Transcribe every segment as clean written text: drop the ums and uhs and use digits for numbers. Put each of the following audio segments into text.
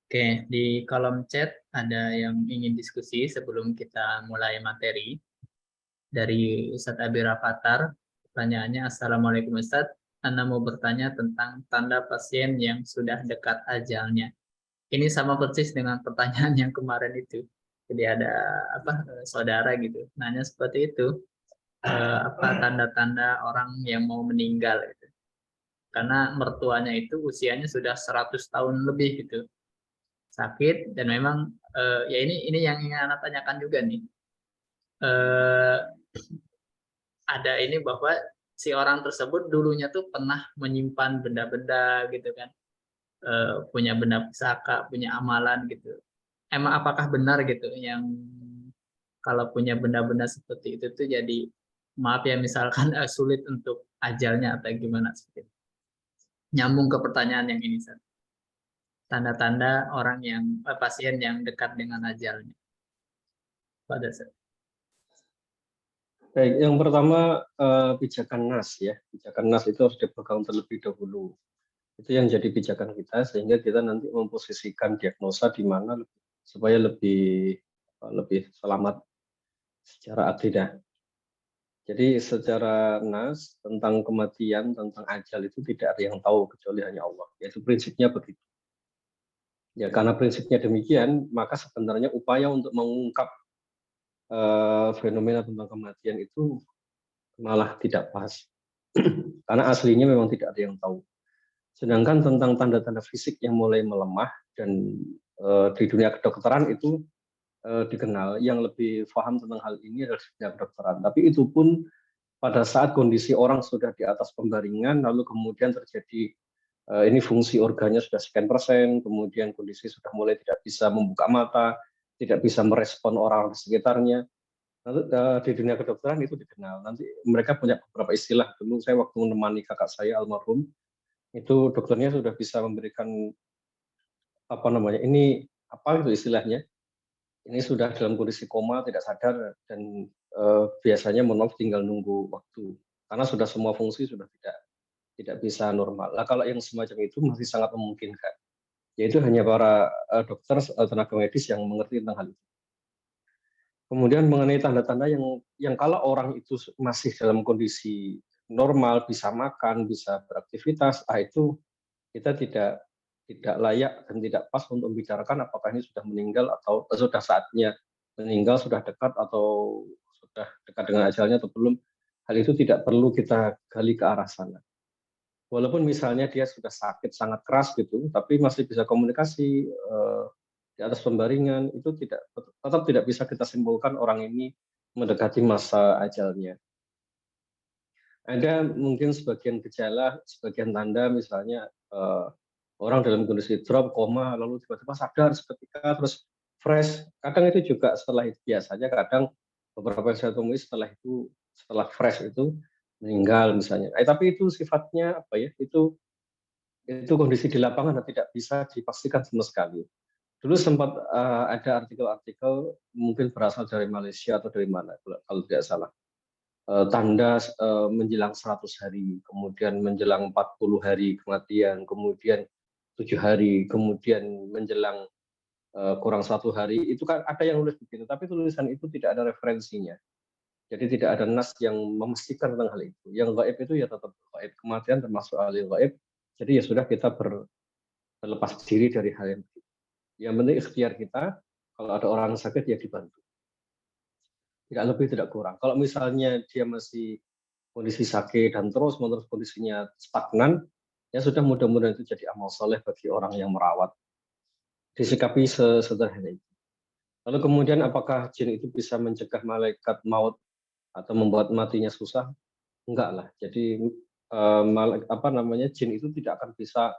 Oke, di kolom chat ada yang ingin diskusi sebelum kita mulai materi. Dari Ustadz Abi Rafathar, pertanyaannya, Assalamualaikum Ustadz, Anda mau bertanya tentang tanda pasien yang sudah dekat ajalnya. Ini sama persis dengan pertanyaan yang kemarin itu. Jadi ada saudara gitu, nanya seperti itu, apa tanda-tanda orang yang mau meninggal gitu. Karena mertuanya itu usianya sudah 100 tahun lebih gitu, sakit dan memang ya ini yang ingin Anda tanyakan juga nih. Eh, ada ini bahwa si orang tersebut dulunya tuh pernah menyimpan benda-benda gitu kan. Punya benda pusaka, punya amalan gitu. Emang apakah benar gitu yang kalau punya benda-benda seperti itu tuh jadi maaf ya misalkan sulit untuk ajalnya atau gimana seperti itu. Nyambung ke pertanyaan yang ini, Sir. Tanda-tanda orang yang pasien yang dekat dengan ajalnya. Pada Sir. Baik, yang pertama pijakan nas ya. Pijakan nas itu harus dipegang terlebih dahulu. Itu yang jadi pijakan kita sehingga kita nanti memposisikan diagnosa di mana supaya lebih selamat secara akidah. Jadi secara nas tentang kematian, tentang ajal itu tidak ada yang tahu kecuali hanya Allah. Yaitu prinsipnya begitu. Ya karena prinsipnya demikian, maka sebenarnya upaya untuk mengungkap fenomena tentang kematian itu malah tidak pas. Karena aslinya memang tidak ada yang tahu. Sedangkan tentang tanda-tanda fisik yang mulai melemah dan di dunia kedokteran itu dikenal, yang lebih paham tentang hal ini adalah dunia kedokteran. Tapi itu pun pada saat kondisi orang sudah di atas pembaringan, lalu kemudian terjadi ini fungsi organnya sudah sekian persen, kemudian kondisi sudah mulai tidak bisa membuka mata, tidak bisa merespon orang di sekitarnya. Lalu di dunia kedokteran itu dikenal. Nanti mereka punya beberapa istilah. Dulu saya waktu menemani kakak saya almarhum, itu dokternya sudah bisa memberikan apa namanya, ini apa itu istilahnya, ini sudah dalam kondisi koma tidak sadar dan biasanya mohon maaf tinggal nunggu waktu karena sudah semua fungsi sudah tidak bisa normal. Nah kalau yang semacam itu masih sangat memungkinkan, yaitu hanya para dokter tenaga medis yang mengerti tentang hal itu. Kemudian mengenai tanda-tanda yang kalau orang itu masih dalam kondisi normal, bisa makan, bisa beraktivitas, itu kita tidak layak dan tidak pas untuk membicarakan apakah ini sudah meninggal atau sudah saatnya meninggal, sudah dekat atau sudah dekat dengan ajalnya atau belum. Hal itu tidak perlu kita gali ke arah sana. Walaupun misalnya dia sudah sakit sangat keras gitu, tapi masih bisa komunikasi di atas pembaringan, itu tetap tidak bisa kita simpulkan orang ini mendekati masa ajalnya. Ada mungkin sebagian gejala, sebagian tanda misalnya orang dalam kondisi drop, koma, lalu tiba-tiba sadar seketika, terus fresh. Kadang itu juga setelah itu biasanya, kadang beberapa yang saya temui setelah fresh itu meninggal misalnya. Tapi itu sifatnya apa ya? Itu kondisi di lapangan dan tidak bisa dipastikan sama sekali. Dulu sempat ada artikel-artikel mungkin berasal dari Malaysia atau dari mana kalau tidak salah. Tanda menjelang 100 hari, kemudian menjelang 40 hari kematian, kemudian 7 hari, kemudian menjelang kurang 1 hari, itu kan ada yang nulis begitu, tapi tulisan itu tidak ada referensinya. Jadi tidak ada nas yang memastikan tentang hal itu. Yang gaib itu ya tetap gaib, kematian termasuk hal yang gaib. Jadi ya sudah kita berlepas diri dari hal yang begitu. Yang penting ikhtiar kita, kalau ada orang sakit ya dibantu. Tidak lebih, tidak kurang. Kalau misalnya dia masih kondisi sakit dan terus-menerus kondisinya stagnan, ya sudah mudah-mudahan itu jadi amal soleh bagi orang yang merawat. Disikapi sesederhana itu. Lalu kemudian apakah jin itu bisa mencegah malaikat maut atau membuat matinya susah? Enggak lah. Jadi jin itu tidak akan bisa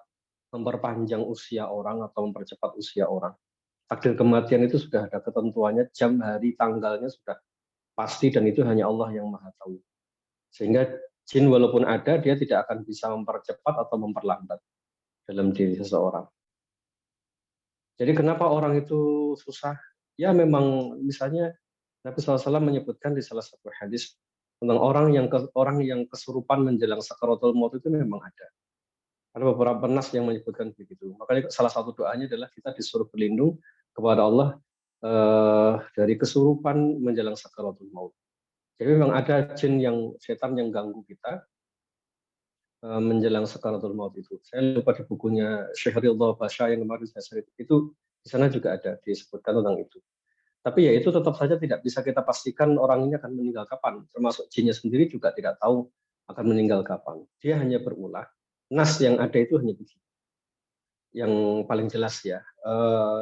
memperpanjang usia orang atau mempercepat usia orang. Takdir kematian itu sudah ada ketentuannya, jam, hari, tanggalnya sudah pasti dan itu hanya Allah yang Maha tahu. Sehingga jin walaupun ada, dia tidak akan bisa mempercepat atau memperlambat dalam diri seseorang. Jadi kenapa orang itu susah? Ya memang misalnya Nabi SAW menyebutkan di salah satu hadis tentang orang yang kesurupan menjelang sakaratul maut itu memang ada. Ada beberapa nas yang menyebutkan begitu. Makanya salah satu doanya adalah kita disuruh berlindung kepada Allah dari kesurupan menjelang sakaratul maut. Jadi memang ada jin yang setan yang ganggu kita menjelang sakaratul maut itu. Saya lupa di bukunya Syekh Ridha Basya yang kemarin saya share itu di sana juga ada disebutkan tentang itu. Tapi ya itu tetap saja tidak bisa kita pastikan orang ini akan meninggal kapan. Termasuk jinnya sendiri juga tidak tahu akan meninggal kapan. Dia hanya berulah. Nas yang ada itu hanya begitu. Yang paling jelas ya,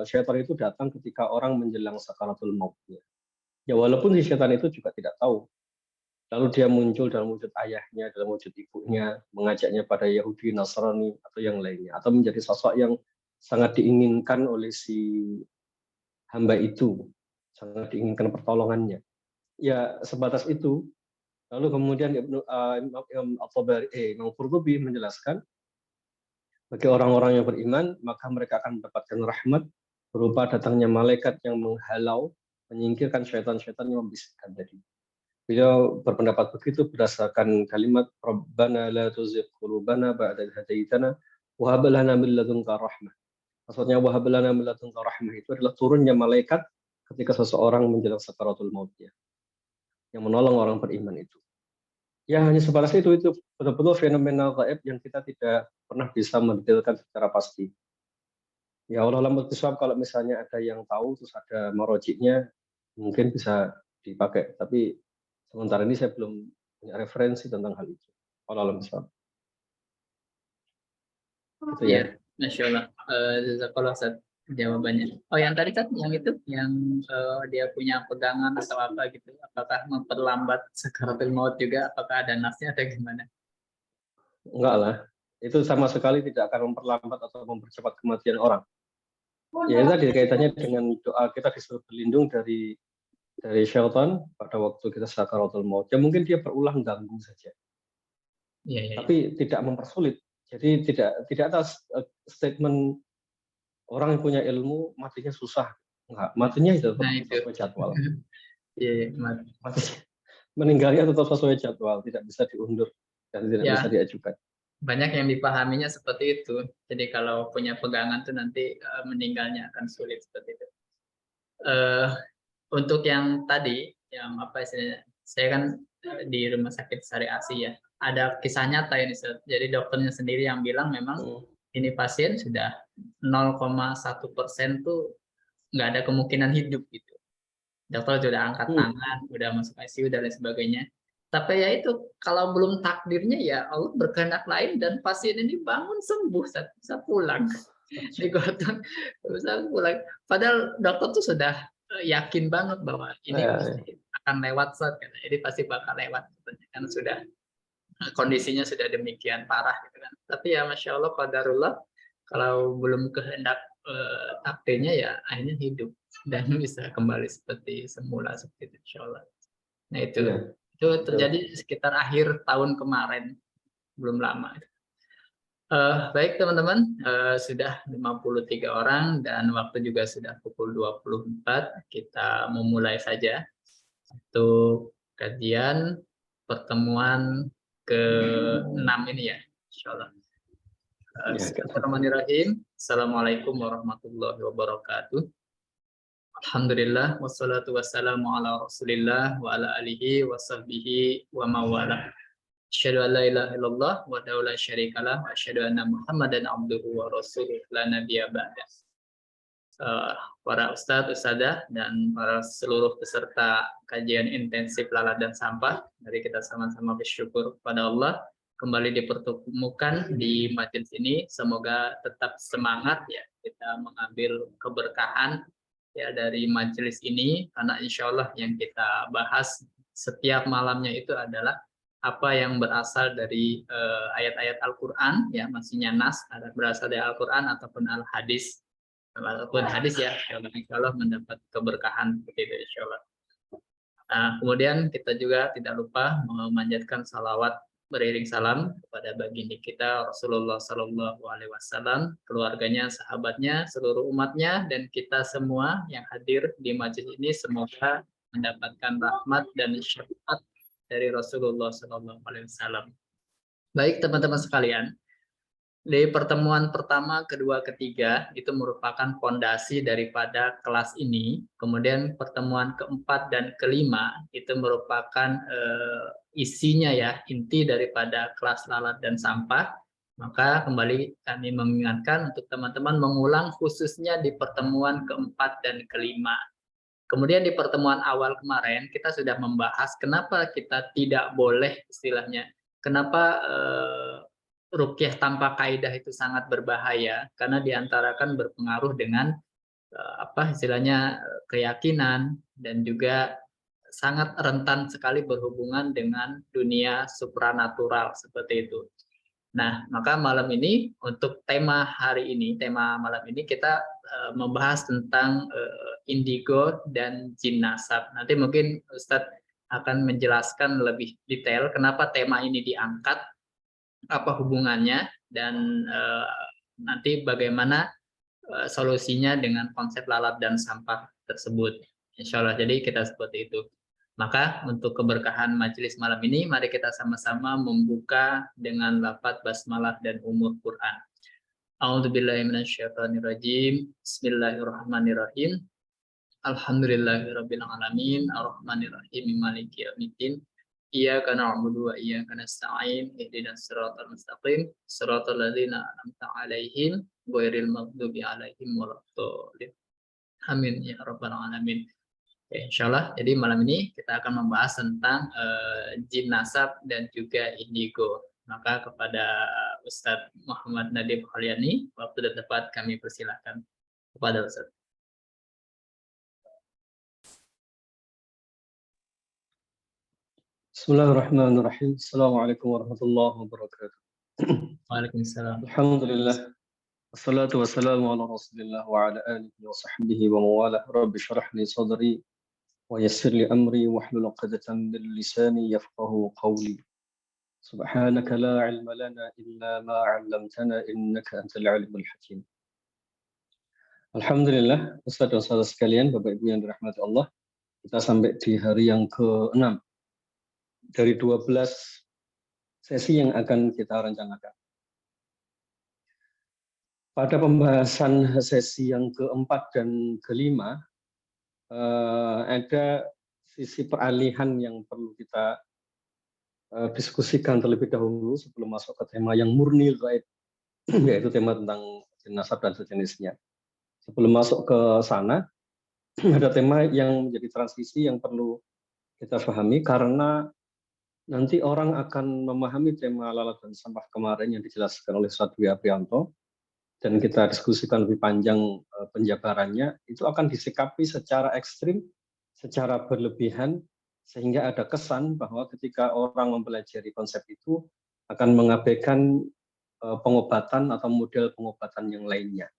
syaitan itu datang ketika orang menjelang sakaratul mautnya. Ya walaupun si syaitan itu juga tidak tahu. Lalu dia muncul dalam wujud ayahnya, dalam wujud ibunya, mengajaknya pada Yahudi, Nasrani, atau yang lainnya. Atau menjadi sosok yang sangat diinginkan oleh si hamba itu. Sangat diinginkan pertolongannya. Ya sebatas itu. Lalu kemudian Imam Qurtubi menjelaskan, bagi orang-orang yang beriman, maka mereka akan mendapatkan rahmat berupa datangnya malaikat yang menghalau, menyingkirkan syaitan-syaitan yang membisikkan tadi. Beliau berpendapat begitu berdasarkan kalimat Rabbana la tuzigh qulubana ba'da idh hadaitana wa hab lana min ladunka rahmah. Maksudnya wa hab lana min ladunka rahmah itu adalah turunnya malaikat ketika seseorang menjelang sakaratul mautnya yang menolong orang beriman itu. Ya hanya sebatas itu betul-betul fenomena gaib yang kita tidak pernah bisa mendetailkan secara pasti. Ya Allah alam bisawab, kalau misalnya ada yang tahu terus ada marojiknya mungkin bisa dipakai, tapi sementara ini saya belum punya referensi tentang hal itu. Allah alam bisawab. Itu ya. Iya, Masya Allah. Jazakallah Ustaz jawabannya. Oh, yang tadi kan yang itu, yang dia punya pegangan atau apa gitu, apakah memperlambat sakaratul maut juga? Apakah ada nasnya atau gimana? Enggak lah. Itu sama sekali tidak akan memperlambat atau mempercepat kematian orang. Ya itu tadi kaitannya dengan doa kita disuruh berlindung dari syaitan pada waktu kita sakaratul maut. Ya mungkin dia berulang ganggu saja. Iya, iya. Tapi tidak mempersulit. Jadi tidak atas statement orang yang punya ilmu matinya susah. Enggak, matinya itu tetap Nah itu. sesuai jadwal. Iya, iya. Matinya, meninggalnya tetap sesuai jadwal, tidak bisa diundur dan tidak Ya, bisa diajukan. banyak yang dipahaminya seperti itu. Jadi kalau punya pegangan tuh nanti meninggalnya akan sulit seperti itu. Untuk yang tadi, yang apa istilahnya, saya kan di rumah sakit Sari Asi ya, ada kisah nyata ini. Jadi dokternya sendiri yang bilang memang ini pasien sudah 0,1% tuh nggak ada kemungkinan hidup gitu. Dokter sudah angkat tangan, udah masuk ICU dan lain sebagainya. Tapi ya itu, kalau belum takdirnya ya Allah berkehendak lain dan pasien ini bangun sembuh, bisa pulang. Digotong, bisa pulang. Padahal dokter tuh sudah yakin banget bahwa ini pasti akan lewat, ini pasti bakal lewat, kan sudah kondisinya sudah demikian parah gitu kan. Tapi ya Masya Allah, qadarullah, kalau belum kehendak takdirnya ya akhirnya hidup dan bisa kembali seperti semula seperti itu, Insya Allah. Nah itu terjadi sekitar akhir tahun kemarin, belum lama. Baik teman-teman, sudah 53 orang dan waktu juga sudah pukul 24. Kita memulai saja untuk kajian pertemuan ke-6 ini ya, Insya Allah. Bismillahirrahmanirrahim. Assalamualaikum warahmatullahi wabarakatuh. Alhamdulillah, wassalatu wassalamu ala rasulillah wa ala alihi wa sahbihi wa mawalah. Asyhadu an la ilaha illallah wa la syarikalah wa asyhadu anna Muhammadan abduhu wa rasuluh la nabiyya ba'da. Para ustadz, ustadzah, dan para seluruh peserta kajian intensif lalat dan sampah, mari kita sama-sama bersyukur kepada Allah kembali dipertemukan di majelis ini. Semoga tetap semangat ya kita mengambil keberkahan ya dari majelis ini, karena insya Allah yang kita bahas setiap malamnya itu adalah apa yang berasal dari ayat-ayat Al-Quran, ya maksudnya nas, ada berasal dari Al-Quran ataupun Al-Hadis, ataupun hadis ya, insya Allah mendapat keberkahan seperti itu insya Allah. Nah, kemudian kita juga tidak lupa memanjatkan salawat beriring salam kepada baginda kita Rasulullah Sallallahu Alaihi Wasallam, keluarganya, sahabatnya, seluruh umatnya, dan kita semua yang hadir di majelis ini semoga mendapatkan rahmat dan syafaat dari Rasulullah Sallallahu Alaihi Wasallam. Baik teman-teman sekalian, Di pertemuan pertama, kedua, ketiga itu merupakan fondasi daripada kelas ini. Kemudian pertemuan keempat dan kelima itu merupakan isinya ya, inti daripada kelas lalat dan sampah. Maka kembali kami mengingatkan untuk teman-teman mengulang khususnya di pertemuan keempat dan kelima. Kemudian di pertemuan awal kemarin kita sudah membahas kenapa kita tidak boleh istilahnya, kenapa rukyah tanpa kaidah itu sangat berbahaya, karena diantarakan berpengaruh dengan apa istilahnya keyakinan dan juga sangat rentan sekali berhubungan dengan dunia supranatural seperti itu. Nah, maka malam ini untuk tema hari ini, tema malam ini kita membahas tentang indigo dan jin nasab. Nanti mungkin Ustadz akan menjelaskan lebih detail kenapa tema ini diangkat, apa hubungannya, dan nanti bagaimana solusinya dengan konsep lalat dan sampah tersebut. Insya Allah, jadi kita seperti itu. Maka untuk keberkahan majelis malam ini, mari kita sama-sama membuka dengan lafaz basmalah dan umur Quran. A'udzubillahiminasyaitonirrajim. Bismillahirrahmanirrahim. Alhamdulillahirabbil alamin, arrahmanirrahim, maliki yaumiddin. Iyyaka na'budu wa iyyaka nasta'in. Ihdinas siratal mustaqim, siratal ladzina an'amta 'alaihim ghairil maghdubi 'alaihim waladdallin. Amin ya rabbal alamin. Oke, insyaallah. Jadi malam ini kita akan membahas tentang jin nasab dan juga indigo. Maka kepada Ustadz Muhammad Nadib Khalyani, waktu dan tempat kami persilahkan kepada Ustadz. Bismillahirrahmanirrahim. Assalamualaikum warahmatullahi wabarakatuh. Waalaikumsalam. Alhamdulillah. Wassalatu wassalamu ala rasulillah wa ala alihi wa sahbihi wa mawalah. Rabbi syrah li sadri wa yassir li amri wahlul 'uqdatam min lisani yafqahu qawli. Subhanaka la ilma lana illa ma 'allamtana innaka antal alimul hakim. Alhamdulillah, Ustaz dan saudara sekalian, Bapak Ibu yang dirahmati Allah, kita sampai di hari yang ke-6 dari 12 sesi yang akan kita rencanakan. Pada pembahasan sesi yang keempat dan kelima, ada sisi peralihan yang perlu kita diskusikan terlebih dahulu sebelum masuk ke tema yang murni gaib, yaitu tema tentang jin nasab dan sejenisnya. Sebelum masuk ke sana, ada tema yang menjadi transisi yang perlu kita pahami, karena nanti orang akan memahami tema lalat dan sampah kemarin yang dijelaskan oleh Ustadz Dwi Aprianto, dan kita diskusikan lebih panjang penjabarannya, itu akan disikapi secara ekstrim, secara berlebihan, sehingga ada kesan bahwa ketika orang mempelajari konsep itu akan mengabaikan pengobatan atau model pengobatan yang lainnya.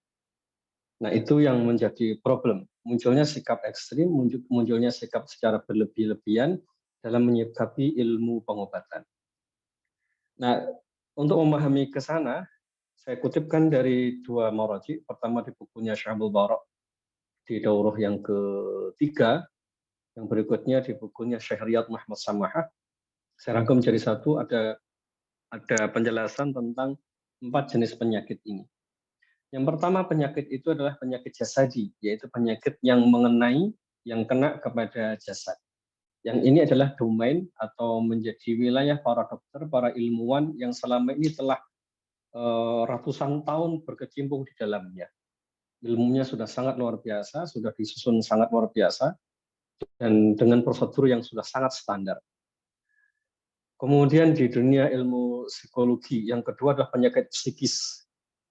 Nah, itu yang menjadi problem. Munculnya sikap ekstrim, munculnya sikap secara berlebih-lebihan dalam menyikapi ilmu pengobatan. Nah, untuk memahami ke sana, saya kutipkan dari dua maraji. Pertama di bukunya Syabul Barok di daurah yang ketiga, yang berikutnya di bukunya Syekh Riyad Muhammad Samahah. Saya rangkum jadi satu, ada penjelasan tentang 4 jenis penyakit ini. Yang pertama, penyakit itu adalah penyakit jasadi, yaitu penyakit yang mengenai, yang kena kepada jasad. Yang ini adalah domain atau menjadi wilayah para dokter, para ilmuwan yang selama ini telah ratusan tahun berkecimpung di dalamnya. Ilmunya sudah sangat luar biasa, sudah disusun sangat luar biasa, dan dengan prosedur yang sudah sangat standar. Kemudian di dunia ilmu psikologi, yang kedua adalah penyakit psikis.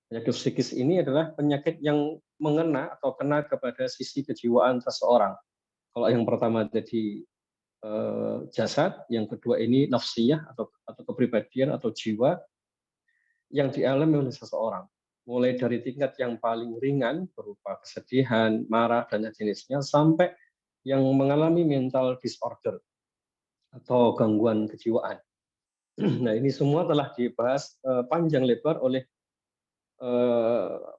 Penyakit psikis ini adalah penyakit yang mengena atau kena kepada sisi kejiwaan seseorang. Kalau yang pertama jadi jasad, yang kedua ini nafsiyah atau kepribadian atau jiwa yang dialami oleh seseorang. Mulai dari tingkat yang paling ringan berupa kesedihan, marah, dan jenisnya, sampai yang mengalami mental disorder atau gangguan kejiwaan. Nah, ini semua telah dibahas panjang lebar oleh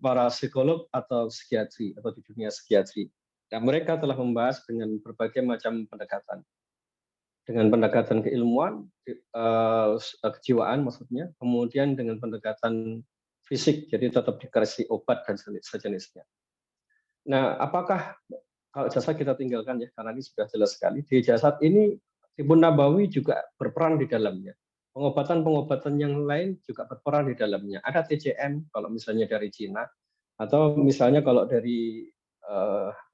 para psikolog atau psikiatri atau di dunia psikiatri. Dan mereka telah membahas dengan berbagai macam pendekatan. Dengan pendekatan keilmuan, kejiwaan maksudnya, kemudian dengan pendekatan fisik, jadi tetap dikasih obat dan sejenisnya. Nah, apakah kalau jasad kita tinggalkan ya, karena ini sudah jelas sekali. Di jasad ini Tibbun Nabawi juga berperan di dalamnya. Pengobatan-pengobatan yang lain juga berperan di dalamnya. Ada TCM kalau misalnya dari Cina, atau misalnya kalau dari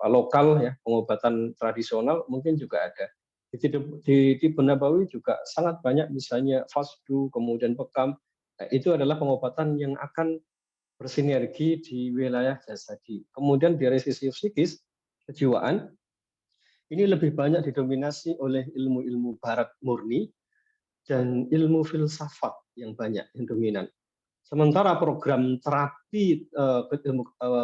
lokal ya, pengobatan tradisional mungkin juga ada. Di Tibbun Nabawi juga sangat banyak, misalnya fasdu, kemudian bekam. Nah, itu adalah pengobatan yang akan bersinergi di wilayah jasadi. Kemudian dari sisi psikis, kejiwaan, ini lebih banyak didominasi oleh ilmu-ilmu barat murni dan ilmu filsafat yang banyak yang dominan. Sementara program terapi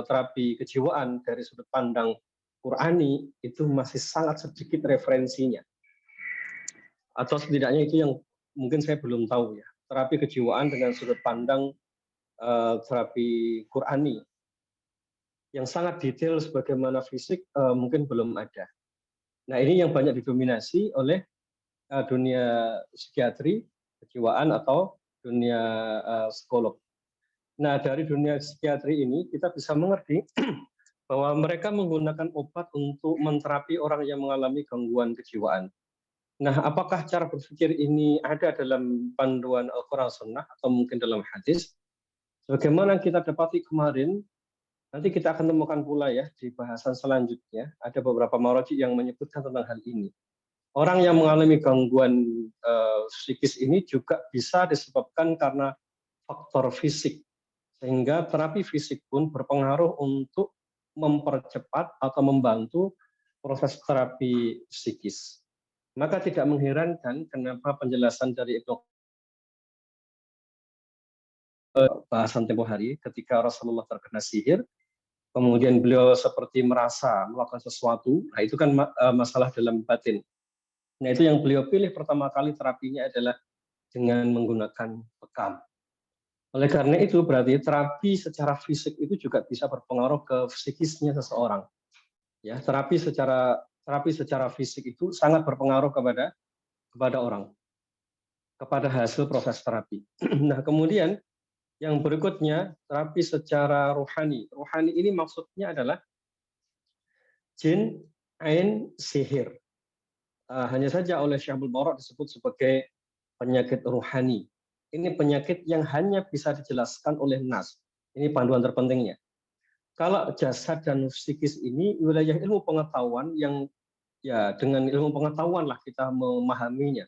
terapi kejiwaan dari sudut pandang Qurani itu masih sangat sedikit referensinya. Atau setidaknya itu yang mungkin saya belum tahu ya. Terapi kejiwaan dengan sudut pandang terapi Qurani yang sangat detail sebagaimana fisik mungkin belum ada. Nah, ini yang banyak didominasi oleh dunia psikiatri, kejiwaan atau dunia psikolog. Nah, dari dunia psikiatri ini kita bisa mengerti bahwa mereka menggunakan obat untuk menterapi orang yang mengalami gangguan kejiwaan. Nah, apakah cara berpikir ini ada dalam panduan Al-Quran Sunnah atau mungkin dalam hadis? Sebagaimana kita dapati kemarin, nanti kita akan temukan pula ya di bahasan selanjutnya, ada beberapa marji yang menyebutkan tentang hal ini. Orang yang mengalami gangguan psikis ini juga bisa disebabkan karena faktor fisik, sehingga terapi fisik pun berpengaruh untuk mempercepat atau membantu proses terapi psikis. Maka tidak mengherankan kenapa penjelasan dari Ibnu bahasan tempo hari ketika Rasulullah terkena sihir, kemudian beliau seperti merasa melakukan sesuatu, nah itu kan masalah dalam batin. Nah, itu yang beliau pilih pertama kali terapinya adalah dengan menggunakan bekam. Oleh karena itu berarti terapi secara fisik itu juga bisa berpengaruh ke psikisnya seseorang. Ya, terapi secara fisik itu sangat berpengaruh kepada orang, kepada hasil proses terapi. Nah, kemudian yang berikutnya terapi secara rohani. Rohani ini maksudnya adalah jin, ain, sihir. Hanya saja oleh Syekh Abdul Barak disebut sebagai penyakit rohani. Ini penyakit yang hanya bisa dijelaskan oleh nas. Ini panduan terpentingnya. Kalau jasad dan psikis ini wilayah ilmu pengetahuan yang ya dengan ilmu pengetahuan lah kita memahaminya.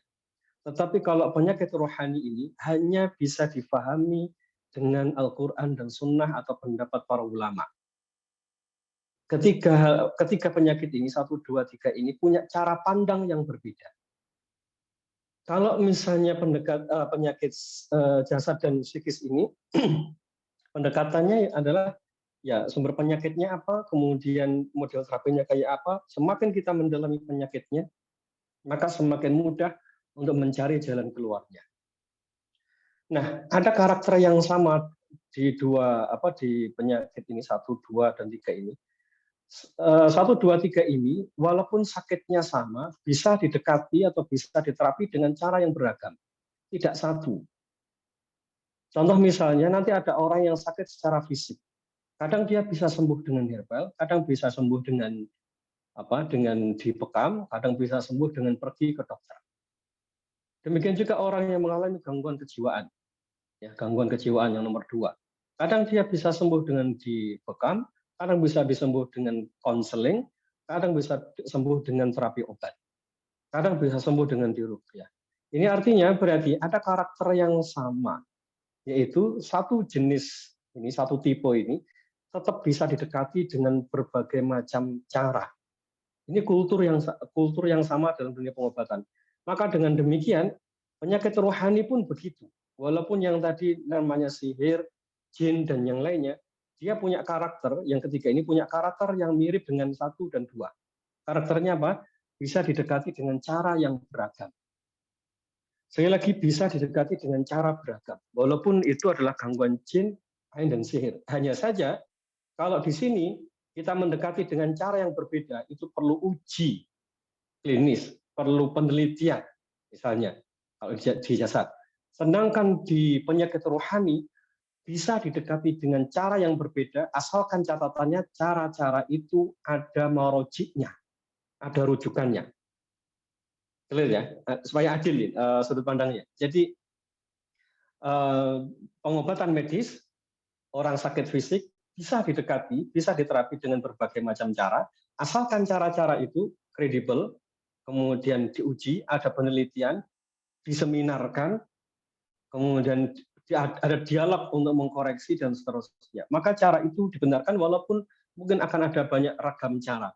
Tetapi kalau penyakit rohani ini hanya bisa difahami dengan Al-Quran dan Sunnah atau pendapat para ulama. Ketika penyakit ini 1, 2, 3 ini punya cara pandang yang berbeda. Kalau misalnya penyakit jasad dan psikis ini pendekatannya adalah ya sumber penyakitnya apa, kemudian model terapinya kayak apa. Semakin kita mendalami penyakitnya, maka semakin mudah untuk mencari jalan keluarnya. Nah, ada karakter yang sama di penyakit ini 1, 2, dan 3 ini. 1, 2, 3 ini walaupun sakitnya sama, bisa didekati atau bisa diterapi dengan cara yang beragam, tidak satu. Contoh misalnya nanti ada orang yang sakit secara fisik. Kadang dia bisa sembuh dengan herbal, kadang bisa sembuh dengan dibekam, kadang bisa sembuh dengan pergi ke dokter. Demikian juga orang yang mengalami gangguan kejiwaan. Ya, gangguan kejiwaan yang nomor 2. Kadang dia bisa sembuh dengan dibekam, kadang bisa disembuh dengan konseling, kadang bisa sembuh dengan terapi obat. Kadang bisa sembuh dengan diruqyah. Ini artinya berarti ada karakter yang sama, yaitu satu jenis ini, satu tipe ini tetap bisa didekati dengan berbagai macam cara. Ini kultur yang sama dalam dunia pengobatan. Maka dengan demikian penyakit rohani pun begitu. Walaupun yang tadi namanya sihir, jin dan yang lainnya, dia punya karakter, yang ketiga ini punya karakter yang mirip dengan 1 dan 2. Karakternya apa? Bisa didekati dengan cara yang beragam. Sekali lagi bisa didekati dengan cara beragam. Walaupun itu adalah gangguan jin, ain dan sihir. Hanya saja kalau di sini kita mendekati dengan cara yang berbeda, itu perlu uji klinis, perlu penelitian, misalnya kalau di jasad. Sedangkan di penyakit rohani, bisa didekati dengan cara yang berbeda, asalkan catatannya cara-cara itu ada marojiknya, ada rujukannya. Clear ya, supaya adil sudut pandangnya. Jadi pengobatan medis orang sakit fisik bisa didekati, bisa diterapi dengan berbagai macam cara, asalkan cara-cara itu kredibel, kemudian diuji, ada penelitian, diseminarkan, kemudian ada dialog untuk mengkoreksi dan seterusnya. Maka cara itu dibenarkan walaupun mungkin akan ada banyak ragam cara.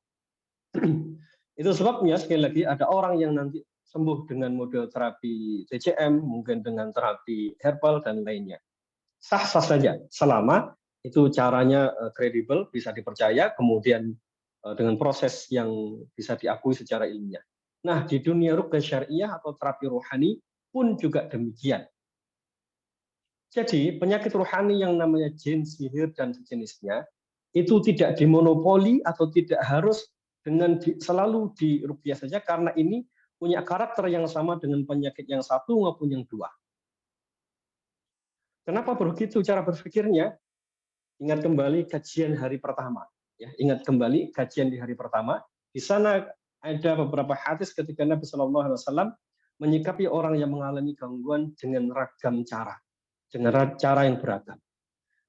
Itu sebabnya sekali lagi ada orang yang nanti sembuh dengan model terapi TCM, mungkin dengan terapi herbal dan lainnya. Sah-sah saja selama itu caranya kredibel, bisa dipercaya, kemudian dengan proses yang bisa diakui secara ilmiah. Nah, di dunia ruqyah syariah atau terapi rohani pun juga demikian. Jadi, penyakit rohani yang namanya jin, sihir, dan sejenisnya, itu tidak dimonopoli atau tidak harus selalu diruqyah saja, karena ini punya karakter yang sama dengan penyakit yang satu maupun yang dua. Kenapa begitu cara berpikirnya? Ingat kembali kajian hari pertama. Ya, ingat kembali kajian di hari pertama. Di sana ada beberapa hadis ketika Nabi SAW menyikapi orang yang mengalami gangguan dengan ragam cara, dengan cara yang beragam.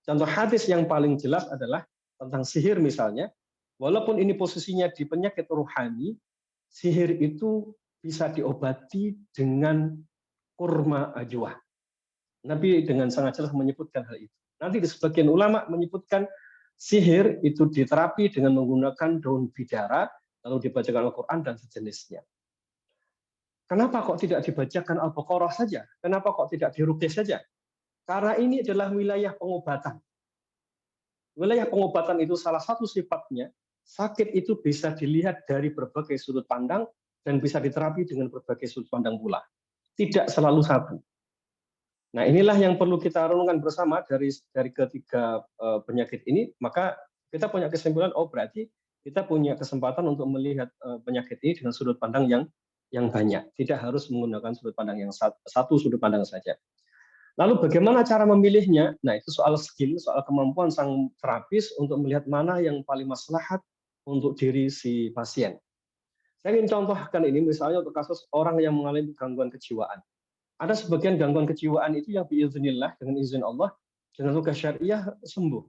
Contoh hadis yang paling jelas adalah tentang sihir misalnya. Walaupun ini posisinya di penyakit rohani, sihir itu bisa diobati dengan kurma ajwa. Nabi dengan sangat jelas menyebutkan hal itu. Nanti di sebagian ulama menyebutkan sihir itu diterapi dengan menggunakan daun bidara, lalu dibacakan Al-Quran dan sejenisnya. Kenapa kok tidak dibacakan Al-Baqarah saja? Kenapa kok tidak diruqyah saja? Karena ini adalah wilayah pengobatan. Wilayah pengobatan itu salah satu sifatnya, sakit itu bisa dilihat dari berbagai sudut pandang dan bisa diterapi dengan berbagai sudut pandang pula. Tidak selalu satu. Nah, inilah yang perlu kita renungkan bersama dari ketiga penyakit ini. Maka kita punya kesimpulan, oh berarti kita punya kesempatan untuk melihat penyakit ini dengan sudut pandang yang banyak. Tidak harus menggunakan sudut pandang yang satu sudut pandang saja. Lalu bagaimana cara memilihnya? Nah, itu soal skill, soal kemampuan sang terapis untuk melihat mana yang paling maslahat untuk diri si pasien. Saya ingin contohkan ini misalnya untuk kasus orang yang mengalami gangguan kejiwaan. Ada sebagian gangguan kejiwaan itu yang biiznillah, dengan izin Allah, dengan ruqyah syariah sembuh.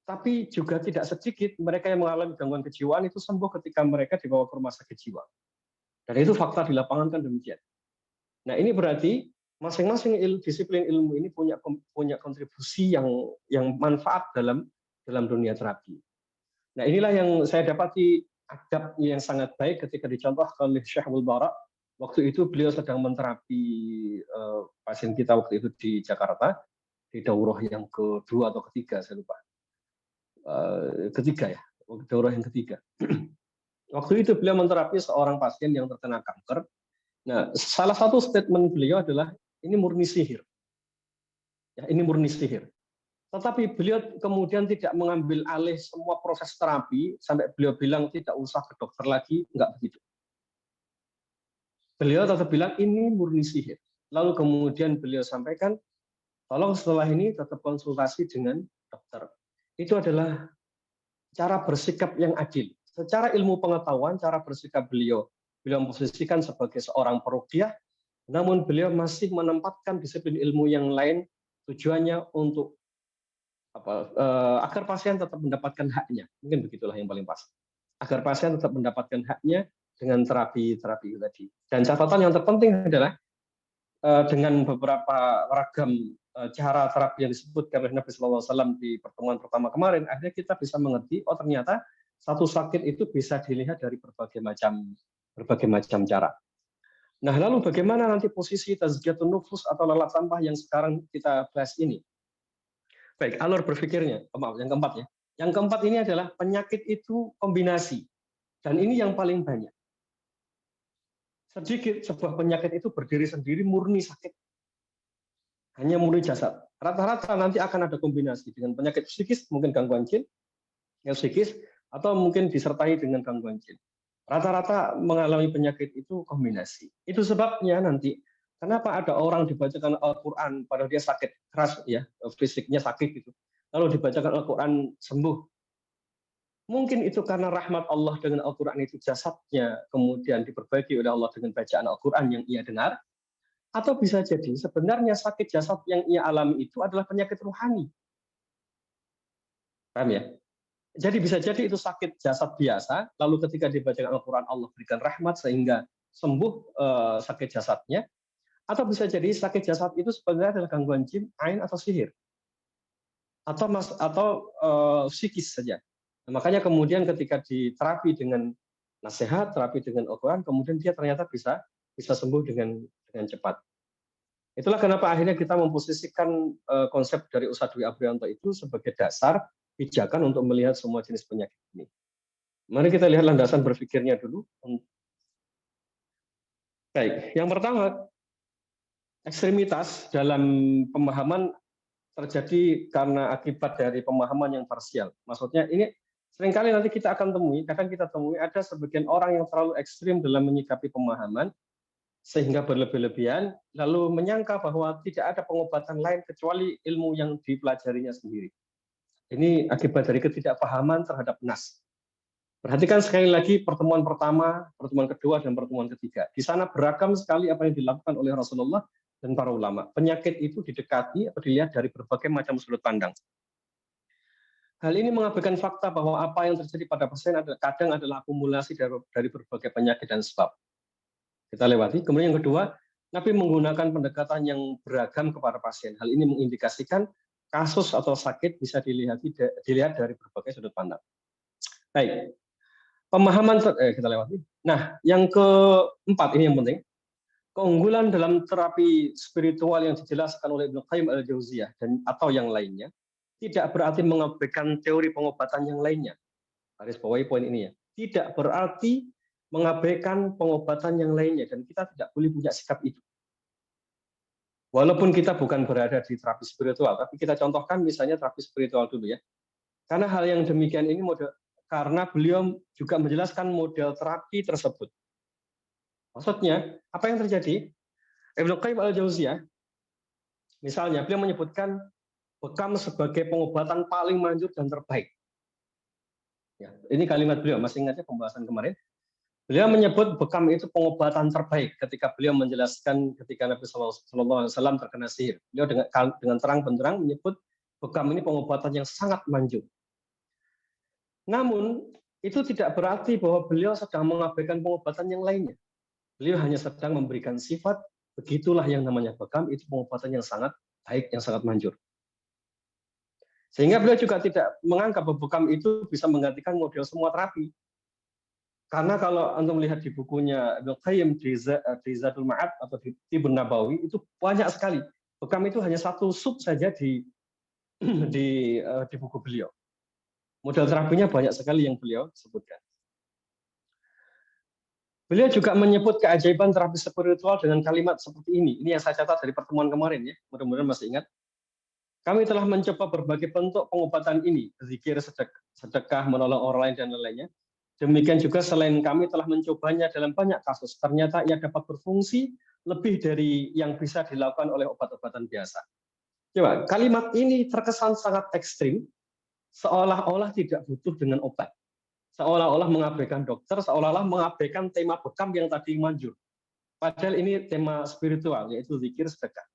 Tapi juga tidak sedikit mereka yang mengalami gangguan kejiwaan itu sembuh ketika mereka dibawa ke rumah sakit jiwa. Dan itu fakta di lapangan kan demikian. Nah, ini berarti masing-masing disiplin ilmu ini punya kontribusi yang manfaat dalam dunia terapi. Nah, inilah yang saya dapati adab yang sangat baik ketika dicontohkan oleh Syekh Abdul Barak. Waktu itu beliau sedang menterapi pasien kita waktu itu di Jakarta, di daurah yang kedua atau ketiga, saya lupa. Ketiga ya, daurah yang ketiga. Waktu itu beliau menterapi seorang pasien yang terkena kanker. Nah, salah satu statement beliau adalah, ini murni sihir. Ya, ini murni sihir. Tetapi beliau kemudian tidak mengambil alih semua proses terapi, sampai beliau bilang tidak usah ke dokter lagi, enggak begitu. Beliau tetap bilang ini murni sihir. Lalu kemudian beliau sampaikan, tolong setelah ini tetap konsultasi dengan dokter. Itu adalah cara bersikap yang adil. Secara ilmu pengetahuan, cara bersikap beliau memposisikan sebagai seorang peruqyah, namun beliau masih menempatkan disiplin ilmu yang lain, tujuannya untuk agar pasien tetap mendapatkan haknya. Mungkin begitulah yang paling pas. Agar pasien tetap mendapatkan haknya dengan terapi itu tadi. Dan catatan yang terpenting adalah dengan beberapa ragam cara terapi yang disebutkan oleh Nabi SAW di pertemuan pertama kemarin, akhirnya kita bisa mengerti, oh ternyata satu sakit itu bisa dilihat dari berbagai macam cara. Nah, lalu bagaimana nanti posisi tazkiyatun nufus atau lalat sampah yang sekarang kita bahas ini? Baik, alur berpikirnya, maaf, yang keempat ya. Yang keempat ini adalah penyakit itu kombinasi. Dan ini yang paling banyak. Sedikit sebuah penyakit itu berdiri sendiri murni sakit. Hanya murni jasad. Rata-rata nanti akan ada kombinasi dengan penyakit psikis, mungkin gangguan jin, yang psikis, atau mungkin disertai dengan gangguan jin. Rata-rata mengalami penyakit itu kombinasi. Itu sebabnya nanti Kenapa ada orang dibacakan Al-Quran padahal dia sakit keras ya, fisiknya sakit gitu. Lalu dibacakan Al-Quran sembuh. Mungkin itu karena rahmat Allah dengan Al-Quran itu jasadnya kemudian diperbaiki oleh Allah dengan bacaan Al-Quran yang ia dengar. Atau bisa jadi sebenarnya sakit jasad yang ia alami itu adalah penyakit rohani. Paham ya? Jadi bisa jadi itu sakit jasad biasa, lalu ketika dibacakan Al-Quran Allah berikan rahmat sehingga sembuh sakit jasadnya. Atau bisa jadi sakit jasad itu sebenarnya adalah gangguan jin, ain atau sihir, atau psikis saja. Nah, makanya kemudian ketika diterapi dengan nasihat, terapi dengan Al-Quran, kemudian dia ternyata bisa sembuh dengan cepat. Itulah kenapa akhirnya kita memposisikan konsep dari Ustadz Dwi Abrianto itu sebagai dasar pijakan untuk melihat semua jenis penyakit ini. Mari kita lihat landasan berpikirnya dulu. Baik, yang pertama, ekstremitas dalam pemahaman terjadi karena akibat dari pemahaman yang parsial. Maksudnya ini seringkali nanti kita akan temui, kadang kita temui ada sebagian orang yang terlalu ekstrim dalam menyikapi pemahaman, sehingga berlebih-lebihan, lalu menyangka bahwa tidak ada pengobatan lain kecuali ilmu yang dipelajarinya sendiri. Ini akibat dari ketidakpahaman terhadap nas. Perhatikan sekali lagi pertemuan pertama, pertemuan kedua, dan pertemuan ketiga. Di sana beragam sekali apa yang dilakukan oleh Rasulullah dan para ulama. Penyakit itu didekati atau dilihat dari berbagai macam sudut pandang. Hal ini mengabaikan fakta bahwa apa yang terjadi pada pasien kadang adalah akumulasi dari berbagai penyakit dan sebab. Kita lewati. Kemudian yang kedua, Nabi menggunakan pendekatan yang beragam kepada pasien. Hal ini mengindikasikan kasus atau sakit bisa dilihat dari berbagai sudut pandang. Baik. Pemahaman kita lewati. Nah, yang keempat ini yang penting. Keunggulan dalam terapi spiritual yang dijelaskan oleh Ibnu Qayyim al-Jauziyah atau yang lainnya tidak berarti mengabaikan teori pengobatan yang lainnya. Garis bawahi poin ini ya. Tidak berarti mengabaikan pengobatan yang lainnya dan kita tidak boleh punya sikap itu. Walaupun kita bukan berada di terapi spiritual, tapi kita contohkan misalnya terapi spiritual dulu ya. Karena hal yang demikian ini karena beliau juga menjelaskan model terapi tersebut. Maksudnya, apa yang terjadi? Ibnu Qayyim al-Jauziyah, misalnya, beliau menyebutkan bekam sebagai pengobatan paling manjur dan terbaik. Ya, ini kalimat beliau, masih ingatnya pembahasan kemarin. Beliau menyebut bekam itu pengobatan terbaik ketika beliau menjelaskan ketika Nabi SAW terkena sihir. Beliau dengan terang benderang menyebut bekam ini pengobatan yang sangat manjur. Namun, itu tidak berarti bahwa beliau sedang mengabaikan pengobatan yang lainnya. Beliau hanya sedang memberikan sifat, begitulah yang namanya bekam, itu pengobatan yang sangat baik, yang sangat manjur. Sehingga beliau juga tidak menganggap bahwa bekam itu bisa menggantikan model semua terapi. Karena kalau Anda melihat di bukunya Ibnu Qayyim di Zadul Ma'ad atau di Tibun Nabawi, itu banyak sekali. Bekam itu hanya satu sub saja di buku beliau. Model terapinya banyak sekali yang beliau sebutkan. Beliau juga menyebut keajaiban terapi spiritual dengan kalimat seperti ini. Ini yang saya catat dari pertemuan kemarin ya. Mudah-mudahan masih ingat. Kami telah mencoba berbagai bentuk pengobatan ini, zikir, sedekah, menolong orang lain dan lainnya. Demikian juga selain kami telah mencobanya dalam banyak kasus. Ternyata ia dapat berfungsi lebih dari yang bisa dilakukan oleh obat-obatan biasa. Coba, kalimat ini terkesan sangat ekstrim, seolah-olah tidak butuh dengan obat. Seolah-olah mengabaikan dokter, seolah-olah mengabaikan tema bekam yang tadi manjur. Padahal ini tema spiritual, yaitu zikir sedekah.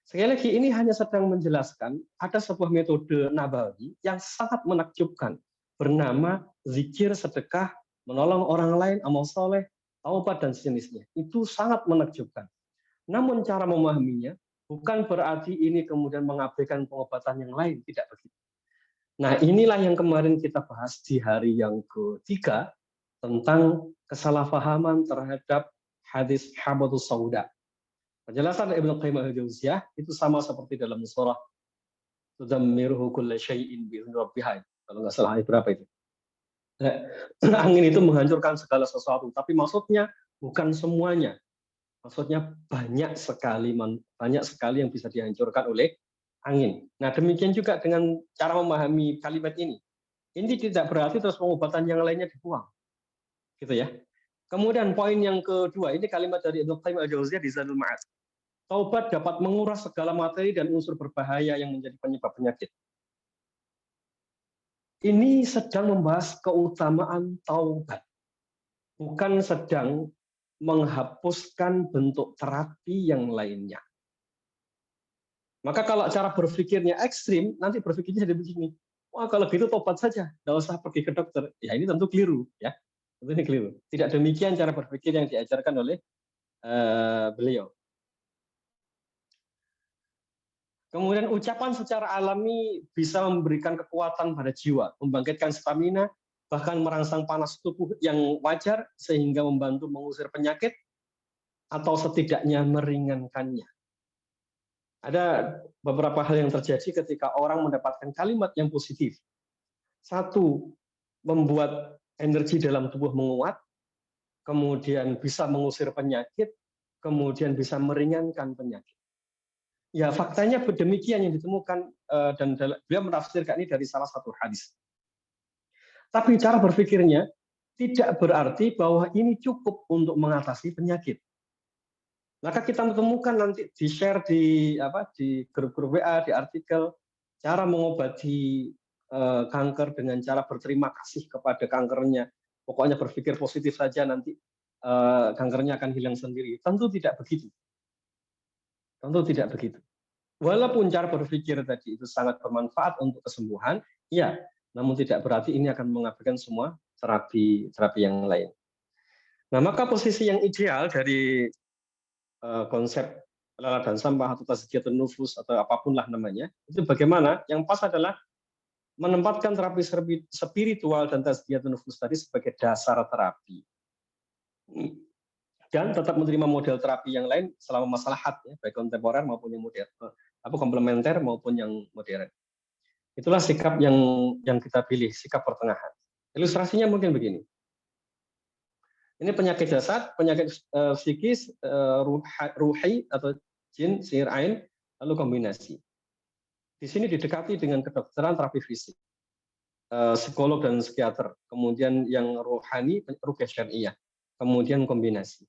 Sekali lagi, ini hanya sedang menjelaskan ada sebuah metode Nabawi yang sangat menakjubkan, bernama zikir sedekah, menolong orang lain, amal soleh, taubat, dan sejenisnya. Itu sangat menakjubkan. Namun cara memahaminya bukan berarti ini kemudian mengabaikan pengobatan yang lain, tidak begitu. Nah, inilah yang kemarin kita bahas di hari yang ketiga tentang kesalahpahaman terhadap hadis Habatus Sauda. Penjelasan Ibnu Qayyim al-Jauziyah itu sama seperti dalam surah Tudammiruhu kulla syai'in bi rabbiha. Kalau nggak salah ayat berapa itu? Angin itu menghancurkan segala sesuatu, tapi maksudnya bukan semuanya. Maksudnya banyak sekali yang bisa dihancurkan oleh angin. Nah, demikian juga dengan cara memahami kalimat ini. Ini tidak berarti terus pengobatan yang lainnya dibuang. Gitu ya. Kemudian poin yang kedua, ini kalimat dari Ibnu Qayyim al-Jauziyah di Zadul Ma'ad. Taubat dapat menguras segala materi dan unsur berbahaya yang menjadi penyebab penyakit. Ini sedang membahas keutamaan taubat, bukan sedang menghapuskan bentuk terapi yang lainnya. Maka kalau cara berpikirnya ekstrim, nanti berpikirnya jadi begini. Wah, kalau gitu tobat saja, nggak usah pergi ke dokter. Ya ini tentu keliru, ya. Tentu ini keliru. Tidak demikian cara berpikir yang diajarkan oleh beliau. Kemudian ucapan secara alami bisa memberikan kekuatan pada jiwa, membangkitkan stamina, bahkan merangsang panas tubuh yang wajar sehingga membantu mengusir penyakit atau setidaknya meringankannya. Ada beberapa hal yang terjadi ketika orang mendapatkan kalimat yang positif. Satu, membuat energi dalam tubuh menguat, kemudian bisa mengusir penyakit, kemudian bisa meringankan penyakit. Ya, faktanya demikian yang ditemukan dan beliau menafsirkan ini dari salah satu hadis. Tapi cara berpikirnya tidak berarti bahwa ini cukup untuk mengatasi penyakit. Maka kita menemukan nanti di-share di grup-grup WA, di artikel cara mengobati kanker dengan cara berterima kasih kepada kankernya. Pokoknya berpikir positif saja nanti kankernya akan hilang sendiri. Tentu tidak begitu. Tentu tidak begitu. Walaupun cara berpikir tadi itu sangat bermanfaat untuk kesembuhan, ya, namun tidak berarti ini akan mengabaikan semua terapi yang lain. Nah, maka posisi yang ideal dari konsep lala dan sampah atau tazkiyatun nufus atau apapun lah namanya, itu bagaimana? Yang pas adalah menempatkan terapi spiritual dan tazkiyatun nufus tadi sebagai dasar terapi. Dan tetap menerima model terapi yang lain selama maslahat, ya, baik kontemporer maupun yang modern, komplementer maupun yang modern. Itulah sikap yang kita pilih, sikap pertengahan. Ilustrasinya mungkin begini. Ini penyakit jasad, penyakit psikis, ruhi atau jin, sihir ain, lalu kombinasi. Di sini didekati dengan kedokteran terapi fisik, psikolog dan psikiater, kemudian yang rohani, ruqyah syariah, kemudian kombinasi.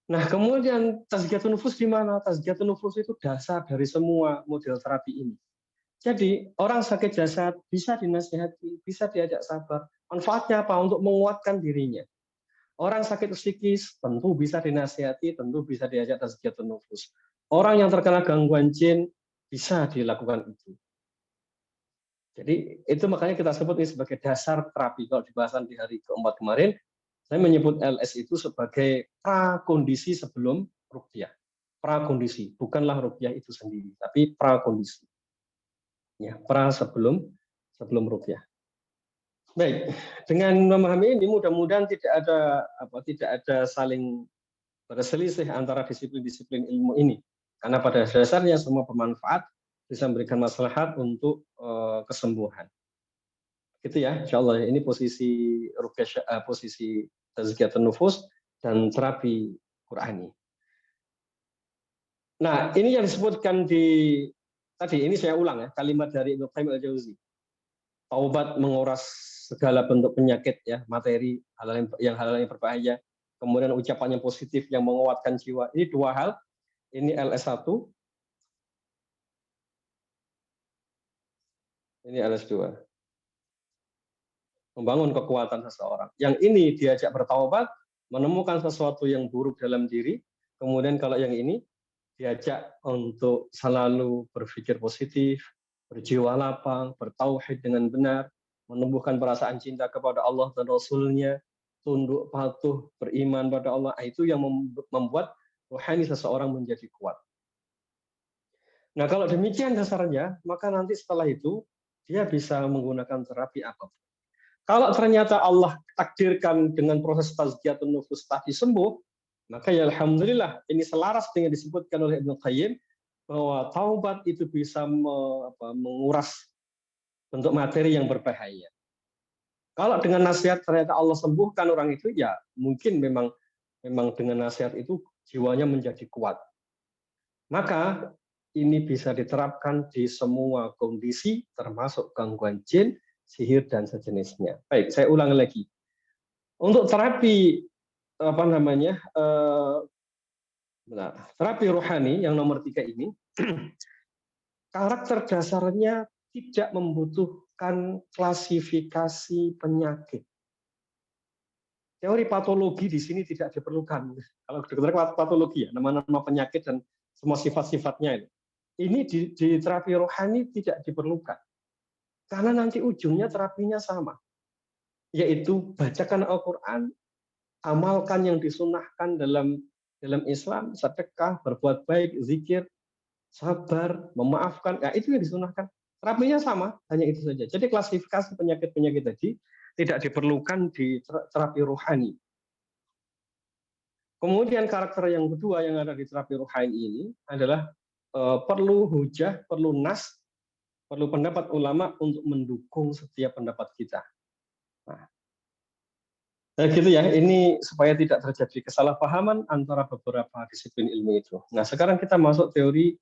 Nah, kemudian tazkiyatun nufus di mana? Tazkiyatun nufus itu dasar dari semua model terapi ini. Jadi, orang sakit jasad bisa dinasihati, bisa diajak sabar. Manfaatnya apa? Untuk menguatkan dirinya. Orang sakit psikis tentu bisa dinasihati, tentu bisa diajak tazkiyatun nufus. Orang yang terkena gangguan jin bisa dilakukan itu. Jadi itu makanya kita sebut ini sebagai dasar terapi. Kalau di bahasan di hari keempat kemarin, saya menyebut LS itu sebagai prakondisi sebelum ruqyah. Prakondisi, bukanlah ruqyah itu sendiri, tapi prakondisi. Ya, sebelum ruqyah. Baik, dengan memahami ini mudah-mudahan tidak ada saling berselisih antara disiplin-disiplin ilmu ini. Karena pada dasarnya semua bermanfaat, bisa memberikan maslahat untuk kesembuhan. Gitu ya, insyaallah ini posisi ruqyah, posisi tazkiyatun nufus dan terapi Qur'ani. Nah, ini yang disebutkan tadi ini saya ulang ya, kalimat dari Ibnu Qayyim al-Jauziyah. Taubat menguras segala bentuk penyakit, ya, materi, hal yang berbahaya, kemudian ucapan yang positif yang menguatkan jiwa. Ini dua hal. Ini LS1, ini LS2. Membangun kekuatan seseorang. Yang ini diajak bertaubat, menemukan sesuatu yang buruk dalam diri, kemudian kalau yang ini diajak untuk selalu berpikir positif, berjiwa lapang, bertauhid dengan benar, menumbuhkan perasaan cinta kepada Allah dan Rasul-Nya, tunduk patuh, beriman pada Allah. Itu yang membuat rohani seseorang menjadi kuat. Nah, kalau demikian dasarnya, maka nanti setelah itu dia bisa menggunakan terapi apapun. Kalau ternyata Allah takdirkan dengan proses tazkiyatun nufus tadi sembuh, maka ya alhamdulillah, ini selaras dengan disebutkan oleh Ibnu Qayyim bahwa taubat itu bisa menguras bentuk materi yang berbahaya. Kalau dengan nasihat ternyata Allah sembuhkan orang itu, ya mungkin memang dengan nasihat itu jiwanya menjadi kuat. Maka ini bisa diterapkan di semua kondisi, termasuk gangguan jin, sihir, dan sejenisnya. Baik, saya ulangi lagi. Untuk terapi apa namanya terapi rohani yang nomor 3 ini, karakter dasarnya tidak membutuhkan klasifikasi penyakit. Teori patologi di sini tidak diperlukan. Kalau dokter patologi ya, nama-nama penyakit dan semua sifat-sifatnya ini. Ini di terapi rohani tidak diperlukan. Karena nanti ujungnya terapinya sama. Yaitu bacakan Al-Quran, amalkan yang disunahkan dalam Islam, sedekah, berbuat baik, zikir, sabar, memaafkan, ya itu yang disunahkan. Terapinya sama, hanya itu saja. Jadi klasifikasi penyakit-penyakit tadi tidak diperlukan di terapi rohani. Kemudian karakter yang kedua yang ada di terapi rohani ini adalah perlu hujah, perlu nas, perlu pendapat ulama untuk mendukung setiap pendapat kita. Nah, gitu ya, ini supaya tidak terjadi kesalahpahaman antara beberapa disiplin ilmu itu. Nah, sekarang kita masuk teori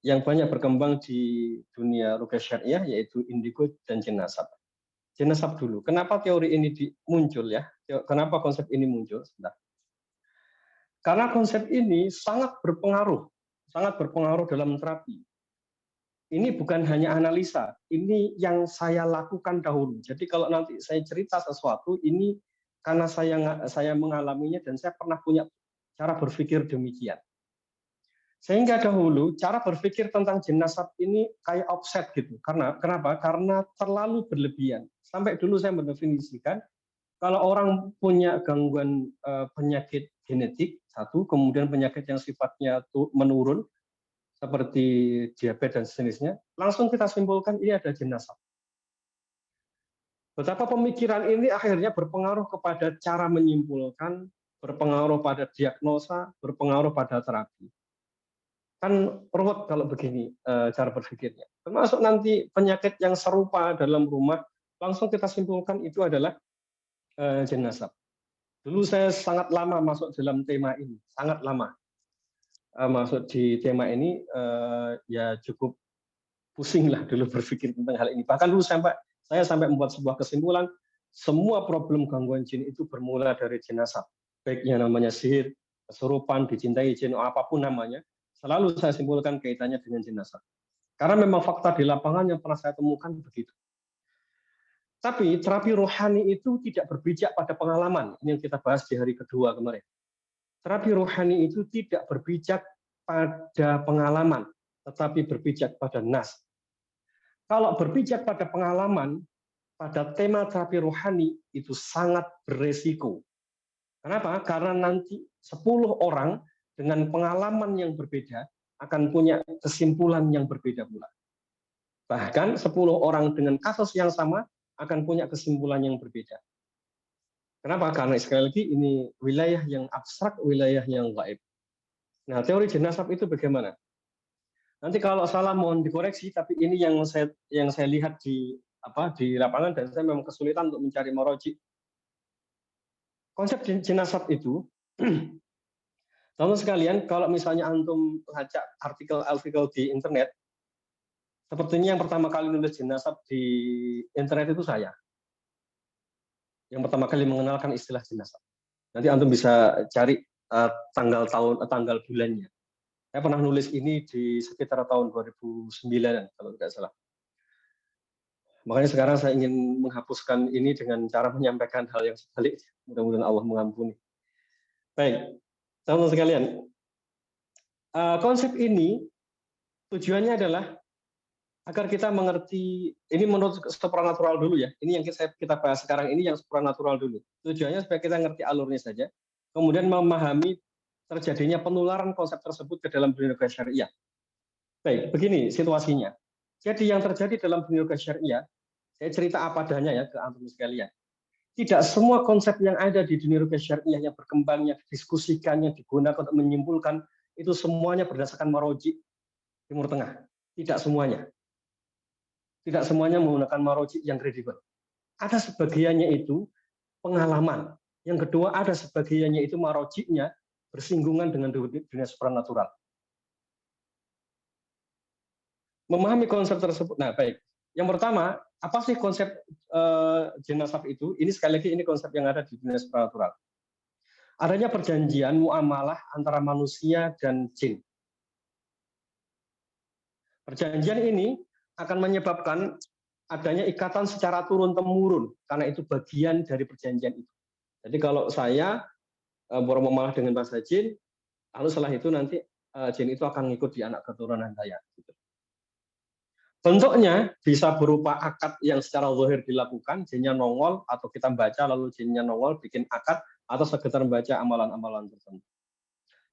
yang banyak berkembang di dunia ruqyah syariah, yaitu indigo dan jin nasab. Jin nasab dulu. Kenapa teori ini muncul ya? Kenapa konsep ini muncul? Sebentar. Karena konsep ini sangat berpengaruh dalam terapi. Ini bukan hanya analisa, ini yang saya lakukan dahulu. Jadi kalau nanti saya cerita sesuatu, ini karena saya mengalaminya dan saya pernah punya cara berpikir demikian. Sehingga dahulu cara berpikir tentang jin nasab ini kayak offset gitu. Kenapa? Karena terlalu berlebihan. Sampai dulu saya mendefinisikan kalau orang punya gangguan penyakit genetik satu, kemudian penyakit yang sifatnya menurun seperti diabetes dan sejenisnya, langsung kita simpulkan ini ada jin nasab. Betapa pemikiran ini akhirnya berpengaruh kepada cara menyimpulkan, berpengaruh pada diagnosa, berpengaruh pada terapi. Kan ruwet kalau begini cara berpikirnya. Termasuk nanti penyakit yang serupa dalam rumah, langsung kita simpulkan itu adalah jin nasab. Dulu saya sangat lama masuk dalam tema ini, sangat lama. Masuk di tema ini ya cukup pusing lah dulu berpikir tentang hal ini. Bahkan dulu saya sampai membuat sebuah kesimpulan, semua problem gangguan jin itu bermula dari jin nasab. Baik yang namanya sihir, kesurupan, dicintai jin, apapun namanya, selalu saya simpulkan kaitannya dengan jin nasab. Karena memang fakta di lapangan yang pernah saya temukan begitu. Tapi terapi rohani itu tidak berpijak pada pengalaman. Ini yang kita bahas di hari kedua kemarin. Terapi rohani itu tidak berpijak pada pengalaman, tetapi berpijak pada nas. Kalau berpijak pada pengalaman, pada tema terapi rohani itu sangat beresiko. Kenapa? Karena nanti 10 orang dengan pengalaman yang berbeda akan punya kesimpulan yang berbeda pula. Bahkan 10 orang dengan kasus yang sama akan punya kesimpulan yang berbeda. Kenapa? Karena sekali lagi ini wilayah yang abstrak, wilayah yang gaib. Nah, teori jin nasab itu bagaimana? Nanti kalau salah mohon dikoreksi, tapi ini yang saya lihat di lapangan dan saya memang kesulitan untuk mencari maroji. Konsep jin nasab itu, teman-teman sekalian, kalau misalnya antum baca artikel di internet, sepertinya yang pertama kali nulis jin nasab di internet itu saya. Yang pertama kali mengenalkan istilah jin nasab. Nanti antum bisa cari tanggal bulannya. Saya pernah nulis ini di sekitar tahun 2009 kalau tidak salah. Makanya sekarang saya ingin menghapuskan ini dengan cara menyampaikan hal yang sebalik. Mudah-mudahan Allah mengampuni. Baik, teman-teman sekalian, konsep ini tujuannya adalah agar kita mengerti, ini menurut supranatural dulu ya, ini yang kita bahas sekarang ini yang supranatural dulu. Tujuannya supaya kita ngerti alurnya saja, kemudian memahami terjadinya penularan konsep tersebut ke dalam dunia syariah. Baik, begini situasinya. Jadi yang terjadi dalam dunia syariah, saya cerita apa adanya ya ke antum sekalian. Tidak semua konsep yang ada di dunia syariah yang berkembang, yang didiskusikan, yang digunakan untuk menyimpulkan, itu semuanya berdasarkan maroji Timur Tengah. Tidak semuanya. Tidak semuanya menggunakan maroji yang kredibel. Ada sebagiannya itu pengalaman. Yang kedua ada sebagiannya itu marojinya bersinggungan dengan dunia supranatural. Memahami konsep tersebut, nah baik. Yang pertama, apa sih konsep jin nasab itu? Ini sekali lagi ini konsep yang ada di dunia supranatural. Adanya perjanjian muamalah antara manusia dan jin. Perjanjian ini akan menyebabkan adanya ikatan secara turun-temurun, karena itu bagian dari perjanjian itu. Jadi kalau saya bermuamalah dengan bahasa jin, lalu setelah itu nanti jin itu akan ngikut di anak keturunan saya. Gitu. Bentuknya bisa berupa akad yang secara zahir dilakukan, jinnya nongol, atau kita baca lalu jinnya nongol, bikin akad, atau sekedar membaca amalan-amalan tertentu.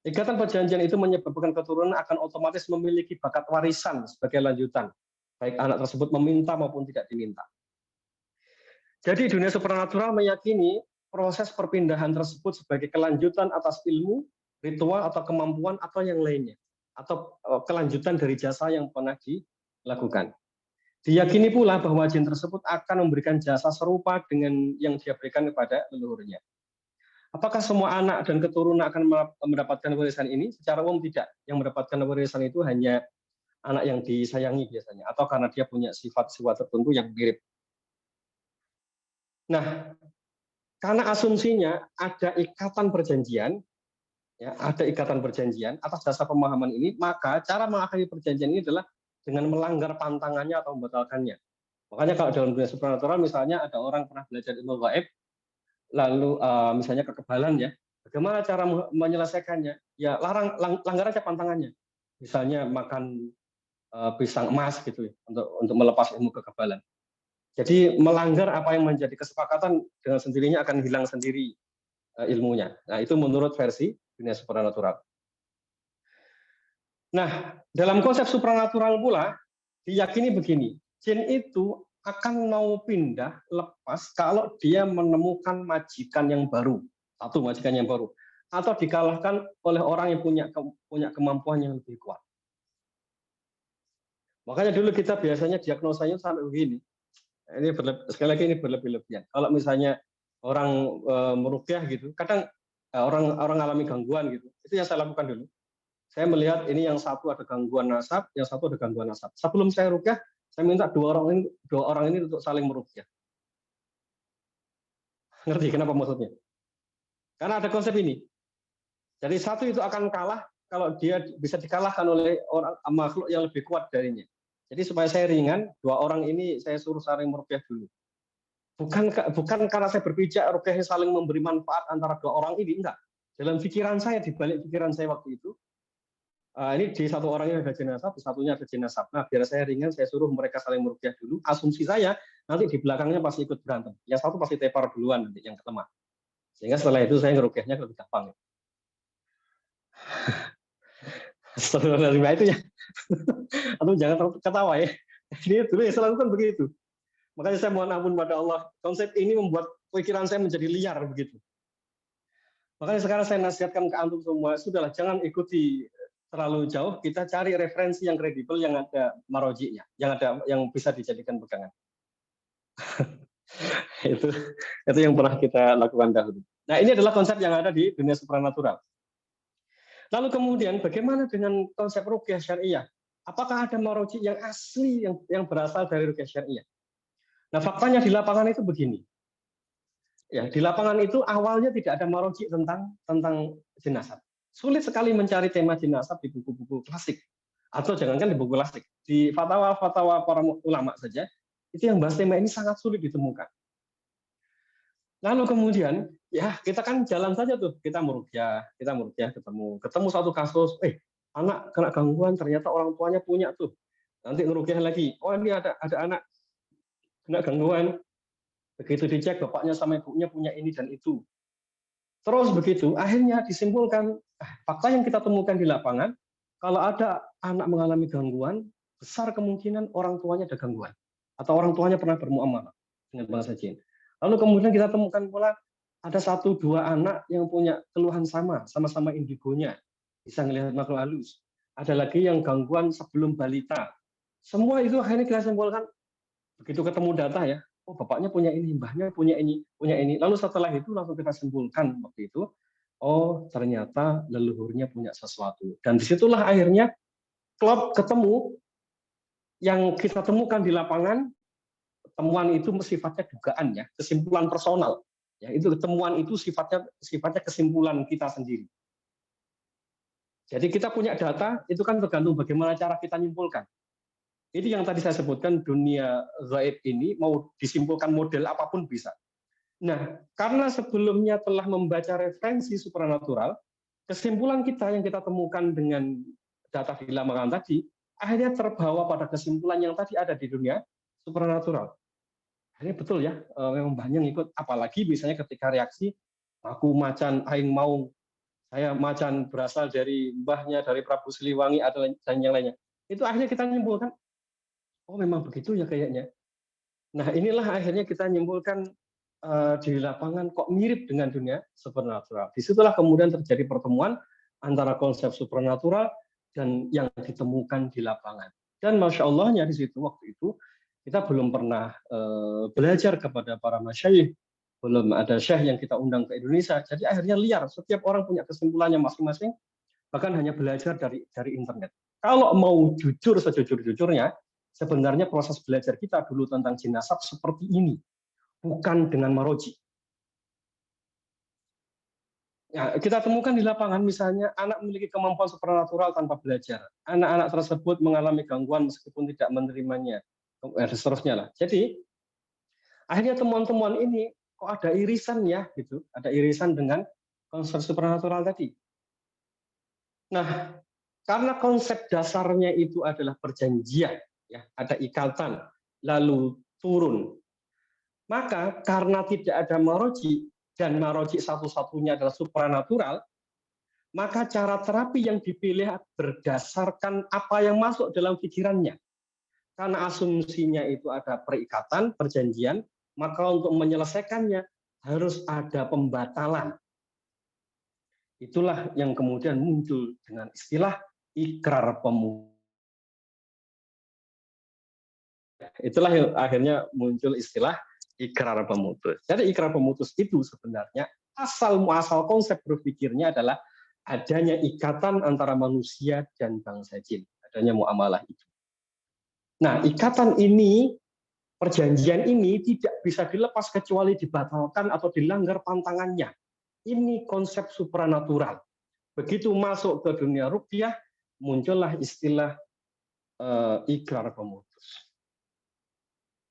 Ikatan perjanjian itu menyebabkan keturunan akan otomatis memiliki bakat warisan sebagai lanjutan, baik anak tersebut meminta maupun tidak diminta. Jadi dunia supranatural meyakini proses perpindahan tersebut sebagai kelanjutan atas ilmu, ritual, atau kemampuan, atau yang lainnya, atau kelanjutan dari jasa yang pernah dilakukan. Diyakini pula bahwa jin tersebut akan memberikan jasa serupa dengan yang dia berikan kepada leluhurnya. Apakah semua anak dan keturunan akan mendapatkan warisan ini? Secara umum tidak. Yang mendapatkan warisan itu hanya anak yang disayangi biasanya, atau karena dia punya sifat-sifat tertentu yang mirip. Nah, karena asumsinya ada ikatan perjanjian, ya, ada ikatan perjanjian atas dasar pemahaman ini, maka cara mengakhiri perjanjian ini adalah dengan melanggar pantangannya atau membatalkannya. Makanya kalau dalam dunia supranatural misalnya ada orang pernah belajar ilmu gaib, lalu misalnya kekebalan ya, bagaimana cara menyelesaikannya? Ya langgar aja pantangannya. Misalnya makan pisang emas gitu ya, untuk melepas ilmu kekebalan. Jadi melanggar apa yang menjadi kesepakatan dengan sendirinya akan hilang sendiri ilmunya. Nah itu menurut versi dunia supranatural. Nah, dalam konsep supranatural pula diyakini begini, jin itu akan mau pindah lepas kalau dia menemukan majikan yang baru, satu majikan yang baru, atau dikalahkan oleh orang yang punya kemampuan yang lebih kuat. Makanya dulu kita biasanya diagnosanya sampai begini. Ini sekali lagi ini berlebih-lebihan. Kalau misalnya orang meruqyah gitu, kadang orang alami gangguan gitu, itu yang saya lakukan dulu. Saya melihat ini yang satu ada gangguan nasab, yang satu ada gangguan nasab. Sebelum saya ruqyah, saya minta dua orang ini untuk saling meruqyah. Ngerti kenapa maksudnya? Karena ada konsep ini. Jadi satu itu akan kalah kalau dia bisa dikalahkan oleh orang makhluk yang lebih kuat darinya. Jadi supaya saya ringan, dua orang ini saya suruh saling meruqyah dulu. Bukan karena saya berpijak ruqyahnya saling memberi manfaat antara dua orang ini, enggak. Dalam pikiran saya, di balik pikiran saya waktu itu, ini di satu orangnya ada jenazah, di satunya ada jenazah. Nah, biar saya ringan, saya suruh mereka saling meruqyah dulu. Asumsi saya, nanti di belakangnya pasti ikut berantem. Yang satu pasti tepar duluan, nanti yang kelemah. Sehingga setelah itu saya ngeruqyahnya lebih gampang. Astagfirullahaladzim, itu ya. Atau jangan ketawa ya. Ini dulu ya saya lakukan begitu. Makanya saya mohon ampun pada Allah. Konsep ini membuat pikiran saya menjadi liar begitu. Makanya sekarang saya nasihatkan ke antum semua, sudahlah jangan ikuti terlalu jauh, kita cari referensi yang kredibel yang ada marojinya, yang bisa dijadikan pegangan. itu yang pernah kita lakukan dahulu. Nah, ini adalah konsep yang ada di dunia supranatural. Lalu kemudian bagaimana dengan konsep ruqyah syariah? Apakah ada maroji yang asli yang berasal dari ruqyah syariah? Nah, faktanya di lapangan itu begini. Ya, di lapangan itu awalnya tidak ada maroji tentang jenazah. Sulit sekali mencari tema jenazah di buku-buku klasik, atau jangankan di buku klasik, di fatwa-fatwa para ulama saja, itu yang bahas tema ini sangat sulit ditemukan. Lalu kemudian, ya kita kan jalan saja tuh, kita meruqyah ketemu satu kasus, anak kena gangguan, ternyata orang tuanya punya tuh, nanti ngeruqyah lagi, oh ini ada anak kena gangguan, begitu dicek bapaknya sama ibunya punya ini dan itu. Terus begitu, akhirnya disimpulkan, fakta yang kita temukan di lapangan, kalau ada anak mengalami gangguan, besar kemungkinan orang tuanya ada gangguan. Atau orang tuanya pernah bermuamalah dengan bangsa jin. Lalu kemudian kita temukan pula, ada 1-2 anak yang punya keluhan sama-sama indigonya. Bisa melihat makhluk halus. Ada lagi yang gangguan sebelum balita. Semua itu akhirnya kita simpulkan, begitu ketemu data ya, oh bapaknya punya ini, mbahnya punya ini. Lalu setelah itu langsung kita simpulkan waktu itu, oh ternyata leluhurnya punya sesuatu. Dan disitulah akhirnya klop ketemu yang kita temukan di lapangan, temuan itu sifatnya dugaan ya, kesimpulan personal. Ya, itu temuan itu sifatnya kesimpulan kita sendiri. Jadi kita punya data, itu kan tergantung bagaimana cara kita nyimpulkan. Itu yang tadi saya sebutkan, dunia gaib ini mau disimpulkan model apapun bisa. Nah, karena sebelumnya telah membaca referensi supranatural, kesimpulan kita yang kita temukan dengan data di lapangan tadi, akhirnya terbawa pada kesimpulan yang tadi ada di dunia supranatural. Akhirnya betul ya, memang banyak ikut. Apalagi misalnya ketika reaksi, aku macan, aing mau, saya macan berasal dari mbahnya, dari Prabu Siliwangi, dan yang lainnya. Itu akhirnya kita menyimpulkan, oh memang begitu ya kayaknya. Nah inilah akhirnya kita menyimpulkan di lapangan kok mirip dengan dunia supernatural. Disitulah kemudian terjadi pertemuan antara konsep supernatural dan yang ditemukan di lapangan. Dan Masya Allahnya di situ waktu itu kita belum pernah belajar kepada para masyayikh, belum ada syekh yang kita undang ke Indonesia. Jadi akhirnya liar, setiap orang punya kesimpulannya masing-masing, bahkan hanya belajar dari internet. Kalau mau jujur sejujur-jujurnya, sebenarnya proses belajar kita dulu tentang jin nasab seperti ini, bukan dengan maroji. Ya, kita temukan di lapangan misalnya anak memiliki kemampuan supernatural tanpa belajar. Anak-anak tersebut mengalami gangguan meskipun tidak menerimanya. Dan seterusnya lah. Jadi akhirnya temuan-temuan ini kok ada irisan ya gitu, ada irisan dengan konsep supernatural tadi. Nah, karena konsep dasarnya itu adalah perjanjian, ya, ada ikatan, lalu turun. Maka karena tidak ada maroji, dan maroji satu-satunya adalah supranatural, maka cara terapi yang dipilih berdasarkan apa yang masuk dalam pikirannya. Karena asumsinya itu ada perikatan, perjanjian, maka untuk menyelesaikannya harus ada pembatalan. Itulah yang kemudian muncul dengan istilah ikrar pemutus. Itulah yang akhirnya muncul istilah ikrar pemutus. Jadi ikrar pemutus itu sebenarnya asal muasal konsep berpikirnya adalah adanya ikatan antara manusia dan bangsa jin, adanya muamalah itu. Nah, ikatan ini, perjanjian ini tidak bisa dilepas kecuali dibatalkan atau dilanggar pantangannya. Ini konsep supranatural. Begitu masuk ke dunia ruqyah, muncullah istilah ikrar pemutus.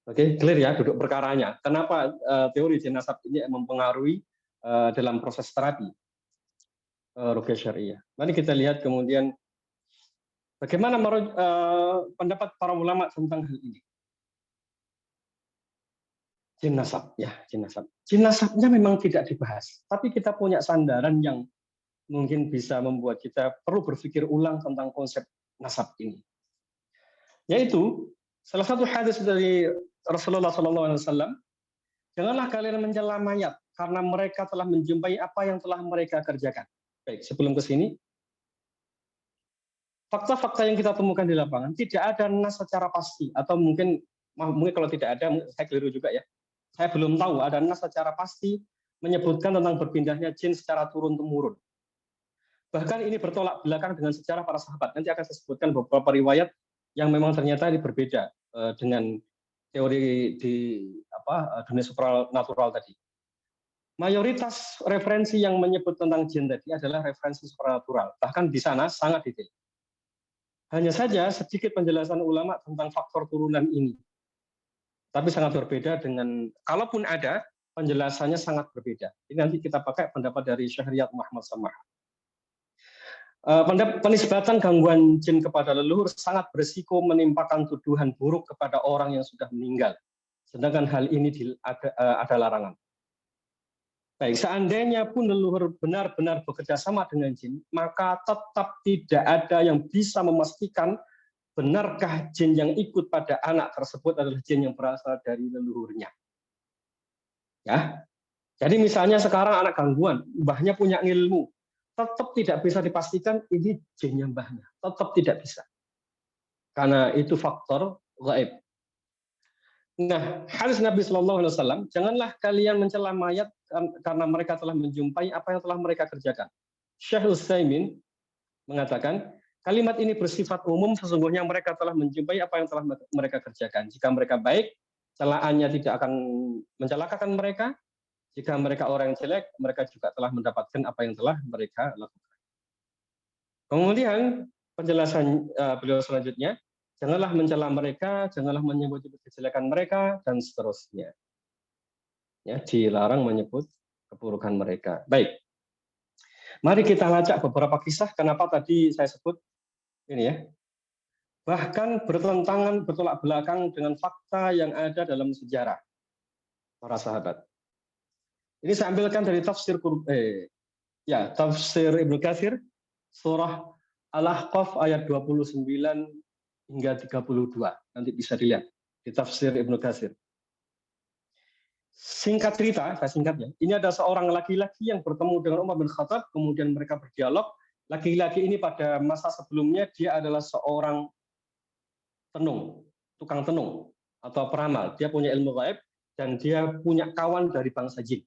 Oke, clear ya duduk perkaranya. Kenapa teori jin nasab ini mempengaruhi dalam proses terapi ruqyah syariah. Mari kita lihat kemudian bagaimana pendapat para ulama tentang hal ini. Jin nasab, ya, jin nasab. Jin nasabnya memang tidak dibahas, tapi kita punya sandaran yang mungkin bisa membuat kita perlu berpikir ulang tentang konsep nasab ini. Yaitu salah satu hadis dari Rasulullah SAW, janganlah kalian mencela mayat karena mereka telah menjumpai apa yang telah mereka kerjakan. Baik, sebelum ke sini, fakta-fakta yang kita temukan di lapangan tidak ada nas secara pasti, atau mungkin kalau tidak ada, saya keliru juga ya. Saya belum tahu ada nas secara pasti menyebutkan tentang berpindahnya jin secara turun-temurun. Bahkan ini bertolak belakang dengan sejarah para sahabat. Nanti akan saya sebutkan beberapa riwayat yang memang ternyata ini berbeda dengan teori di dunia supranatural tadi. Mayoritas referensi yang menyebut tentang jin tadi adalah referensi supranatural. Bahkan di sana sangat detail. Hanya saja sedikit penjelasan ulama tentang faktor turunan ini. Tapi sangat berbeda dengan, kalaupun ada, penjelasannya sangat berbeda. Ini nanti kita pakai pendapat dari Syahriyat Muhammad Samah. Penisbatan gangguan jin kepada leluhur sangat berisiko menimpakan tuduhan buruk kepada orang yang sudah meninggal. Sedangkan hal ini ada larangan. Baik, seandainya pun leluhur benar-benar bekerja sama dengan jin, maka tetap tidak ada yang bisa memastikan benarkah jin yang ikut pada anak tersebut adalah jin yang berasal dari leluhurnya. Ya, jadi misalnya sekarang anak gangguan, mbahnya punya ilmu, tetap tidak bisa dipastikan ini jinnya mbahnya, tetap tidak bisa, karena itu faktor gaib. Nah, hadis Nabi SAW, janganlah kalian mencela mayat karena mereka telah menjumpai apa yang telah mereka kerjakan. Syekh Utsaimin mengatakan, Kalimat ini bersifat umum, sesungguhnya mereka telah menjumpai apa yang telah mereka kerjakan. Jika mereka baik, celaannya tidak akan mencelakakan mereka. Jika mereka orang yang jelek, mereka juga telah mendapatkan apa yang telah mereka lakukan. Kemudian penjelasan beliau selanjutnya, janganlah mencela mereka, janganlah menyebut kejelekan mereka, dan seterusnya. Ya, dilarang menyebut keburukan mereka. Baik, mari kita lacak beberapa kisah. Kenapa tadi saya sebut ini ya, bahkan bertentangan, bertolak belakang dengan fakta yang ada dalam sejarah para sahabat. Ini saya ambilkan dari tafsir tafsir Ibnu Katsir, surah Al-Ahqaf ayat 29 hingga 32. Nanti bisa dilihat di tafsir Ibnu Katsir. Singkat cerita, saya singkatnya, ini ada seorang laki-laki yang bertemu dengan Umar bin Khattab, kemudian mereka berdialog. Laki-laki ini pada masa sebelumnya dia adalah seorang tenung, tukang tenung atau peramal. Dia punya ilmu gaib dan dia punya kawan dari bangsa jin.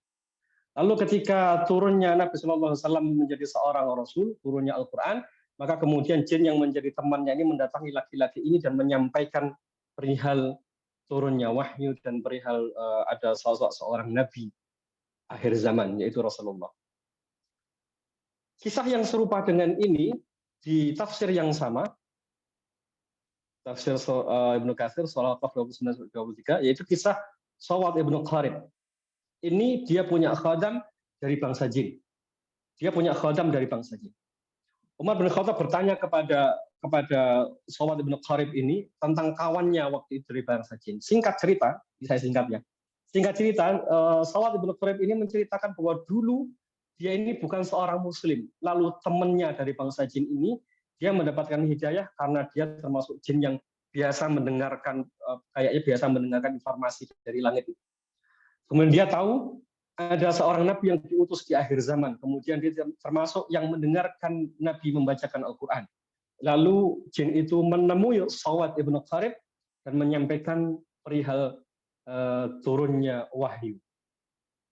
Lalu ketika turunnya Nabi SAW menjadi seorang rasul, turunnya Al-Quran, maka kemudian jin yang menjadi temannya ini mendatangi laki-laki ini dan menyampaikan perihal turunnya wahyu dan perihal ada sosok seorang nabi akhir zaman, yaitu Rasulullah. Kisah yang serupa dengan ini di tafsir yang sama, tafsir Ibnu Katsir surah Al-Kahf 29-23, yaitu kisah Sawad ibnu Qarib. Ini dia punya khadam dari bangsa jin. Dia punya khadam dari bangsa jin. Umar bin Khattab bertanya kepada Sawad ibnu Qarib ini tentang kawannya waktu itu dari bangsa jin. Singkat cerita, saya singkatnya. Singkat cerita, Sawad ibnu Qarib ini menceritakan bahwa dulu dia ini bukan seorang muslim. Lalu temannya dari bangsa jin ini, dia mendapatkan hidayah karena dia termasuk jin yang biasa mendengarkan, kayaknya biasa mendengarkan informasi dari langit. Kemudian dia tahu ada seorang nabi yang diutus di akhir zaman. Kemudian dia termasuk yang mendengarkan nabi membacakan Al-Quran. Lalu jin itu menemui Sawad ibnu Qarib dan menyampaikan perihal turunnya wahyu.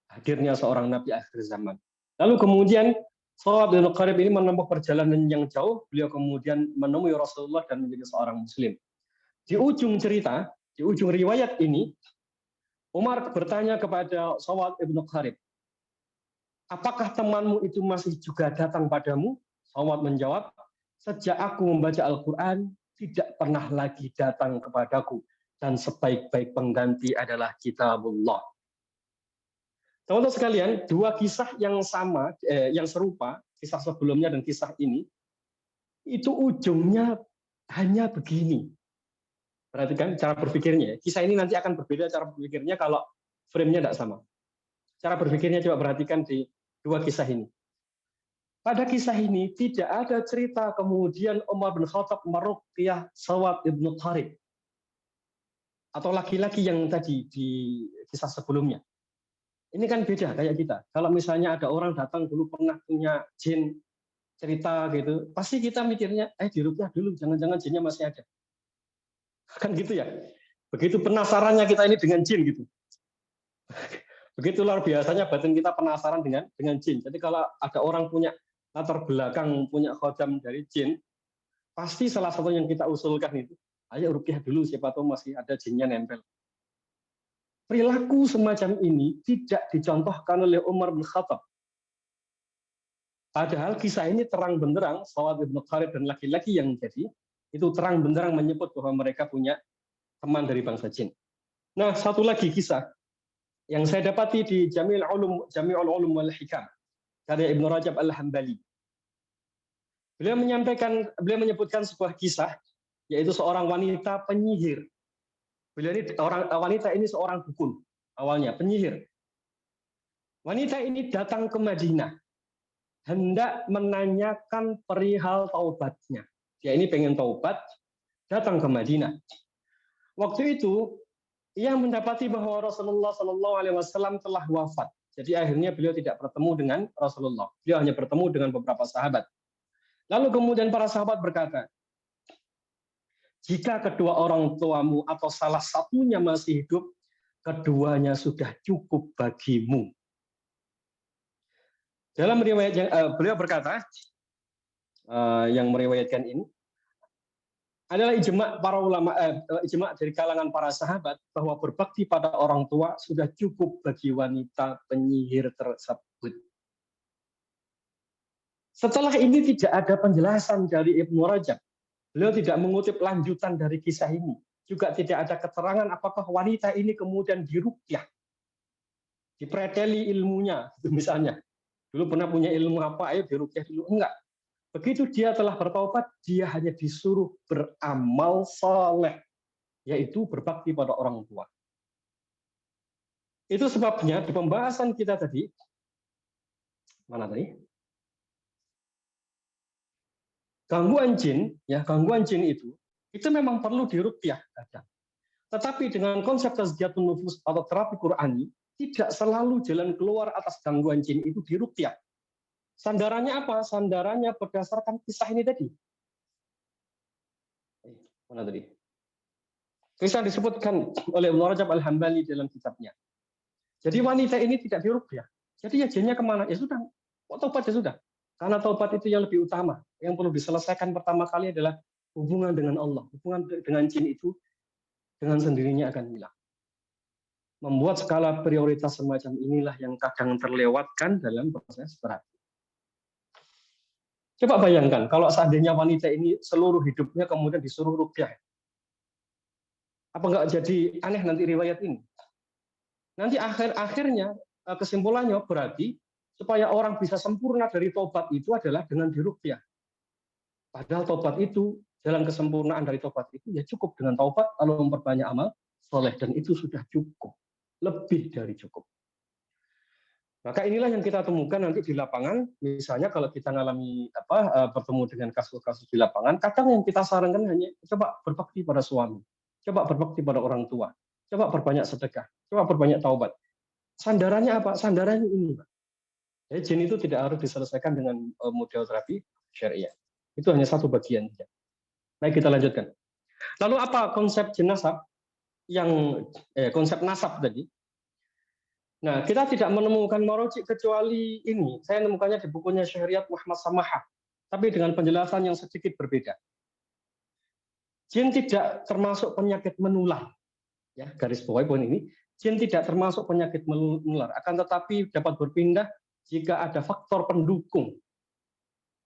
Hadirnya seorang nabi akhir zaman. Lalu kemudian Sawad ibnu Qarib ini menempuh perjalanan yang jauh. Beliau kemudian menemui Rasulullah dan menjadi seorang muslim. Di ujung cerita, di ujung riwayat ini, Umar bertanya kepada Sawad ibnu Qarib, apakah temanmu itu masih juga datang padamu? Sawad menjawab, sejak aku membaca Al-Quran, tidak pernah lagi datang kepadaku. Dan sebaik-baik pengganti adalah kitabullah. Teman-teman sekalian, dua kisah yang sama, yang serupa, kisah sebelumnya dan kisah ini, itu ujungnya hanya begini. Perhatikan cara berpikirnya. Kisah ini nanti akan berbeda cara berpikirnya kalau frame-nya tidak sama. Cara berpikirnya coba perhatikan di dua kisah ini. Pada kisah ini tidak ada cerita kemudian Umar bin Khattab meruqyah Sawad ibnu Qarib atau laki-laki yang tadi di kisah sebelumnya. Ini kan beda kayak kita. Kalau misalnya ada orang datang dulu pernah punya jin cerita gitu, pasti kita mikirnya diruqyah dulu, jangan-jangan jinnya masih ada. Kan gitu ya. Begitu penasarannya kita ini dengan jin gitu. Begitu luar biasanya batin kita penasaran dengan jin. Jadi kalau ada orang punya latar belakang, punya khodam dari jin, pasti salah satu yang kita usulkan itu, ayo ruqyah dulu, siapa tahu masih ada jinnya nempel. Perilaku semacam ini tidak dicontohkan oleh Umar bin Khattab. Padahal kisah ini terang benderang, Sawad ibnu Qarib dan laki-laki yang jadi, itu terang benderang menyebut bahwa mereka punya teman dari bangsa jin. Nah, satu lagi kisah yang saya dapati di Jami'ul Ulum wal Hikam karya Ibnu Rajab Al-Hambali. Beliau menyebutkan sebuah kisah, yaitu seorang wanita penyihir. Wanita ini seorang dukun, awalnya penyihir. Wanita ini datang ke Madinah, hendak menanyakan perihal taubatnya. Dia ini pengen taubat, datang ke Madinah. Waktu itu ia mendapati bahwa Rasulullah SAW telah wafat. Jadi akhirnya beliau tidak bertemu dengan Rasulullah. Beliau hanya bertemu dengan beberapa sahabat. Lalu kemudian para sahabat berkata, jika kedua orang tuamu atau salah satunya masih hidup, keduanya sudah cukup bagimu. Dalam riwayat yang beliau berkata, yang meriwayatkan ini, adalah ijma para ulama, ijma dari kalangan para sahabat bahwa berbakti pada orang tua sudah cukup bagi wanita penyihir tersebut. Setelah ini tidak ada penjelasan dari Ibnu Rajab. Beliau tidak mengutip lanjutan dari kisah ini. Juga tidak ada keterangan apakah wanita ini kemudian diruqyah, dipreteli ilmunya, misalnya. Dulu pernah punya ilmu apa, ayo diruqyah dulu. Enggak. Begitu dia telah bertaubat, dia hanya disuruh beramal soleh, yaitu berbakti pada orang tua. Itu sebabnya di pembahasan kita tadi, mana tadi? Gangguan jin itu memang perlu diruqyah kadang. Tetapi dengan konsep tazkiyatun nufus atau terapi Qur'ani, tidak selalu jalan keluar atas gangguan jin itu diruqyah. Sandarannya apa? Sandarannya berdasarkan kisah ini tadi. Mana tadi? Kisah disebutkan oleh Ibnu Rajab Al-Hambali dalam kitabnya. Jadi wanita ini tidak diruqyah. Jadi ya jinnya kemana? Ya sudah, taubat ya sudah. Karena taubat itu yang lebih utama. Yang perlu diselesaikan pertama kali adalah hubungan dengan Allah. Hubungan dengan jin itu dengan sendirinya akan hilang. Membuat skala prioritas semacam inilah yang kadang terlewatkan dalam proses terapi. Coba bayangkan kalau seandainya wanita ini seluruh hidupnya kemudian disuruh ruqyah. Apa nggak jadi aneh nanti riwayat ini? Nanti akhirnya kesimpulannya berarti supaya orang bisa sempurna dari tobat itu adalah dengan diruqyah. Padahal tobat itu, jalan kesempurnaan dari tobat itu ya cukup dengan taubat lalu memperbanyak amal soleh, dan itu sudah cukup, lebih dari cukup. Maka inilah yang kita temukan nanti di lapangan. Misalnya kalau kita mengalami bertemu dengan kasus-kasus di lapangan, kadang yang kita sarankan hanya coba berbakti pada suami, coba berbakti pada orang tua, coba perbanyak sedekah, coba perbanyak taubat. Sandarannya apa? Sandarannya ini, Pak. Jadi jin itu tidak harus diselesaikan dengan model terapi syariah. Itu hanya satu bagian saja. Baik, kita lanjutkan. Lalu apa konsep jin nasab? Konsep nasab tadi. Nah, kita tidak menemukan marojik kecuali ini. Saya menemukannya di bukunya Syariat Muhammad Samaha, tapi dengan penjelasan yang sedikit berbeda. Jin tidak termasuk penyakit menular. Ya, garis bawah poin ini. Jin tidak termasuk penyakit menular, akan tetapi dapat berpindah jika ada faktor pendukung.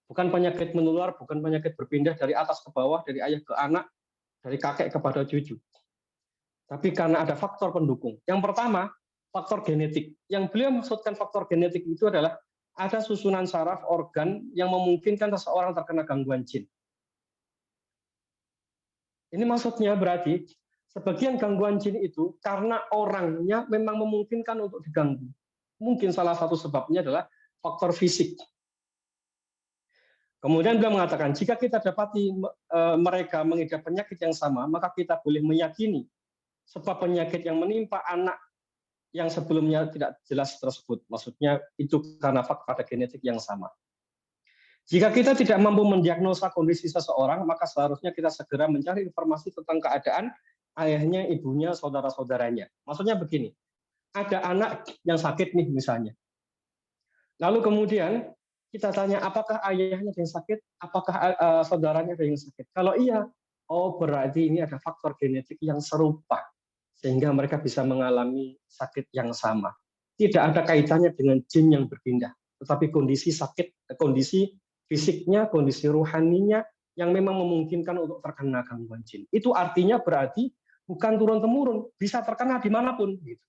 Bukan penyakit menular, bukan penyakit berpindah dari atas ke bawah, dari ayah ke anak, dari kakek kepada cucu. Tapi karena ada faktor pendukung. Yang pertama, faktor genetik. Yang beliau maksudkan faktor genetik itu adalah ada susunan saraf organ yang memungkinkan seseorang terkena gangguan jin. Ini maksudnya berarti sebagian gangguan jin itu karena orangnya memang memungkinkan untuk diganggu. Mungkin salah satu sebabnya adalah faktor fisik. Kemudian beliau mengatakan, jika kita dapati mereka mengidap penyakit yang sama, maka kita boleh meyakini sebab penyakit yang menimpa anak yang sebelumnya tidak jelas tersebut. Maksudnya itu karena faktor genetik yang sama. Jika kita tidak mampu mendiagnosa kondisi seseorang, maka seharusnya kita segera mencari informasi tentang keadaan ayahnya, ibunya, saudara-saudaranya. Maksudnya begini, ada anak yang sakit nih misalnya. Lalu kemudian kita tanya, apakah ayahnya ada yang sakit? Apakah saudaranya ada yang sakit? Kalau iya, oh berarti ini ada faktor genetik yang serupa, sehingga mereka bisa mengalami sakit yang sama. Tidak ada kaitannya dengan jin yang berpindah, tetapi kondisi sakit, kondisi fisiknya, kondisi ruhaninya yang memang memungkinkan untuk terkena gangguan jin. Itu artinya berarti bukan turun-temurun, bisa terkena dimanapun. Gitu.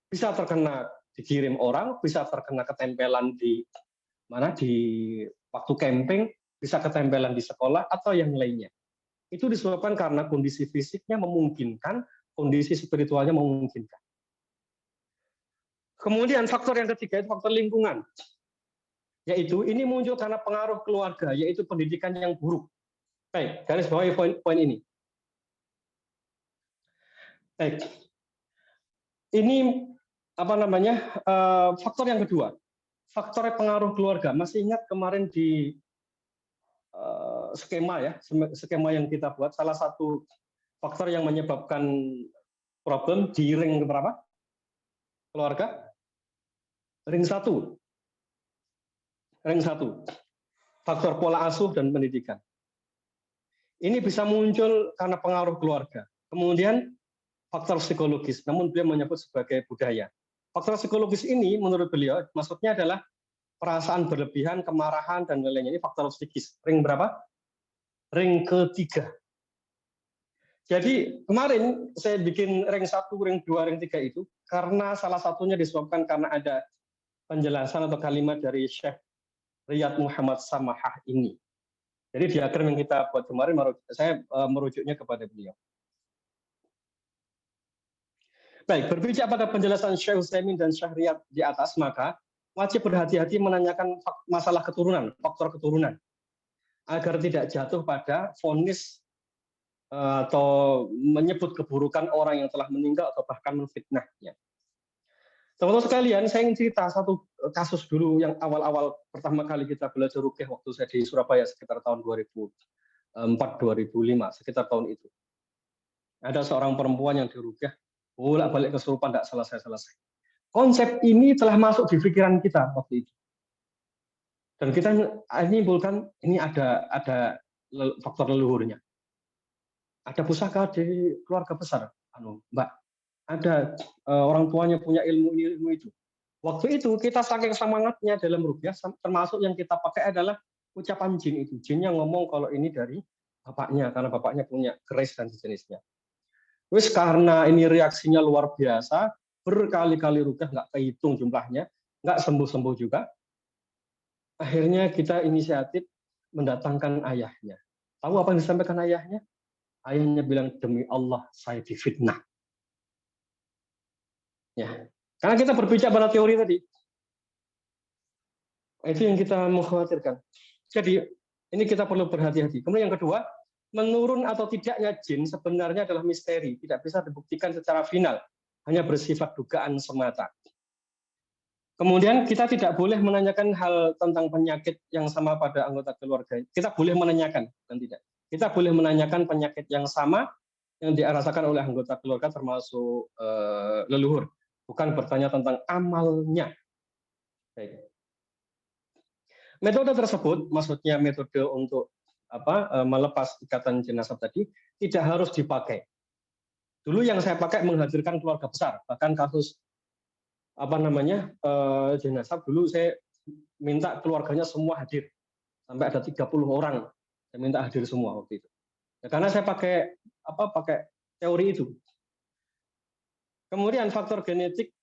Bisa terkena dikirim orang, bisa terkena ketempelan di waktu camping, bisa ketempelan di sekolah, atau yang lainnya. Itu disebabkan karena kondisi fisiknya memungkinkan, kondisi spiritualnya memungkinkan. Kemudian faktor yang ketiga itu faktor lingkungan. Yaitu ini muncul karena pengaruh keluarga, yaitu pendidikan yang buruk. Baik, garis bawahi poin ini. Baik. Ini faktor yang kedua. Faktor pengaruh keluarga. Masih ingat kemarin di skema yang kita buat, salah satu faktor yang menyebabkan problem di ring berapa? Keluarga? Ring 1. Ring 1. Faktor pola asuh dan pendidikan. Ini bisa muncul karena pengaruh keluarga. Kemudian faktor psikologis, namun beliau menyebut sebagai budaya. Faktor psikologis ini menurut beliau maksudnya adalah perasaan berlebihan, kemarahan, dan lain-lainnya. Ini faktor psikis. Ring berapa? Ring ketiga. Jadi kemarin saya bikin ring 1, ring 2, ring 3 itu karena salah satunya disebabkan karena ada penjelasan atau kalimat dari Syekh Riyad Muhammad Samahah ini. Jadi diagram yang kita buat kemarin, saya merujuknya kepada beliau. Baik, berpijak pada penjelasan Syekh Utsaimin dan Syekh Riyad di atas, maka wajib berhati-hati menanyakan masalah keturunan, faktor keturunan, agar tidak jatuh pada vonis atau menyebut keburukan orang yang telah meninggal atau bahkan menfitnahnya. Teman-teman sekalian, saya ingin cerita satu kasus dulu yang awal-awal pertama kali kita belajar ruqyah waktu saya di Surabaya sekitar tahun 2004-2005, sekitar tahun itu. Ada seorang perempuan yang diruqyah bolak-balik kesurupan tidak selesai-selesai. Konsep ini telah masuk di pikiran kita waktu itu. Dan kita menyimpulkan ini ada faktor leluhurnya. Ada pusaka di keluarga besar, Mbak. Ada orang tuanya punya ilmu itu. Waktu itu kita saking semangatnya dalam ruqyah, termasuk yang kita pakai adalah ucapan jin itu. Jin yang ngomong kalau ini dari bapaknya, karena bapaknya punya keris dan sejenisnya. Wis karena ini reaksinya luar biasa, berkali-kali ruqyah nggak kehitung jumlahnya, nggak sembuh-sembuh juga. Akhirnya kita inisiatif mendatangkan ayahnya. Tahu apa yang disampaikan ayahnya? Ayahnya bilang, demi Allah saya difitnah. Ya, karena kita berbicara pada teori tadi. Itu yang kita mengkhawatirkan. Jadi ini kita perlu berhati-hati. Kemudian yang kedua, menurun atau tidaknya jin sebenarnya adalah misteri, tidak bisa dibuktikan secara final, hanya bersifat dugaan semata. Kemudian kita tidak boleh menanyakan hal tentang penyakit yang sama pada anggota keluarga. Kita boleh menanyakan, dan tidak. Kita boleh menanyakan penyakit yang sama yang dirasakan oleh anggota keluarga termasuk leluhur. Bukan bertanya tentang amalnya. Baik. Metode tersebut, maksudnya metode untuk melepas ikatan jenazah tadi, tidak harus dipakai. Dulu yang saya pakai menghadirkan keluarga besar, bahkan kasus jenazah dulu saya minta keluarganya semua hadir, sampai ada 30 orang, saya minta hadir semua waktu itu. Ya, karena saya pakai teori itu. Kemudian faktor genetik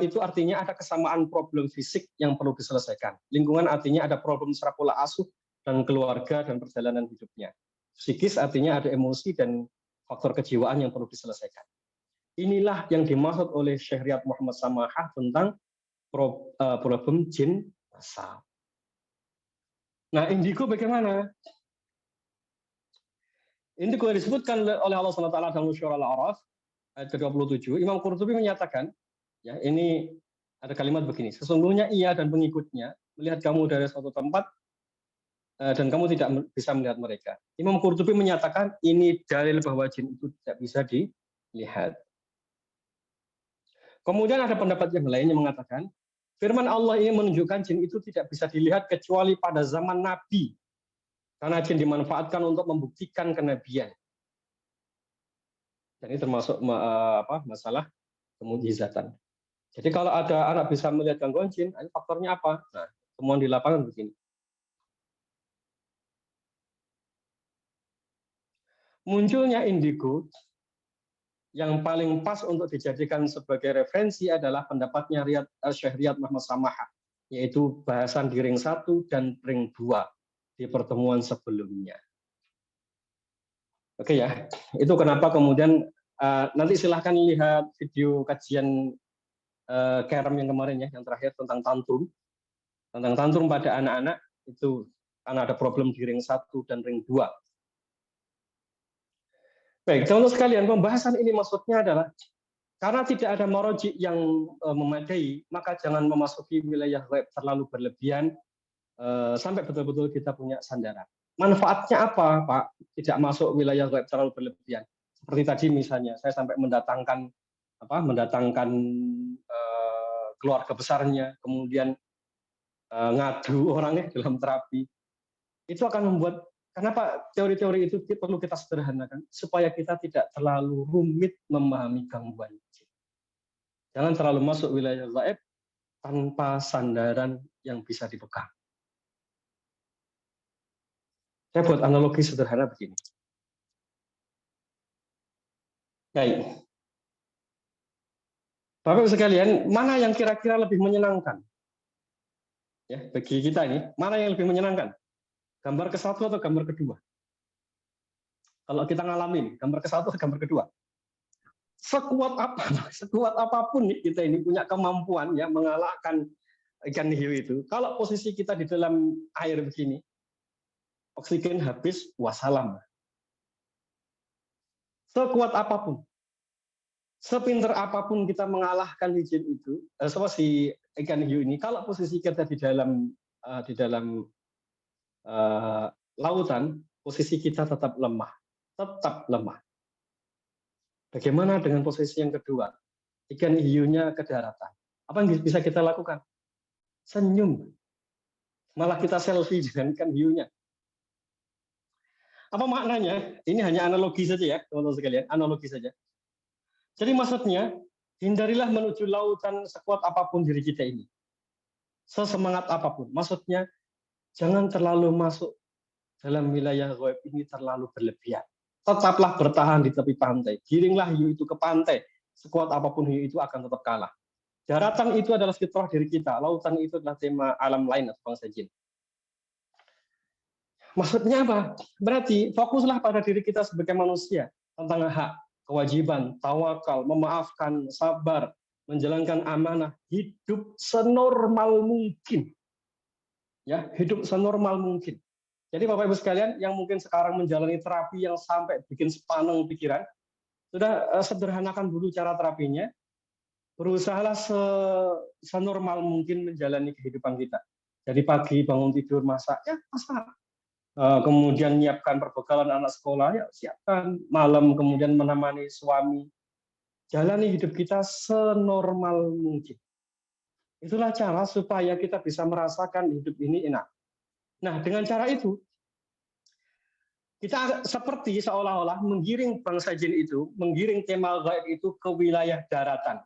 itu artinya ada kesamaan problem fisik yang perlu diselesaikan. Lingkungan artinya ada problem secara pola asuh dan keluarga dan perjalanan hidupnya. Psikis artinya ada emosi dan faktor kejiwaan yang perlu diselesaikan. Inilah yang dimaksud oleh Syekh Riyad Muhammad Samahah tentang problem jin masal. Nah, indigo bagaimana? Indigo disebutkan oleh Allah SWT dalam Surah Al-A'raf ayat 27. Imam Qurtubi menyatakan, ya, ini ada kalimat begini, sesungguhnya ia dan pengikutnya melihat kamu dari suatu tempat dan kamu tidak bisa melihat mereka. Imam Qurtubi menyatakan ini dalil bahwa jin itu tidak bisa dilihat. Kemudian ada pendapat yang lain yang mengatakan firman Allah ini menunjukkan jin itu tidak bisa dilihat kecuali pada zaman Nabi, karena jin dimanfaatkan untuk membuktikan kenabian. Dan ini termasuk masalah kemujizatan. Jadi kalau ada anak bisa melihat gangguan jin, ini faktornya apa? Nah, temuan di lapangan begini. Munculnya indigo yang paling pas untuk dijadikan sebagai referensi adalah pendapatnya Syekh Riyad Muhammad Samahah, yaitu bahasan di ring 1 dan ring 2 di pertemuan sebelumnya. Oke ya, itu kenapa kemudian nanti silahkan lihat video kajian Kerem yang kemarin ya, yang terakhir tentang tantrum pada anak-anak itu karena ada problem di ring 1 dan ring 2. Baik, teman-teman sekalian, pembahasan ini maksudnya adalah karena tidak ada maroji yang memadai, maka jangan memasuki wilayah gaib terlalu berlebihan sampai betul-betul kita punya sandaran. Manfaatnya apa, Pak? Tidak masuk wilayah gaib terlalu berlebihan. Seperti tadi misalnya, saya sampai mendatangkan keluarga besarnya, kemudian ngadu orangnya dalam terapi. Itu akan membuat Kenapa teori-teori itu perlu kita sederhanakan supaya kita tidak terlalu rumit memahami gangguan jin. Jangan terlalu masuk wilayah gaib tanpa sandaran yang bisa dipegang. Saya buat analogi sederhana begini. Baik. Bapak sekalian, mana yang kira-kira lebih menyenangkan? Ya, bagi kita ini, mana yang lebih menyenangkan? Gambar ke-1 atau gambar kedua? Kalau kita ngalamin, gambar ke-1 atau gambar kedua? Sekuat apapun kita ini punya kemampuan ya mengalahkan ikan hiu itu. Kalau posisi kita di dalam air begini, oksigen habis, wassalam. Sekuat apapun, sepinter apapun kita mengalahkan jin itu, si ikan hiu ini, kalau posisi kita di dalam lautan, posisi kita tetap lemah. Bagaimana dengan posisi yang kedua? Ikan hiunya ke daratan. Apa yang bisa kita lakukan? Senyum. Malah kita selfie dengan ikan hiunya. Apa maknanya? Ini hanya analogi saja ya, teman-teman sekalian. Analogi saja. Jadi maksudnya, hindarilah menuju lautan sekuat apapun diri kita ini. Sesemangat apapun. Maksudnya, jangan terlalu masuk dalam wilayah gaib ini terlalu berlebihan. Tetaplah bertahan di tepi pantai. Giringlah hiu itu ke pantai. Sekuat apapun hiu itu akan tetap kalah. Daratan itu adalah fitrah diri kita. Lautan itu adalah tema alam lain atau bangsa jin. Maksudnya apa? Berarti fokuslah pada diri kita sebagai manusia. Tentang hak, kewajiban, tawakal, memaafkan, sabar, menjalankan amanah. Hidup senormal mungkin. Ya, hidup senormal mungkin. Jadi Bapak Ibu sekalian yang mungkin sekarang menjalani terapi yang sampai bikin sepaneng pikiran, sudah sederhanakan dulu cara terapinya, berusahalah senormal mungkin menjalani kehidupan kita. Jadi pagi bangun tidur masak, ya masak. Kemudian menyiapkan perbekalan anak sekolah, ya siapkan. Malam kemudian menemani suami. Jalani hidup kita senormal mungkin. Itulah cara supaya kita bisa merasakan hidup ini enak. Nah, dengan cara itu, kita seperti seolah-olah menggiring bangsa jin itu, menggiring tema gaib itu ke wilayah daratan.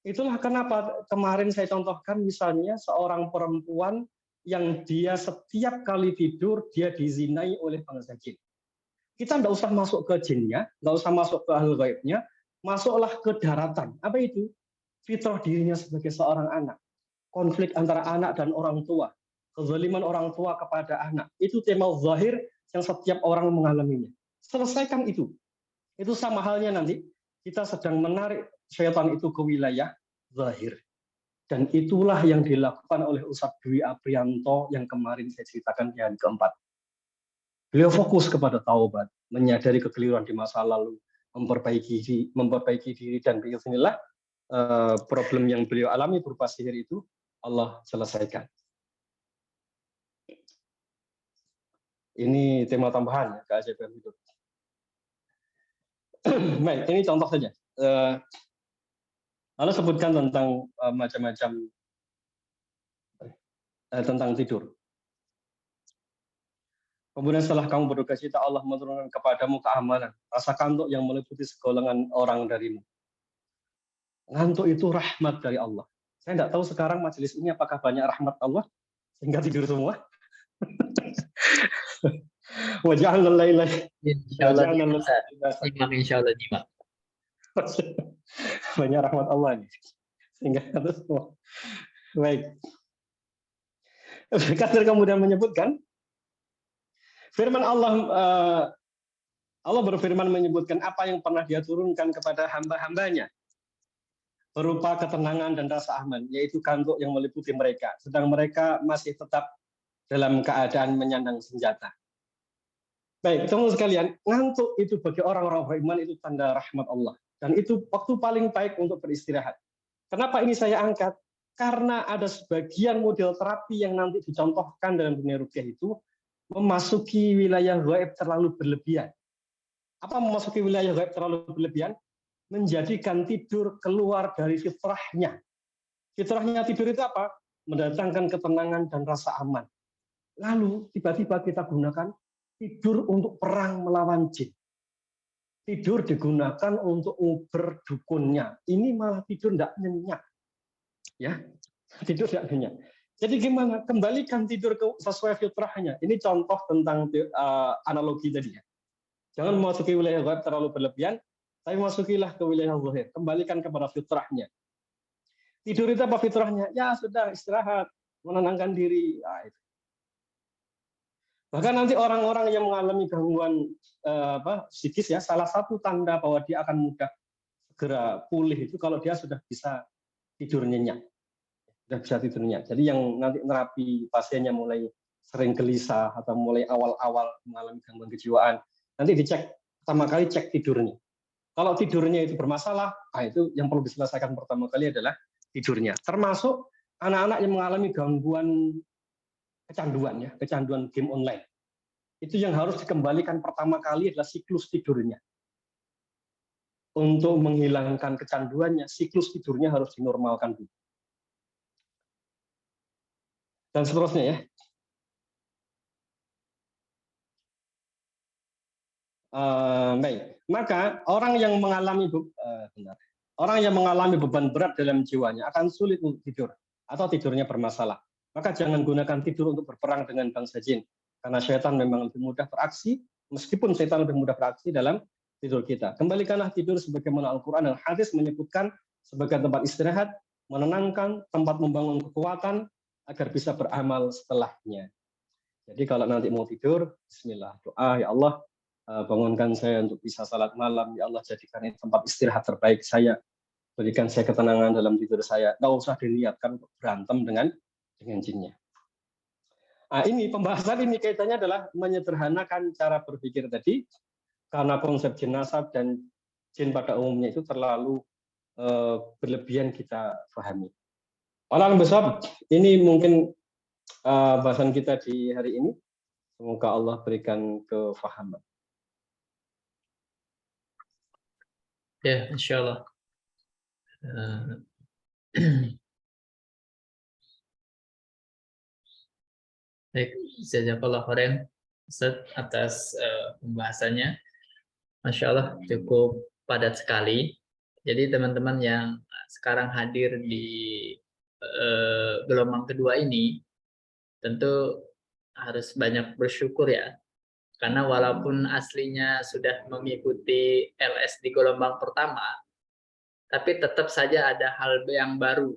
Itulah kenapa kemarin saya contohkan misalnya seorang perempuan yang dia setiap kali tidur, dia dizinai oleh bangsa jin. Kita nggak usah masuk ke jinnya, nggak usah masuk ke ahli gaibnya, masuklah ke daratan. Apa itu? Fitrah dirinya sebagai seorang anak. Konflik antara anak dan orang tua. Kezaliman orang tua kepada anak. Itu tema zahir yang setiap orang mengalaminya. Selesaikan itu. Itu sama halnya nanti kita sedang menarik syaitan itu ke wilayah zahir. Dan itulah yang dilakukan oleh Ustadz Dwi Aprianto yang kemarin saya ceritakan di hari keempat. Beliau fokus kepada taubat, menyadari kekeliruan di masa lalu, memperbaiki diri dan biiznillah problem yang beliau alami berupa sihir itu Allah selesaikan. Ini tema tambahan keajaiban hidup. Baik, ini contoh saja. Lalu sebutkan tentang macam-macam tentang tidur. Kemudian setelah kamu berduka cita, Allah menurunkan kepadamu keamanan, rasa kantuk yang meliputi segolongan orang darimu. Ngantuk itu rahmat dari Allah. Saya tidak tahu sekarang majelis ini apakah banyak rahmat Allah sehingga tidur semua. Wajahnya lain. Insyaallah nyimak. Banyak rahmat Allah nih. Sehingga itu semua. Baik. Kasir kemudian menyebutkan firman Allah Allah berfirman menyebutkan apa yang pernah Dia turunkan kepada hamba-hambanya berupa ketenangan dan rasa aman, yaitu kantuk yang meliputi mereka, sedang mereka masih tetap dalam keadaan menyandang senjata. Baik, teman-teman sekalian, ngantuk itu bagi orang-orang beriman itu tanda rahmat Allah. Dan itu waktu paling baik untuk beristirahat. Kenapa ini saya angkat? Karena ada sebagian model terapi yang nanti dicontohkan dalam dunia ruqyah itu memasuki wilayah gaib terlalu berlebihan. Apa memasuki wilayah gaib terlalu berlebihan? Menjadikan tidur keluar dari fitrahnya. Fitrahnya tidur itu apa? Mendatangkan ketenangan dan rasa aman. Lalu tiba-tiba kita gunakan tidur untuk perang melawan jin. Tidur digunakan untuk nguber dukunnya. Ini malah tidur tidak nyenyak. Ya, tidur tidak nyenyak. Jadi gimana? Kembalikan tidur sesuai fitrahnya. Ini contoh tentang analogi tadi ya. Jangan memasuki wilayah ghaib terlalu berlebihan, tapi masukilah ke wilayah zahir. Kembalikan kepada fitrahnya. Tidur itu apa fitrahnya? Ya sudah, istirahat, menenangkan diri. Nah, itu. Bahkan nanti orang-orang yang mengalami gangguan psikis ya, salah satu tanda bahwa dia akan mudah segera pulih itu kalau dia sudah bisa tidur nyenyak. Sudah bisa tidur nyenyak. Jadi yang nanti terapi pasiennya mulai sering gelisah atau mulai awal-awal mengalami gangguan kejiwaan, nanti dicek pertama kali cek tidurnya. Kalau tidurnya itu bermasalah, nah itu yang perlu diselesaikan pertama kali adalah tidurnya. Termasuk anak-anak yang mengalami gangguan kecanduan ya, kecanduan game online. Itu yang harus dikembalikan pertama kali adalah siklus tidurnya. Untuk menghilangkan kecanduannya, siklus tidurnya harus dinormalkan dulu. Dan seterusnya ya. Baik, maka orang yang mengalami beban berat dalam jiwanya akan sulit untuk tidur atau tidurnya bermasalah. Maka jangan gunakan tidur untuk berperang dengan bangsa jin, karena syaitan memang lebih mudah beraksi, meskipun syaitan lebih mudah beraksi dalam tidur kita. Kembalikanlah tidur sebagaimana Al-Quran dan hadis menyebutkan sebagai tempat istirahat, menenangkan, tempat membangun kekuatan agar bisa beramal setelahnya. Jadi kalau nanti mau tidur, bismillah, doa, ya Allah, bangunkan saya untuk bisa salat malam, ya Allah jadikan ini tempat istirahat terbaik saya, berikan saya ketenangan dalam tidur saya. Nggak usah diniatkan untuk berantem dengan jinnya. Nah, ini pembahasan ini kaitannya adalah menyederhanakan cara berpikir tadi, karena konsep jin nasab dan jin pada umumnya itu terlalu berlebihan kita pahami. Alam besar, ini mungkin bahasan kita di hari ini. Semoga Allah berikan kefahaman. Ya, insya Allah. Baik, jazakallah khairan Ustaz atas pembahasannya. Masya Allah, cukup padat sekali. Jadi teman-teman yang sekarang hadir di gelombang kedua ini, tentu harus banyak bersyukur ya. Karena walaupun aslinya sudah mengikuti LS di gelombang pertama, tapi tetap saja ada hal yang baru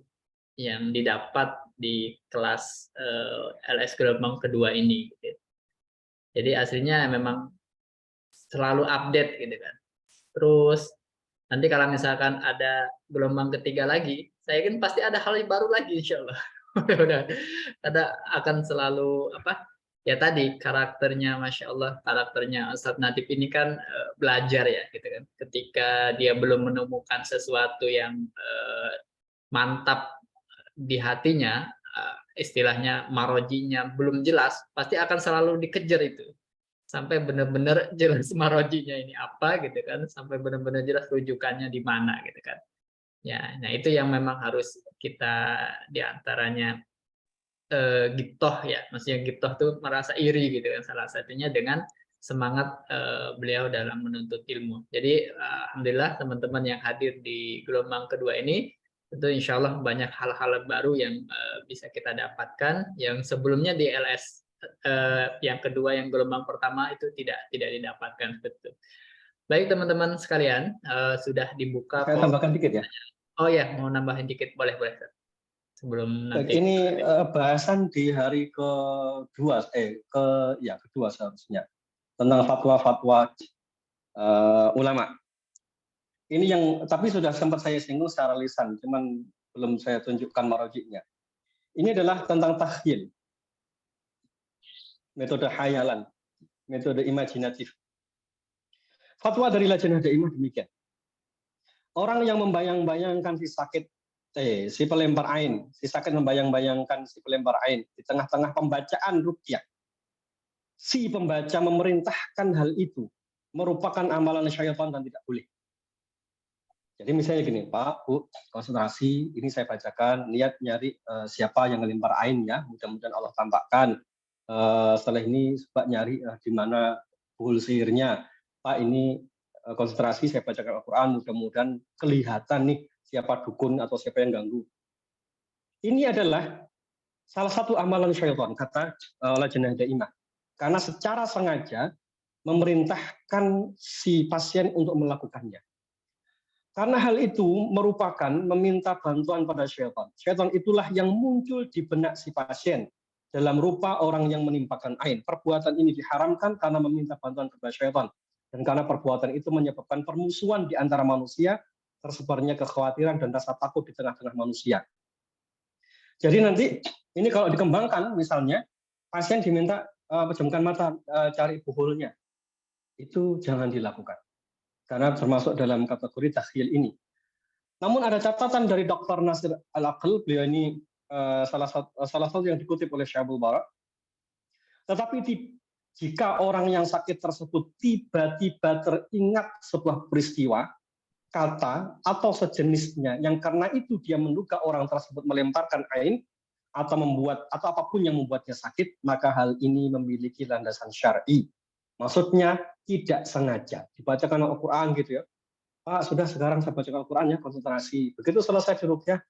yang didapat di kelas LS gelombang kedua ini. Jadi aslinya memang selalu update gitu kan. Terus nanti kalau misalkan ada gelombang ketiga lagi, saya yakin pasti ada hal yang baru lagi insya Allah. Ada akan selalu ya tadi karakternya, Masya Allah, karakternya Ustadz Nadib ini kan belajar ya gitu kan. Ketika dia belum menemukan sesuatu yang mantap di hatinya, istilahnya marojinya belum jelas, pasti akan selalu dikejar itu sampai benar-benar jelas marojinya ini apa gitu kan, sampai benar-benar jelas rujukannya di mana gitu kan. Ya, nah itu yang memang harus kita diantaranya gitoh ya, maksudnya gitoh tuh merasa iri gitu kan, salah satunya dengan semangat beliau dalam menuntut ilmu. Jadi alhamdulillah teman-teman yang hadir di gelombang kedua ini tentu insya Allah banyak hal-hal baru yang bisa kita dapatkan yang sebelumnya di LS yang kedua, yang gelombang pertama itu tidak didapatkan. Betul. Baik teman-teman sekalian, sudah dibuka. Saya tambahkan dikit ya. Oh ya, mau nambahin dikit, boleh. Sebelum nanti. Ini bahasan di hari kedua seharusnya tentang fatwa-fatwa ulama. Ini yang tapi sudah sempat saya singgung secara lisan, cuman belum saya tunjukkan marojiknya. Ini adalah tentang takhyil, metode khayalan, metode imajinatif. Fatwa dari Lajnah Daimah demikian. Orang yang membayang-bayangkan si pelempar ain, si sakit membayang-bayangkan si pelempar ain di tengah-tengah pembacaan ruqyah. Si pembaca memerintahkan hal itu merupakan amalan syaitan dan tidak boleh. Jadi misalnya gini, Pak, Bu, konsentrasi, ini saya bacakan, niat nyari siapa yang melempar ain ya, mudah-mudahan Allah tampakkan. Setelah ini Pak nyari di mana buhul sihirnya. Pak ini konsentrasi saya bacakan Al-Quran, mudah-mudahan kelihatan nih siapa dukun atau siapa yang ganggu. Ini adalah salah satu amalan syaitan, kata Lajnah Daimah. Karena secara sengaja memerintahkan si pasien untuk melakukannya. Karena hal itu merupakan meminta bantuan pada syaitan. Syaitan itulah yang muncul di benak si pasien dalam rupa orang yang menimpakan ain. Perbuatan ini diharamkan karena meminta bantuan kepada syaitan. Dan karena perbuatan itu menyebabkan permusuhan di antara manusia, tersebarnya kekhawatiran dan rasa takut di tengah-tengah manusia. Jadi nanti ini kalau dikembangkan, misalnya pasien diminta pejamkan mata, cari buhulnya, itu jangan dilakukan. Karena termasuk dalam kategori takhyil ini. Namun ada catatan dari Dr. Nasir Al-Aql, beliau ini salah satu yang dikutip oleh Syekh Abdul Barak. Tetapi jika orang yang sakit tersebut tiba-tiba teringat sebuah peristiwa, kata, atau sejenisnya, yang karena itu dia menduga orang tersebut melemparkan ain, atau apapun yang membuatnya sakit, maka hal ini memiliki landasan syar'i. Maksudnya tidak sengaja dibacakan Al-Quran gitu ya. Pak, sudah sekarang saya bacakan Al-Quran ya, konsentrasi. Begitu selesai di ruqyah,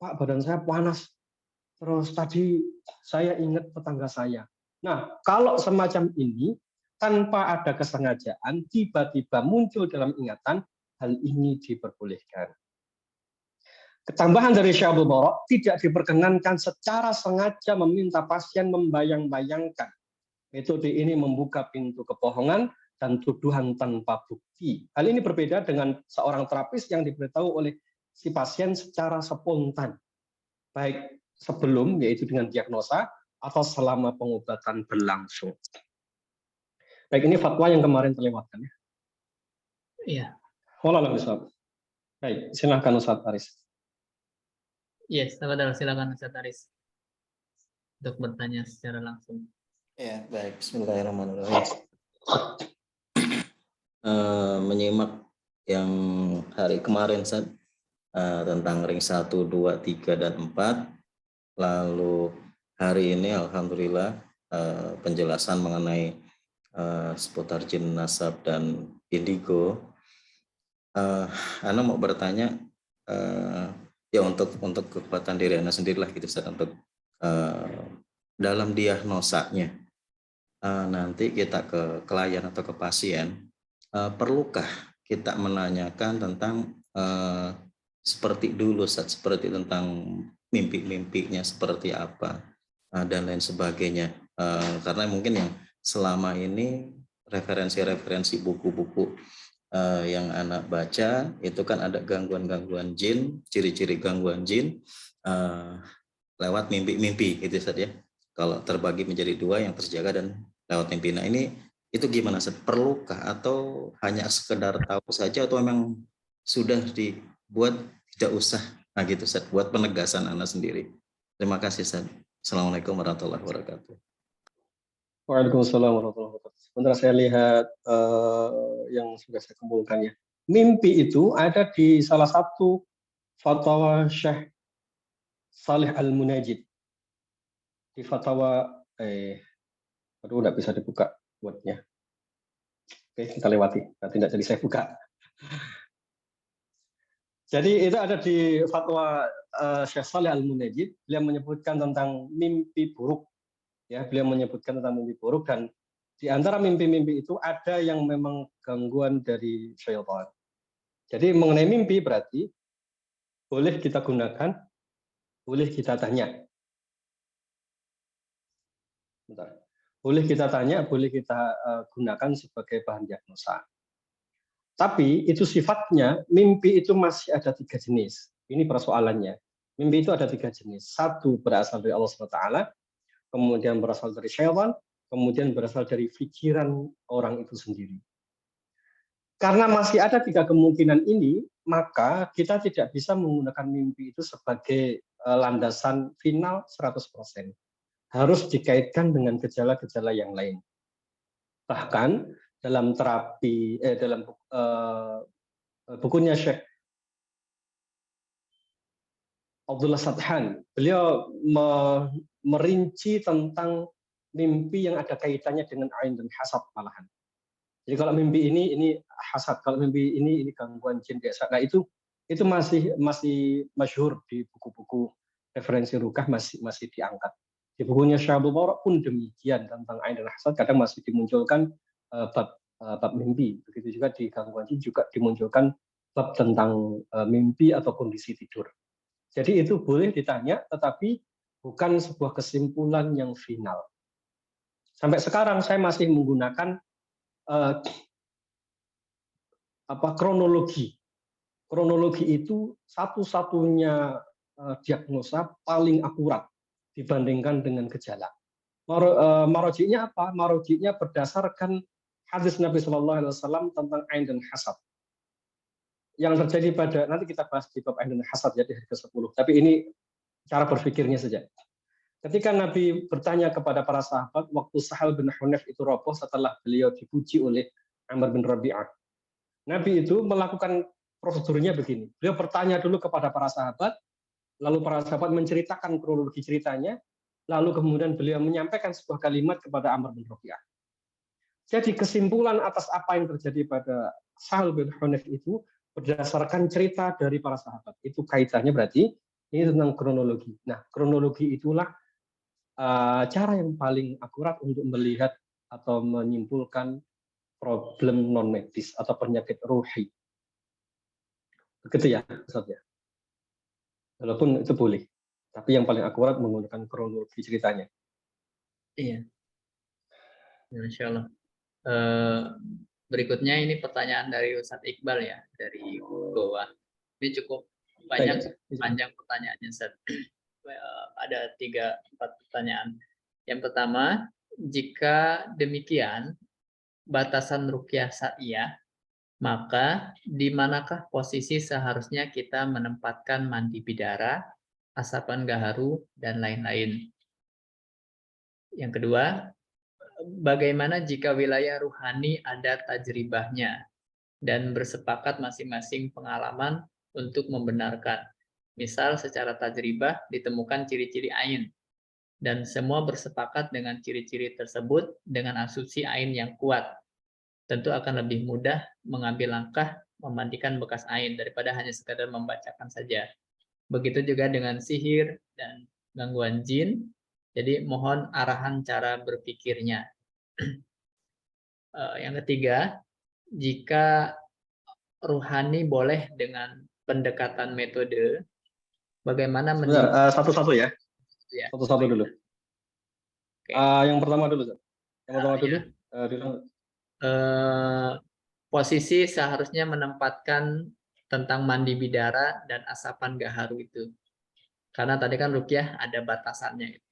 Pak, badan saya panas. Terus tadi saya ingat tetangga saya. Nah, kalau semacam ini tanpa ada kesengajaan tiba-tiba muncul dalam ingatan, hal ini diperbolehkan. Ketambahan dari Syekh Abdul Barak, tidak diperkenankan secara sengaja meminta pasien membayang-bayangkan. Metode ini membuka pintu kebohongan dan tuduhan tanpa bukti. Hal ini berbeda dengan seorang terapis yang diberitahu oleh si pasien secara spontan, baik sebelum, yaitu dengan diagnosa, atau selama pengobatan berlangsung. Baik, ini fatwa yang kemarin terlewatkan ya. Iya. Wallahu a'lam. Baik, silakan Ustaz Aris. Yes, silakan Ustaz Aris untuk bertanya secara langsung. Ya, baik. Bismillahirrahmanirrahim. Menyimak yang hari kemarin, Ustaz, tentang ring 1, 2, 3, dan 4. Lalu hari ini, Alhamdulillah, penjelasan mengenai seputar jin nasab dan indigo. Ana mau bertanya, ya untuk kekuatan diri Ana sendirilah gitu, Ustaz, untuk dalam diagnosanya. Nanti kita ke klien atau ke pasien, perlukah kita menanyakan tentang seperti dulu, seperti tentang mimpi-mimpinya seperti apa dan lain sebagainya, karena mungkin yang selama ini referensi buku-buku yang anak baca itu kan ada gangguan-gangguan jin, ciri-ciri gangguan jin lewat mimpi-mimpi gitu saja. Kalau terbagi menjadi 2 yang terjaga dan lewat mimpi. Nah ini itu gimana, Ustaz? Perlukah atau hanya sekedar tahu saja atau memang sudah dibuat tidak usah? Nah gitu, Ustaz, buat penegasan Anda sendiri. Terima kasih, Ustaz. Assalamualaikum warahmatullahi wabarakatuh. Waalaikumsalam warahmatullahi wabarakatuh. Sebentar saya lihat yang sudah saya kumpulkan ya. Mimpi itu ada di salah satu fatwa Syekh Saleh Al-Munajid. Di fatwa aduh, nggak bisa dibuka buatnya. Oke, kita lewati. Nanti tidak jadi saya buka. Jadi itu ada di fatwa Syekh Saleh Al-Munajid. Beliau menyebutkan tentang mimpi buruk. Ya, beliau menyebutkan tentang mimpi buruk, dan di antara mimpi-mimpi itu ada yang memang gangguan dari syaitan. Jadi mengenai mimpi berarti boleh kita gunakan, boleh kita tanya. Bentar. Boleh kita tanya, boleh kita gunakan sebagai bahan diagnosa. Tapi itu sifatnya, mimpi itu masih ada 3 jenis. Ini persoalannya. Mimpi itu ada 3 jenis. 1 berasal dari Allah SWT, kemudian berasal dari syaitan, kemudian berasal dari pikiran orang itu sendiri. Karena masih ada 3 kemungkinan ini, maka kita tidak bisa menggunakan mimpi itu sebagai landasan final 100%. Harus dikaitkan dengan gejala-gejala yang lain. Bahkan dalam terapi, dalam bukunya Syekh Abdullah Sadhan, beliau merinci tentang mimpi yang ada kaitannya dengan ain dan hasad malahan. Jadi kalau mimpi ini hasad, kalau mimpi ini gangguan jin biasa. Nah itu masih masyhur di buku-buku referensi ruqyah masih diangkat. Di bukunya Syabul Barak pun demikian tentang ain dan hasad kadang masih dimunculkan bab mimpi. Begitu juga di gangguan jin juga dimunculkan bab tentang mimpi atau kondisi tidur. Jadi itu boleh ditanya, tetapi bukan sebuah kesimpulan yang final. Sampai sekarang saya masih menggunakan kronologi. Kronologi itu satu-satunya diagnosa paling akurat dibandingkan dengan gejala. Marojiknya apa? Marojiknya berdasarkan hadis Nabi Shallallahu Alaihi Wasallam tentang ain dan hasad. Yang terjadi pada, nanti kita bahas di bab ain dan hasad ya di hari ke-10. Tapi ini cara berpikirnya saja. Ketika Nabi bertanya kepada para sahabat, waktu Sahal bin Hunayf itu roboh setelah beliau dipuji oleh Amr bin Rabi'ah. Nabi itu melakukan prosedurnya begini. Beliau bertanya dulu kepada para sahabat, lalu para sahabat menceritakan kronologi ceritanya, lalu kemudian beliau menyampaikan sebuah kalimat kepada Amr bin Rabi'ah. Jadi kesimpulan atas apa yang terjadi pada Sahal bin Hunayf itu berdasarkan cerita dari para sahabat. Itu kaitannya berarti ini tentang kronologi. Nah, kronologi itulah cara yang paling akurat untuk melihat atau menyimpulkan problem non medis atau penyakit ruhi. Begitu ya, Ustaz ya. Walaupun itu boleh, tapi yang paling akurat menggunakan kronologi ceritanya. Iya. Masya Allah. Berikutnya ini pertanyaan dari Ustadz Iqbal ya, dari Goa. Ini cukup panjang pertanyaannya, Ustadz. Ada 3-4 pertanyaan. Yang pertama, jika demikian batasan ruqyah syariah, maka di manakah posisi seharusnya kita menempatkan mandi bidara, asapan gaharu, dan lain-lain? Yang kedua, bagaimana jika wilayah ruhani ada tajribahnya dan bersepakat masing-masing pengalaman untuk membenarkan? Misal secara tajribah ditemukan ciri-ciri ain dan semua bersepakat dengan ciri-ciri tersebut dengan asumsi ain yang kuat. Tentu akan lebih mudah mengambil langkah memandikan bekas ain daripada hanya sekadar membacakan saja. Begitu juga dengan sihir dan gangguan jin. Jadi mohon arahan cara berpikirnya. Yang ketiga, jika ruhani boleh dengan pendekatan metode, bagaimana satu-satu ya? Satu-satu dulu. Yang pertama dulu. Posisi seharusnya menempatkan tentang mandi bidara dan asapan gaharu itu. Karena tadi kan ruqyah ada batasannya.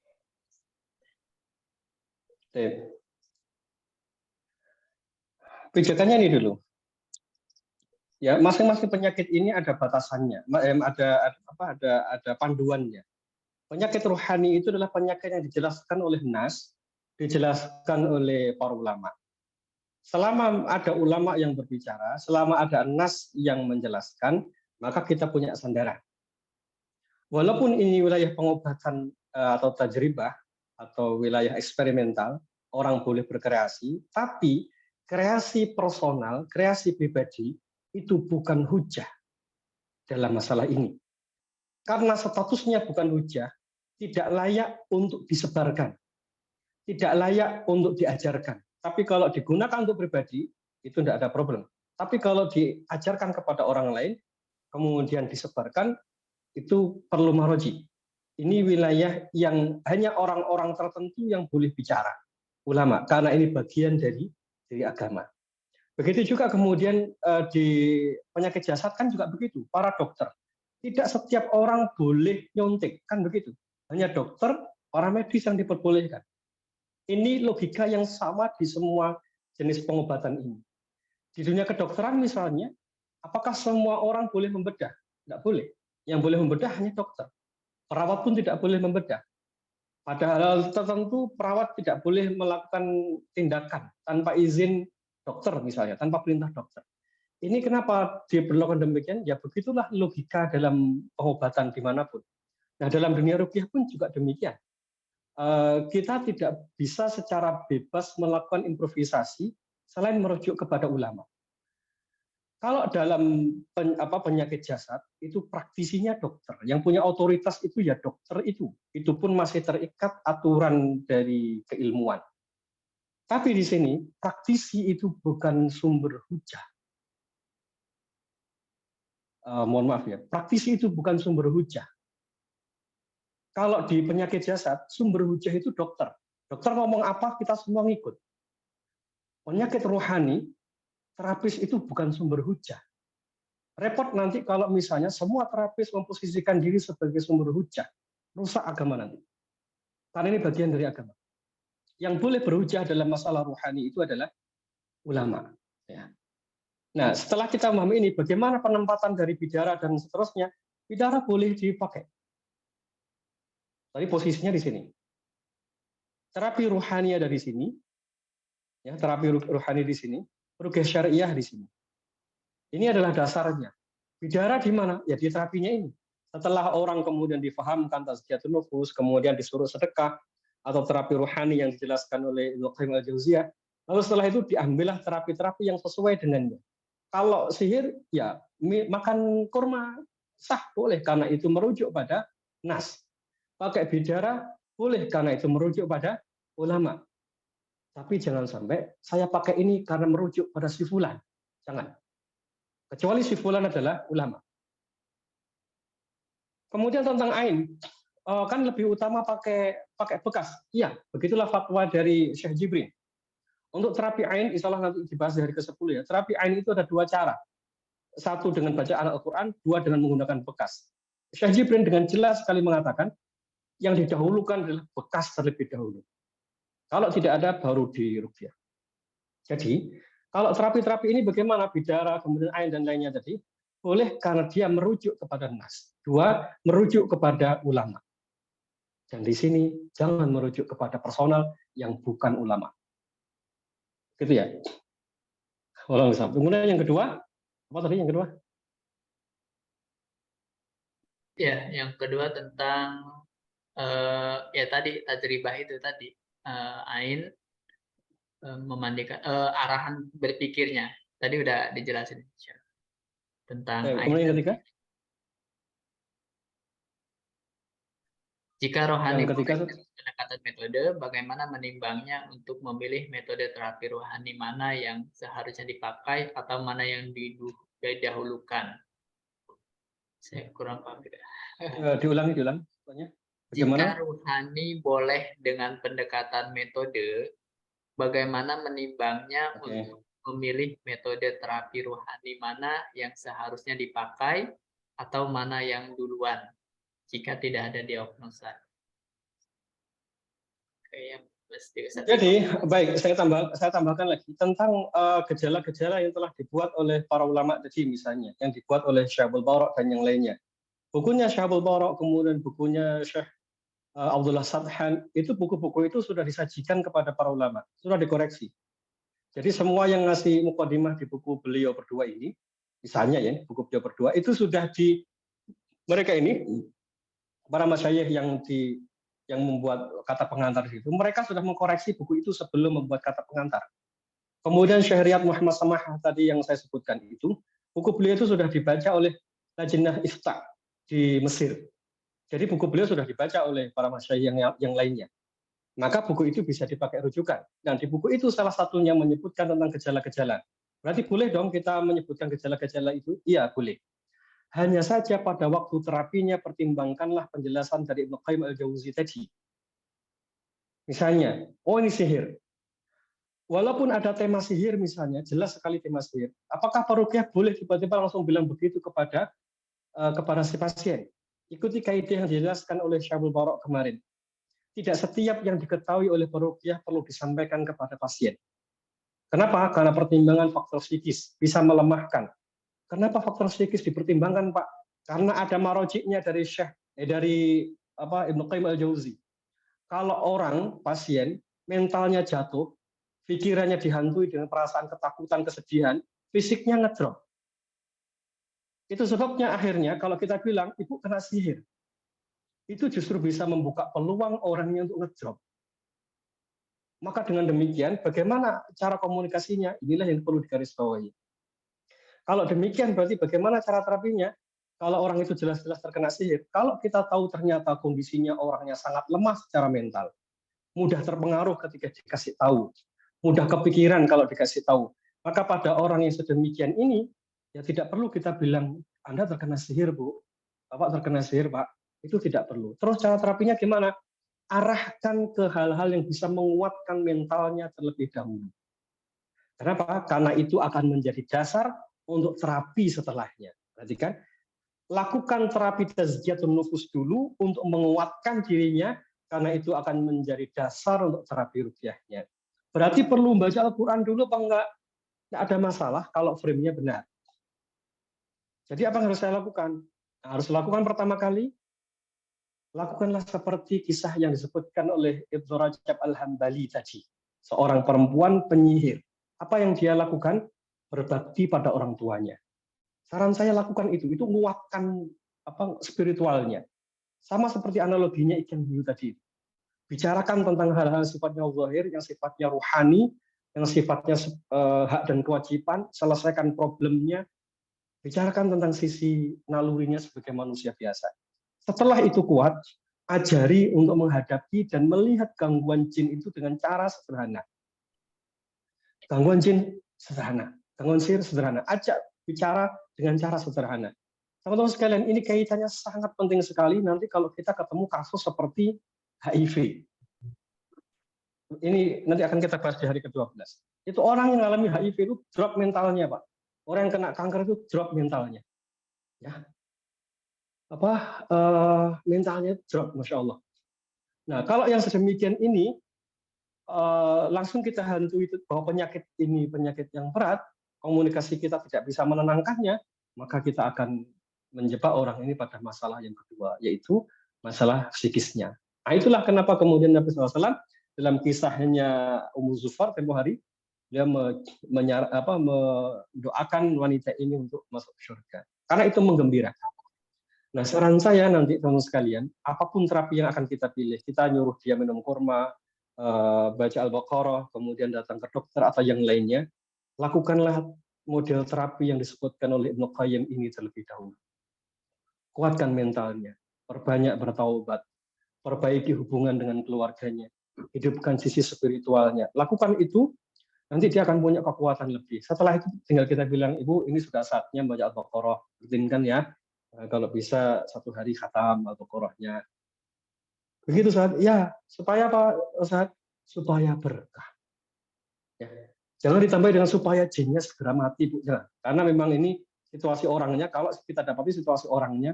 Pijakannya ini dulu. Ya, masing-masing penyakit ini ada batasannya, ada panduannya. Penyakit ruhani itu adalah penyakit yang dijelaskan oleh nas, dijelaskan oleh para ulama. Selama ada ulama yang berbicara, selama ada nas yang menjelaskan, maka kita punya sandaran. Walaupun ini wilayah pengobatan atau tajribah atau wilayah eksperimental, orang boleh berkreasi, tapi kreasi personal, kreasi pribadi itu bukan hujah dalam masalah ini. Karena statusnya bukan hujah, tidak layak untuk disebarkan, tidak layak untuk diajarkan. Tapi kalau digunakan untuk pribadi, itu tidak ada problem. Tapi kalau diajarkan kepada orang lain, kemudian disebarkan, itu perlu maroji. Ini wilayah yang hanya orang-orang tertentu yang boleh bicara, ulama, karena ini bagian dari agama. Begitu juga kemudian di penyakit jasad kan juga begitu, para dokter. Tidak setiap orang boleh nyuntik, kan begitu. Hanya dokter, orang medis yang diperbolehkan. Ini logika yang sama di semua jenis pengobatan ini. Di dunia kedokteran misalnya, apakah semua orang boleh membedah? Tidak boleh. Yang boleh membedah hanya dokter. Perawat pun tidak boleh membedah. Padahal tertentu perawat tidak boleh melakukan tindakan tanpa izin dokter misalnya, tanpa perintah dokter. Ini kenapa diperlakukan demikian? Ya begitulah logika dalam pengobatan dimanapun. Nah dalam dunia ruqyah pun juga demikian. kita tidak bisa secara bebas melakukan improvisasi selain merujuk kepada ulama. Kalau dalam penyakit jasad itu praktisinya dokter, yang punya otoritas itu ya dokter itu pun masih terikat aturan dari keilmuan. Tapi di sini praktisi itu bukan sumber hujah. Mohon maaf ya, praktisi itu bukan sumber hujah. Kalau di penyakit jasad, sumber hujah itu dokter. Dokter ngomong apa, kita semua ngikut. Penyakit rohani, terapis itu bukan sumber hujah. Repot nanti kalau misalnya semua terapis memposisikan diri sebagai sumber hujah. Rusak agama nanti. Karena ini bagian dari agama. Yang boleh berhujah dalam masalah rohani itu adalah ulama. Ya. Nah, setelah kita memahami ini, bagaimana penempatan dari bidara dan seterusnya, bidara boleh dipakai. Tapi posisinya di sini. Terapi rohani ada di sini. Ya, terapi rohani di sini. Ruqyah syariah di sini. Ini adalah dasarnya. Bidara di mana? Ya di terapinya ini. Setelah orang kemudian difahamkan tazkiyatun nufus, kemudian disuruh sedekah, atau terapi rohani yang dijelaskan oleh Ibnu Qayyim al-Jauziyah, lalu setelah itu diambillah terapi-terapi yang sesuai dengannya. Kalau sihir, ya makan kurma sah boleh, karena itu merujuk pada nas. Pakai bidara boleh, karena itu merujuk pada ulama. Tapi jangan sampai saya pakai ini karena merujuk pada si fulan. Jangan. Kecuali si fulan adalah ulama. Kemudian tentang ain, kan lebih utama pakai bekas. Iya, begitulah fatwa dari Syekh Jibrin. Untuk terapi ain, insya Allah nanti dibahas di hari ke-10 ya. Terapi ain itu ada dua cara. Satu dengan bacaan Al-Quran, dua dengan menggunakan bekas. Syekh Jibrin dengan jelas sekali mengatakan, yang didahulukan adalah bekas terlebih dahulu. Kalau tidak ada, baru diruqyah. Jadi, kalau terapi-terapi ini bagaimana? Bidara, kemudian ain, dan lainnya tadi, boleh karena dia merujuk kepada nas. Dua, merujuk kepada ulama. Dan di sini, jangan merujuk kepada personal yang bukan ulama. Gitu ya. Kemudian yang kedua, apa tadi yang kedua? Ya, yang kedua tentang ya tadi tajribah itu tadi ain memandikan arahan berpikirnya tadi udah dijelasin tentang ain. Kemudian yang ketiga? Jika rohani Yang ketiga, pendekatan metode, bagaimana menimbangnya untuk memilih metode terapi rohani mana yang seharusnya dipakai atau mana yang didahulukan? Saya kurang paham. diulangi. Jika rohani boleh dengan pendekatan metode, bagaimana menimbangnya untuk memilih metode terapi rohani mana yang seharusnya dipakai atau mana yang duluan jika tidak ada diagnosa? Jadi, baik, saya tambahkan lagi tentang gejala-gejala yang telah dibuat oleh para ulama tadi misalnya, yang dibuat oleh Syekh Barok dan yang lainnya. Bukunya Syekh Barok, kemudian bukunya Syekh Abdullah Sadhan, itu buku-buku itu sudah disajikan kepada para ulama, sudah dikoreksi. Jadi semua yang ngasih mukadimah di buku beliau berdua ini, misalnya ya, buku beliau berdua, itu sudah mereka ini, para masyayikh yang membuat kata pengantar itu, mereka sudah mengkoreksi buku itu sebelum membuat kata pengantar. Kemudian Syekh Riyad Muhammad Samah tadi yang saya sebutkan itu, buku beliau itu sudah dibaca oleh Lajnah Ifta di Mesir. Jadi buku beliau sudah dibaca oleh para masyayikh yang lainnya. Maka buku itu bisa dipakai rujukan. Dan di buku itu salah satunya menyebutkan tentang gejala-gejala. Berarti boleh dong kita menyebutkan gejala-gejala itu? Iya, boleh. Hanya saja pada waktu terapinya pertimbangkanlah penjelasan dari Ibnu Qayyim al-Jauziyah tadi. Misalnya, oh ini sihir. Walaupun ada tema sihir misalnya, jelas sekali tema sihir. Apakah peruqyah boleh tiba-tiba langsung bilang begitu kepada si pasien? Ikuti kaidah yang dijelaskan oleh Syabul Barok kemarin. Tidak setiap yang diketahui oleh peruqyah perlu disampaikan kepada pasien. Kenapa? Karena pertimbangan faktor psikis bisa melemahkan. Kenapa faktor psikis dipertimbangkan, Pak? Karena ada marojiknya dari Ibnu Qayyim al-Jauzi. Kalau orang pasien mentalnya jatuh, pikirannya dihantui dengan perasaan ketakutan, kesedihan, fisiknya ngedrop. Itu sebabnya akhirnya kalau kita bilang ibu kena sihir, itu justru bisa membuka peluang orangnya untuk ngedrop. Maka dengan demikian, bagaimana cara komunikasinya? Inilah yang perlu digarisbawahi. Kalau demikian, berarti bagaimana cara terapinya? Kalau orang itu jelas-jelas terkena sihir, kalau kita tahu ternyata kondisinya orangnya sangat lemah secara mental, mudah terpengaruh ketika dikasih tahu, mudah kepikiran kalau dikasih tahu, maka pada orang yang sedemikian ini, ya tidak perlu kita bilang, Anda terkena sihir, Bu. Bapak terkena sihir, Pak. Itu tidak perlu. Terus cara terapinya gimana? Arahkan ke hal-hal yang bisa menguatkan mentalnya terlebih dahulu. Kenapa? Karena itu akan menjadi dasar untuk terapi setelahnya. Perhatikan, lakukan terapi tazkiyatun nufus dulu untuk menguatkan dirinya, karena itu akan menjadi dasar untuk terapi ruqyahnya. Berarti perlu baca Al-Quran dulu apa enggak? Tidak ada masalah kalau frame-nya benar. Jadi apa yang harus saya lakukan? Nah, harus lakukan pertama kali, lakukanlah seperti kisah yang disebutkan oleh Ibnu Rajab Al-Hambali tadi. Seorang perempuan penyihir. Apa yang dia lakukan? Berbakti pada orang tuanya. Saran saya lakukan itu menguatkan spiritualnya. Sama seperti analoginya ikan hiu tadi. Bicarakan tentang hal-hal sifatnya zahir, yang sifatnya ruhani, yang sifatnya hak dan kewajiban, selesaikan problemnya, bicarakan tentang sisi nalurinya sebagai manusia biasa. Setelah itu kuat, ajari untuk menghadapi dan melihat gangguan jin itu dengan cara sederhana. Gangguan jin sederhana, gangguan sihir sederhana. Ajak bicara dengan cara sederhana. Teman-teman sekalian, ini kaitannya sangat penting sekali nanti kalau kita ketemu kasus seperti HIV. Ini nanti akan kita bahas di hari ke-12. Itu orang yang mengalami HIV itu drop mentalnya, Pak. Orang yang kena kanker itu drop mentalnya. Ya. Mentalnya drop, Masya Allah. Nah, kalau yang sedemikian ini, langsung kita hantui bahwa penyakit ini penyakit yang berat, komunikasi kita tidak bisa menenangkannya, maka kita akan menjebak orang ini pada masalah yang kedua, yaitu masalah psikisnya. Nah, itulah kenapa kemudian Nabi SAW dalam kisahnya Ummu Zufar tempoh hari, dia mendoakan wanita ini untuk masuk surga. Karena itu menggembirakan. Nah, saran saya nanti teman-teman sekalian, apapun terapi yang akan kita pilih, kita nyuruh dia minum kurma, baca Al-Baqarah, kemudian datang ke dokter atau yang lainnya, lakukanlah model terapi yang disebutkan oleh Ibnu Qayyim ini terlebih dahulu. Kuatkan mentalnya, perbanyak bertaubat, perbaiki hubungan dengan keluarganya, hidupkan sisi spiritualnya. Lakukan itu, nanti dia akan punya kekuatan lebih. Setelah itu tinggal kita bilang, Ibu, ini sudah saatnya baca Al-Baqarah, rutinkan ya. Kalau bisa 1 hari khatam Al-Baqarahnya. Begitu Ustaz. Ya, supaya apa Ustaz? Supaya berkah. Ya. Jangan ditambah dengan supaya jinnya segera mati, Bu. Jangan. Karena memang ini situasi orangnya, kalau kita dapati situasi orangnya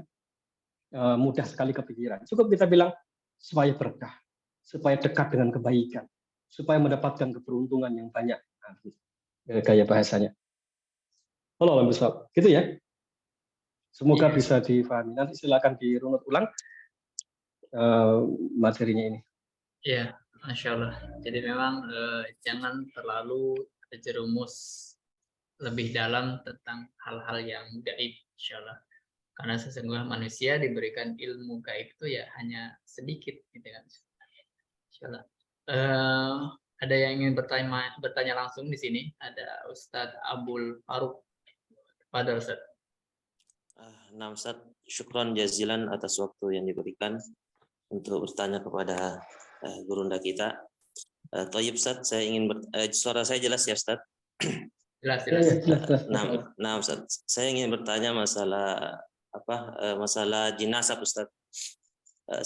mudah sekali kepikiran. Cukup kita bilang supaya berkah, supaya dekat dengan kebaikan, supaya mendapatkan keberuntungan yang banyak. Gaya bahasanya. Allah Ustaz. Gitu ya. Semoga bisa difahami. Nanti silakan dirunut ulang materinya ini. Iya, Masya Allah. Jadi memang jangan terlalu terjerumus lebih dalam tentang hal-hal yang gaib, Insya Allah. Karena sesungguhnya manusia diberikan ilmu gaib itu ya hanya sedikit, gitu kan. Insya Allah. Ada yang ingin bertanya langsung di sini. Ada Ustadz Abdul Faruk. Pada Ustadz. Nah, Ustaz, syukran jazilan atas waktu yang diberikan untuk bertanya kepada gurunda kita. Thayyib Ustaz, saya ingin suara saya jelas ya Ustaz? Jelas. Nah, Ustaz, saya ingin bertanya masalah masalah jenazah Ustaz.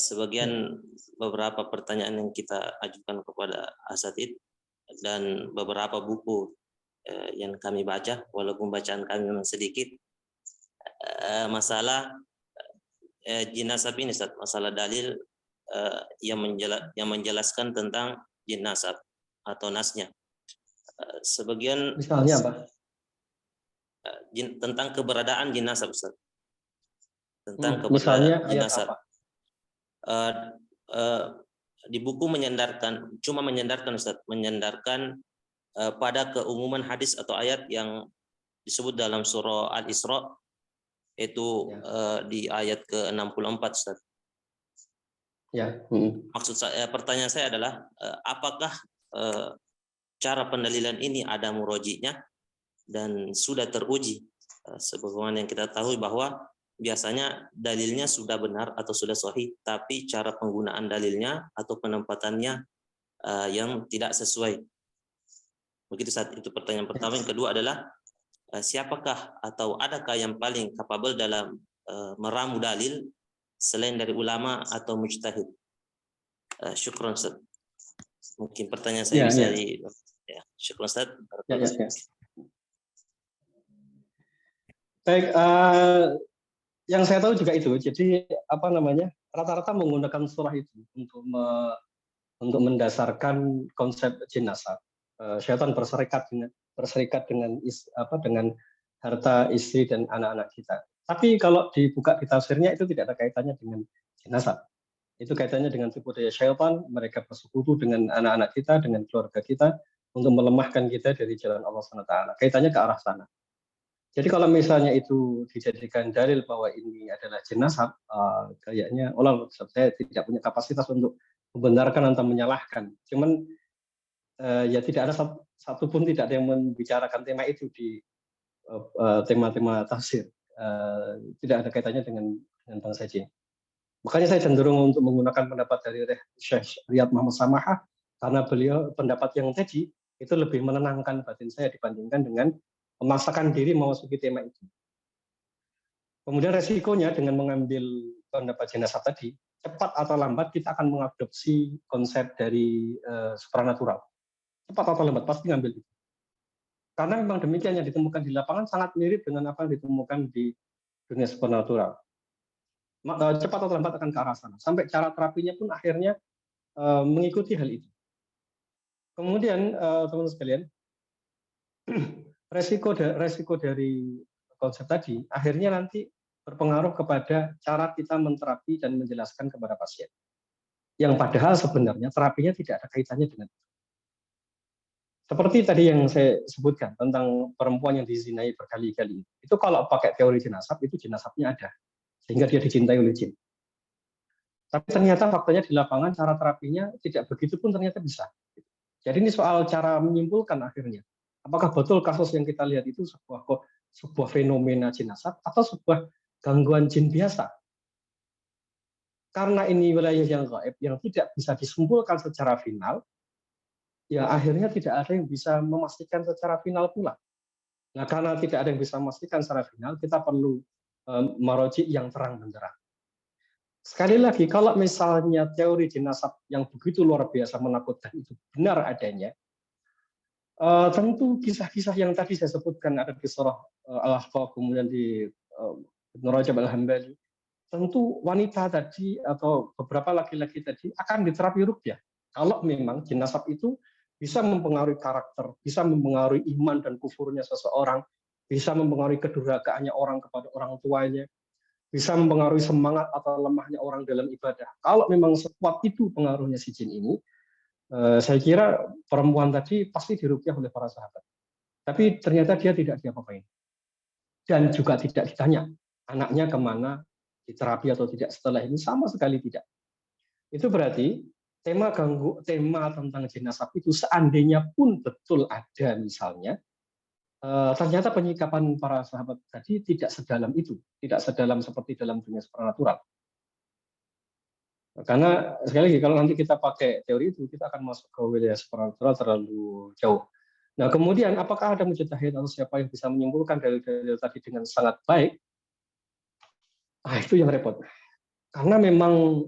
Sebagian beberapa pertanyaan yang kita ajukan kepada asatid dan beberapa buku yang kami baca, walaupun bacaan kami memang sedikit, masalah jenazah ini Ustaz, masalah dalil yang menjelaskan tentang jenazah atau nasnya. Sebagian misalnya apa? Tentang keberadaan jenazah Ustaz. Tentang misalnya jenazah. Di buku cuma menyandarkan Ustaz, pada keumuman hadis atau ayat yang disebut dalam surah Al-Isra, itu di ayat ke-64 Ustaz. Ya. Maksud saya, pertanyaan saya adalah apakah cara pendalilan ini ada murojinya dan sudah teruji, sebagaimana yang kita tahu bahwa biasanya dalilnya sudah benar atau sudah sahih, tapi cara penggunaan dalilnya atau penempatannya yang tidak sesuai. Begitu saat itu pertanyaan pertama. Yang kedua adalah siapakah atau adakah yang paling kapabel dalam meramu dalil selain dari ulama atau mujtahid? Syukran Ustaz. Mungkin pertanyaan saya bisa ya. Syukran Ustaz. Baik, yang saya tahu juga itu. Jadi rata-rata menggunakan surah itu untuk mendasarkan konsep jin nasab. Syaitan berserikat dengan harta istri dan anak-anak kita. Tapi kalau dibuka di tafsirnya itu tidak ada kaitannya dengan jin nasab. Itu kaitannya dengan tipu daya syaitan, mereka bersekutu dengan anak-anak kita, dengan keluarga kita, untuk melemahkan kita dari jalan Allah SWT. Kaitannya ke arah sana. Jadi kalau misalnya itu dijadikan dalil bahwa ini adalah jin nasab, kayaknya saya tidak punya kapasitas untuk membenarkan atau menyalahkan. Cuman ya tidak ada satupun tidak ada yang membicarakan tema itu di tema-tema tafsir. Tidak ada kaitannya dengan bangsa jin. Makanya saya cenderung untuk menggunakan pendapat dari Syekh Riyad Muhammad Samaha, karena beliau pendapat yang tadi itu lebih menenangkan batin saya dibandingkan dengan memaksakan diri memasuki tema itu. Kemudian resikonya dengan mengambil pendapat jin nasab tadi, cepat atau lambat kita akan mengadopsi konsep dari supranatural. Cepat atau lambat pasti ngambil itu. Karena memang demikian, yang ditemukan di lapangan sangat mirip dengan apa yang ditemukan di dunia supranatural. Cepat atau lambat akan ke arah sana. Sampai cara terapinya pun akhirnya mengikuti hal itu. Kemudian teman-teman sekalian, resiko dari konsep tadi akhirnya nanti berpengaruh kepada cara kita menterapi dan menjelaskan kepada pasien. Yang padahal sebenarnya terapinya tidak ada kaitannya dengan itu. Seperti tadi yang saya sebutkan tentang perempuan yang dizinai berkali-kali. Itu kalau pakai teori jin nasab, itu jin nasabnya ada. Sehingga dia dicintai oleh jin. Tapi ternyata faktanya di lapangan cara terapinya tidak begitu pun ternyata bisa. Jadi ini soal cara menyimpulkan akhirnya. Apakah betul kasus yang kita lihat itu sebuah fenomena jin nasab atau sebuah gangguan jin biasa? Karena ini wilayah yang gaib yang tidak bisa disimpulkan secara final, ya akhirnya tidak ada yang bisa memastikan secara final pula. Nah, karena tidak ada yang bisa memastikan secara final, kita perlu maroji yang terang benderang. Sekali lagi, kalau misalnya teori jin nasab yang begitu luar biasa menakutkan itu benar adanya, tentu kisah-kisah yang tadi saya sebutkan ada di surah Al-Ahqaf, kemudian di Ibnu Rajab Al-Hambali, tentu wanita tadi atau beberapa laki-laki tadi akan diterapi ruqyah. Kalau memang jin nasab itu bisa mempengaruhi karakter, bisa mempengaruhi iman dan kufurnya seseorang, bisa mempengaruhi kedurhakaannya orang kepada orang tuanya, bisa mempengaruhi semangat atau lemahnya orang dalam ibadah. Kalau memang sekuat itu pengaruhnya si jin ini, saya kira perempuan tadi pasti diruqyah oleh para sahabat. Tapi ternyata dia tidak diapa-apain. Dan juga tidak ditanya anaknya kemana, diterapi atau tidak setelah ini, sama sekali tidak. Itu berarti tema tentang jin nasab itu seandainya pun betul ada misalnya, ternyata penyikapan para sahabat tadi tidak sedalam itu, tidak sedalam seperti dalam dunia supranatural. Karena sekali lagi kalau nanti kita pakai teori itu, kita akan masuk ke wilayah supranatural terlalu jauh. Nah, kemudian apakah ada mujtahid atau siapa yang bisa menyimpulkan dalil-dalil tadi dengan sangat baik? Itu yang repot. Karena memang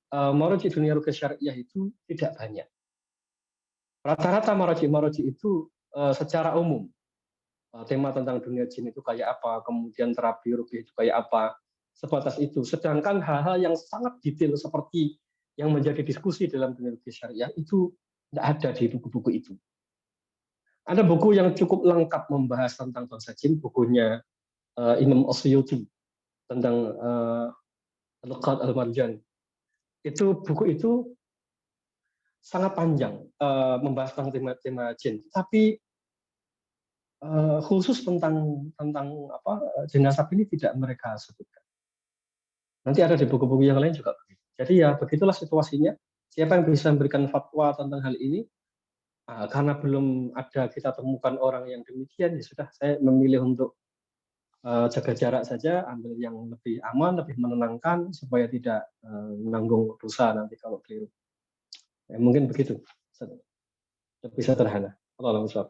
maroji dunia ruqyah syariah itu tidak banyak. Rata-rata maroji itu secara umum tema tentang dunia jin itu kayak apa, kemudian terapi ruqyah itu kayak apa, sebatas itu. Sedangkan hal-hal yang sangat detail seperti yang menjadi diskusi dalam dunia ruqyah syariah itu tidak ada di buku-buku itu. Ada buku yang cukup lengkap membahas tentang bangsa jin, bukunya Imam As-Suyuti tentang Al-Qad Al-Marjan. Buku itu sangat panjang membahas tentang tema jin, tapi khusus tentang jin nasab ini tidak mereka sebutkan. Nanti ada di buku-buku yang lain juga begitu. Jadi ya begitulah situasinya. Siapa yang bisa memberikan fatwa tentang hal ini? Karena belum ada kita temukan orang yang demikian, ya sudah saya memilih untuk jaga jarak saja, ambil yang lebih aman, lebih menenangkan supaya tidak menanggung dosa nanti kalau keliru. Ya, mungkin begitu. Lebih sederhana. Allah Ustaz.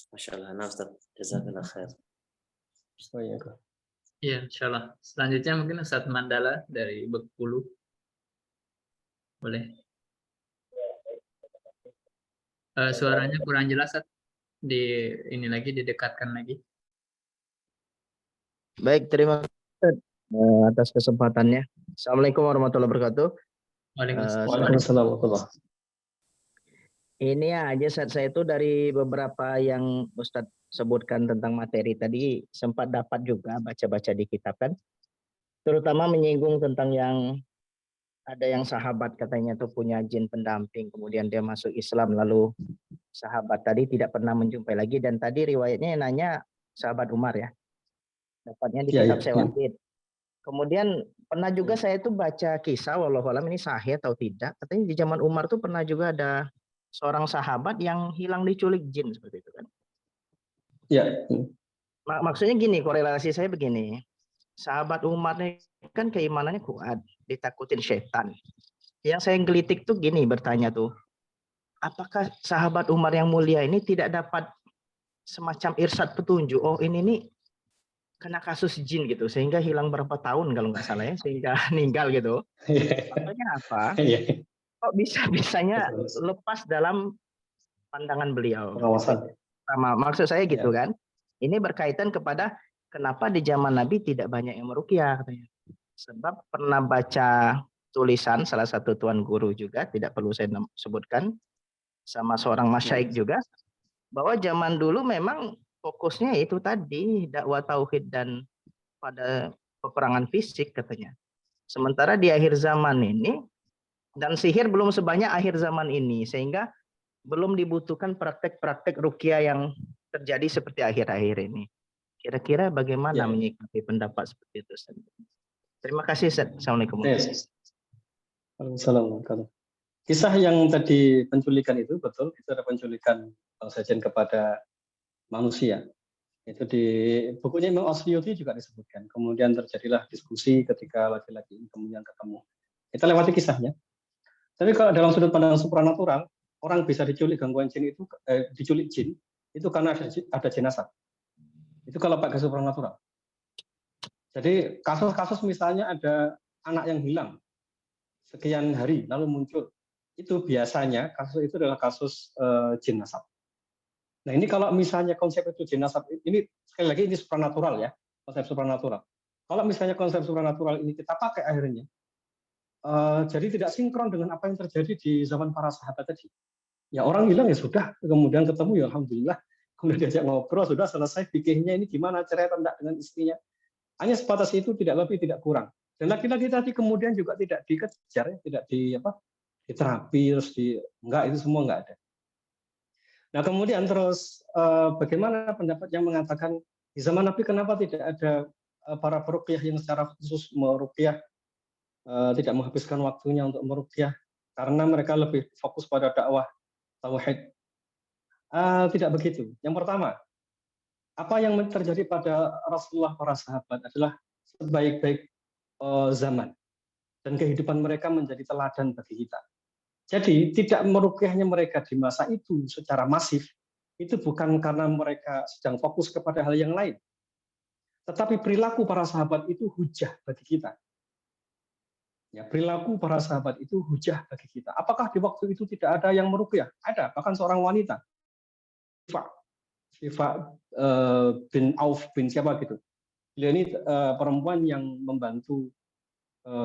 Masya Allah. Nah, Ustaz. Jazakallah khair. Iya, insyaallah. Selanjutnya mungkin Ustaz Mandala dari Bengkulu. Boleh. Suaranya kurang jelas, Ustaz. Ini lagi didekatkan lagi. Baik, terima kasih atas kesempatannya. Assalamualaikum warahmatullahi wabarakatuh. Waalaikumsalam warahmatullahi. Ini aja saya itu dari beberapa yang Ustadz sebutkan tentang materi tadi sempat dapat juga baca-baca di kitab kan. Terutama menyinggung tentang yang ada yang sahabat katanya tuh punya jin pendamping, kemudian dia masuk Islam lalu sahabat tadi tidak pernah menjumpai lagi, dan tadi riwayatnya yang nanya sahabat Umar ya. Dapatnya di kitab Sewakid. Kemudian pernah juga saya itu baca kisah, wallahualam ini sahih atau tidak, katanya di zaman Umar tuh pernah juga ada seorang sahabat yang hilang diculik jin seperti itu kan. Ya. Maksudnya gini, korelasi saya begini. Sahabat Umar ini kan keimanannya kuat, ditakutin setan. Yang saya gelitik tuh gini bertanya tuh, apakah sahabat Umar yang mulia ini tidak dapat semacam irsyad petunjuk, oh ini nih kena kasus jin gitu, sehingga hilang berapa tahun kalau nggak salah ya, sehingga meninggal gitu. Maksudnya apa? Kok bisa-bisanya lepas dalam pandangan beliau. Pengawasan. Sama, maksud saya gitu kan. Ini berkaitan kepada kenapa di zaman Nabi tidak banyak yang meruqyah katanya. Sebab pernah baca tulisan salah satu tuan guru juga, tidak perlu saya sebutkan, sama seorang masyaikh juga, bahwa zaman dulu memang fokusnya itu tadi dakwah tauhid dan pada peperangan fisik katanya. Sementara di akhir zaman ini, dan sihir belum sebanyak akhir zaman ini, sehingga belum dibutuhkan praktek-praktek ruqyah yang terjadi seperti akhir-akhir ini. Kira-kira bagaimana menyikapi pendapat seperti itu? Terima kasih, Ustaz. Assalamualaikum. Waalaikumsalam. Kisah yang tadi penculikan itu betul, itu ada penculikan Bang Sajen kepada manusia. Itu di bukunya Imam Asyuti juga disebutkan. Kemudian terjadilah diskusi ketika laki-laki ini kemudian ketemu. Kita lewati kisahnya. Tapi kalau dalam sudut pandang supranatural, orang bisa diculik gangguan jin itu, diculik jin itu karena ada jenazah. Itu kalau pakai supranatural. Jadi kasus-kasus misalnya ada anak yang hilang sekian hari lalu muncul, itu biasanya kasus itu adalah kasus jin nasab. Nah ini kalau misalnya konsep itu jin nasab, ini sekali lagi ini supranatural ya, konsep supranatural. Kalau misalnya konsep supranatural ini kita pakai akhirnya, jadi tidak sinkron dengan apa yang terjadi di zaman para sahabat tadi. Ya orang hilang ya sudah, kemudian ketemu ya alhamdulillah, kemudian diajak ngobrol sudah selesai, fikihnya ini gimana, cerai atau enggak dengan istrinya. Hanya sebatas itu, tidak lebih tidak kurang. Dan laki-laki tadi kemudian juga tidak dikejar, tidak diterapi, terus enggak, itu semua enggak ada. Nah kemudian terus bagaimana pendapat yang mengatakan di zaman Nabi kenapa tidak ada para peruqyah yang secara khusus meruqyah, tidak menghabiskan waktunya untuk meruqyah karena mereka lebih fokus pada dakwah tauhid. Tidak begitu. Yang pertama, apa yang terjadi pada Rasulullah para sahabat adalah sebaik-baik zaman dan kehidupan mereka menjadi teladan bagi kita. Jadi tidak meruqyahnya mereka di masa itu secara masif itu bukan karena mereka sedang fokus kepada hal yang lain, tetapi perilaku para sahabat itu hujah bagi kita. Ya, perilaku para sahabat itu hujah bagi kita. Apakah di waktu itu tidak ada yang meruqyah? Ada, bahkan seorang wanita, Syifa bin Auf bin siapa gitu. Beliau ini perempuan yang membantu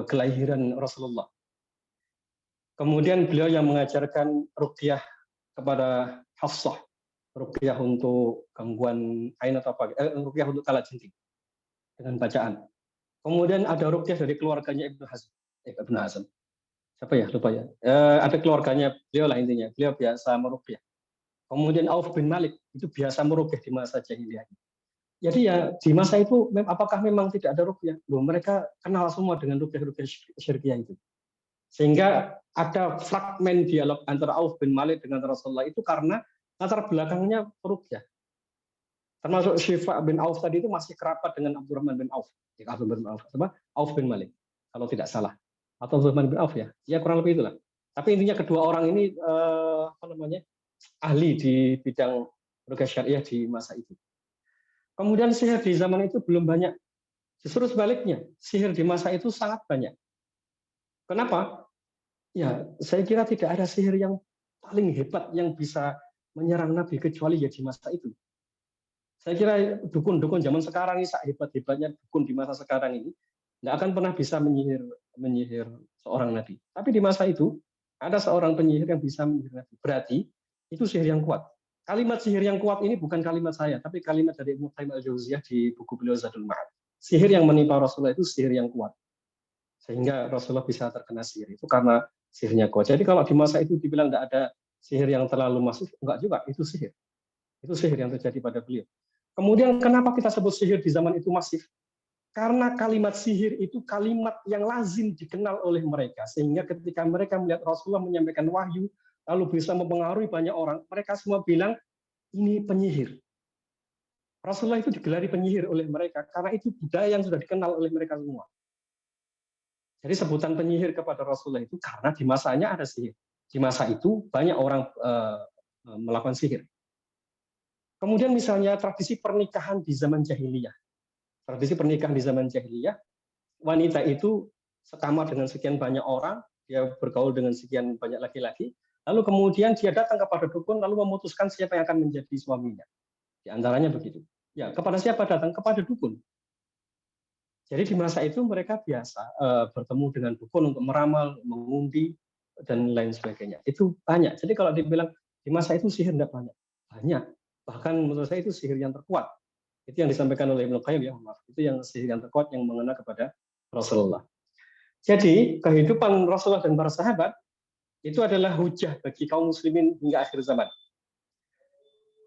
kelahiran Rasulullah. Kemudian beliau yang mengajarkan ruqyah kepada Hafsah, ruqyah untuk gangguan ain atau apa, ruqyah untuk kalajengking dengan bacaan. Kemudian ada ruqyah dari keluarganya Ibnu Hazm. Siapa ya? Lupa ya. Ada keluarganya beliau lah intinya. Beliau biasa meruqyah. Kemudian Auf bin Malik itu biasa meruqyah di masa jahiliyah. Jadi ya di masa itu apakah memang tidak ada ruqyah? Loh, mereka kenal semua dengan ruqyah-ruqyah syirkiyah itu. Sehingga ada fragmen dialog antara Auf bin Malik dengan Rasulullah itu karena latar belakangnya ruqyah. Termasuk Syifa bin Auf tadi itu masih kerabat dengan Abdurrahman bin Auf. Auf bin Malik, kalau tidak salah. Atau Abdurrahman bin Auf ya. Ya kurang lebih itulah. Tapi intinya kedua orang ini ahli di bidang ruqyah syariah di masa itu. Kemudian sihir di zaman itu belum banyak. Justru sebaliknya, sihir di masa itu sangat banyak. Kenapa? Ya, saya kira tidak ada sihir yang paling hebat yang bisa menyerang Nabi kecuali ya di masa itu. Saya kira dukun-dukun zaman sekarang ini, hebat-hebatnya dukun di masa sekarang ini, tidak akan pernah bisa menyihir seorang Nabi. Tapi di masa itu, ada seorang penyihir yang bisa menyihir Nabi. Berarti, itu sihir yang kuat. Kalimat sihir yang kuat ini bukan kalimat saya, tapi kalimat dari Ibnu Qayyim al-Jauziyah di buku beliau Zadul Ma'ad. Sihir yang menimpa Rasulullah itu sihir yang kuat. Sehingga Rasulullah bisa terkena sihir. Itu karena sihirnya kuat. Jadi kalau di masa itu dibilang tidak ada sihir yang terlalu masif, enggak juga, itu sihir. Itu sihir yang terjadi pada beliau. Kemudian kenapa kita sebut sihir di zaman itu masif? Karena kalimat sihir itu kalimat yang lazim dikenal oleh mereka. Sehingga ketika mereka melihat Rasulullah menyampaikan wahyu, lalu bisa mempengaruhi banyak orang, mereka semua bilang, ini penyihir. Rasulullah itu digelari penyihir oleh mereka, karena itu budaya yang sudah dikenal oleh mereka semua. Jadi sebutan penyihir kepada Rasulullah itu karena di masanya ada sihir. Di masa itu banyak orang melakukan sihir. Kemudian misalnya tradisi pernikahan di zaman jahiliyah. Tradisi pernikahan di zaman jahiliyah, wanita itu sekamar dengan sekian banyak orang, dia bergaul dengan sekian banyak laki-laki, lalu kemudian dia datang kepada dukun, lalu memutuskan siapa yang akan menjadi suaminya. Di antaranya begitu. Ya, kepada siapa datang? Kepada dukun. Jadi di masa itu mereka biasa bertemu dengan dukun untuk meramal, mengundi, dan lain sebagainya. Itu banyak. Jadi kalau dibilang di masa itu sihir tidak banyak. Banyak. Bahkan menurut saya itu sihir yang terkuat. Itu yang disampaikan oleh Ibnu Qayyim, ya maaf. Itu yang sihir yang terkuat yang mengena kepada Rasulullah. Jadi kehidupan Rasulullah dan para sahabat itu adalah hujah bagi kaum muslimin hingga akhir zaman.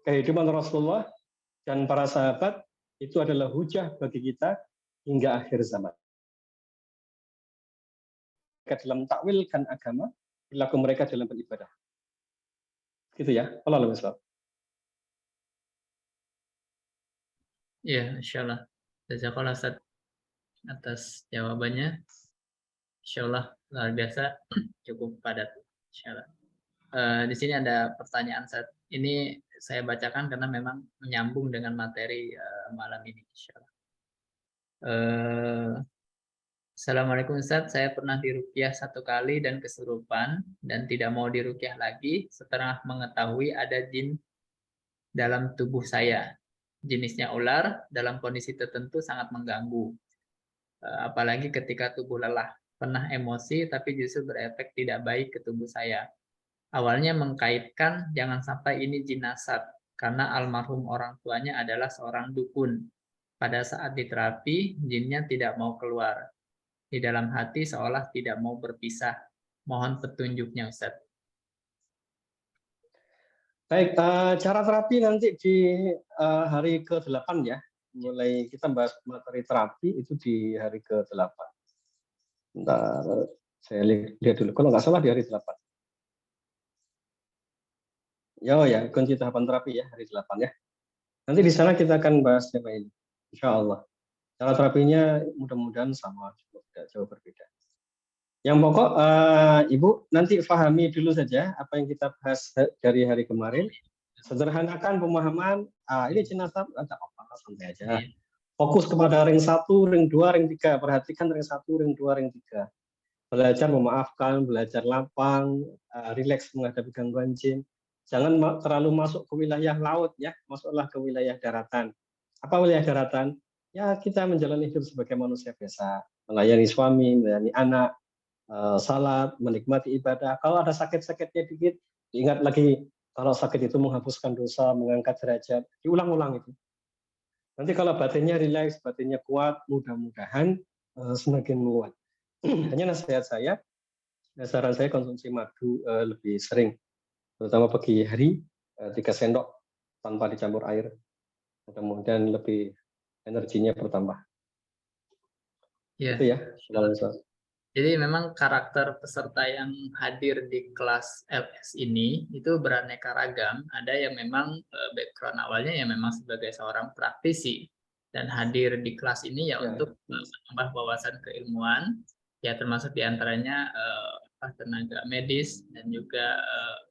Kehidupan Rasulullah dan para sahabat itu adalah hujah bagi kita hingga akhir zaman. Mereka dalam takwilkan agama, perilaku mereka dalam beribadah. Gitu ya. Allahu a'lam. Ya, insyaallah. Jazakallah Ustaz atas jawabannya. Insyaallah luar biasa, cukup padat. Insyaallah. Di sini ada pertanyaan Ustaz. Ini saya bacakan karena memang menyambung dengan materi malam ini, insyaallah. Assalamualaikum Ustaz, saya pernah diruqyah 1 kali dan kesurupan dan tidak mau diruqyah lagi setelah mengetahui ada jin dalam tubuh saya. Jenisnya ular, dalam kondisi tertentu sangat mengganggu. Apalagi ketika tubuh lelah. Pernah emosi tapi justru berefek tidak baik ke tubuh saya. Awalnya mengkaitkan jangan sampai ini jin nasab karena almarhum orang tuanya adalah seorang dukun. Pada saat diterapi, jinnya tidak mau keluar. Di dalam hati seolah tidak mau berpisah. Mohon petunjuknya Ustaz. Baik, cara terapi nanti di hari ke-8 ya. Mulai kita bahas materi terapi itu di hari ke-8. Bentar, saya lihat dulu. Kalau nggak salah di hari 8. Ya, kunci tahapan terapi ya, hari 8 ya. Nanti di sana kita akan bahas tema ini. Insya Allah. Cara terapinya mudah-mudahan sama, tidak jauh berbeda. Yang pokok, Ibu nanti pahami dulu saja apa yang kita bahas dari hari kemarin. Sederhanakan pemahaman, ini jenazah, ada apa, santai aja. Fokus kepada ring 1, ring 2, ring 3. Perhatikan ring 1, ring 2, ring 3. Belajar memaafkan, belajar lapang, rileks menghadapi gangguan jin. Jangan terlalu masuk ke wilayah laut ya, masuklah ke wilayah daratan. Apa wilayah daratan? Ya kita menjalani hidup sebagai manusia biasa, melayani suami, melayani anak, salat, menikmati ibadah. Kalau ada sakit-sakitnya dikit, diingat lagi kalau sakit itu menghapuskan dosa, mengangkat derajat, diulang-ulang itu. Nanti kalau batinnya rileks, batinnya kuat, mudah-mudahan semakin kuat. Hanya nasihat saya, saran saya konsumsi madu lebih sering, terutama pagi hari 3 sendok tanpa dicampur air. Mudah-mudahan lebih energinya bertambah. Ya. Itu ya. Jadi memang karakter peserta yang hadir di kelas LS ini itu beraneka ragam. Ada yang memang background awalnya yang memang sebagai seorang praktisi dan hadir di kelas ini ya untuk menambah wawasan keilmuan, ya termasuk diantaranya tenaga medis dan juga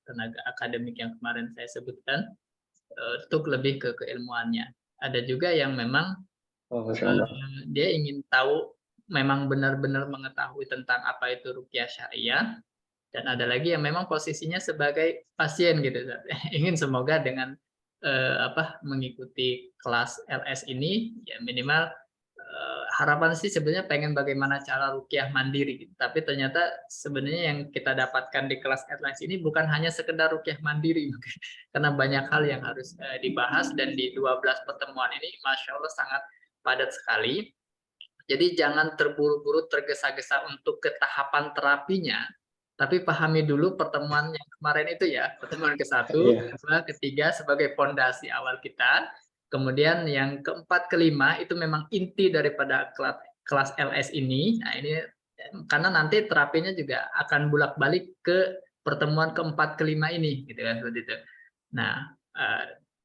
tenaga akademik yang kemarin saya sebutkan untuk lebih ke keilmuannya. Ada juga yang memang dia ingin tahu, memang benar-benar mengetahui tentang apa itu ruqyah syariah, dan ada lagi yang memang posisinya sebagai pasien gitu, ingin semoga dengan mengikuti kelas LS ini ya minimal harapan sih sebenarnya pengen bagaimana cara ruqyah mandiri gitu. Tapi ternyata sebenarnya yang kita dapatkan di kelas LS ini bukan hanya sekedar ruqyah mandiri karena banyak hal yang harus dibahas, dan di 12 pertemuan ini Masya Allah sangat padat sekali. Jadi jangan terburu-buru tergesa-gesa untuk ke tahapan terapinya, tapi pahami dulu pertemuan yang kemarin itu ya, pertemuan ke-1, kedua, ketiga sebagai fondasi awal kita. Kemudian yang keempat, kelima itu memang inti daripada kelas LS ini. Nah ini karena nanti terapinya juga akan bolak-balik ke pertemuan keempat, kelima ini, gitu kan seperti itu. Nah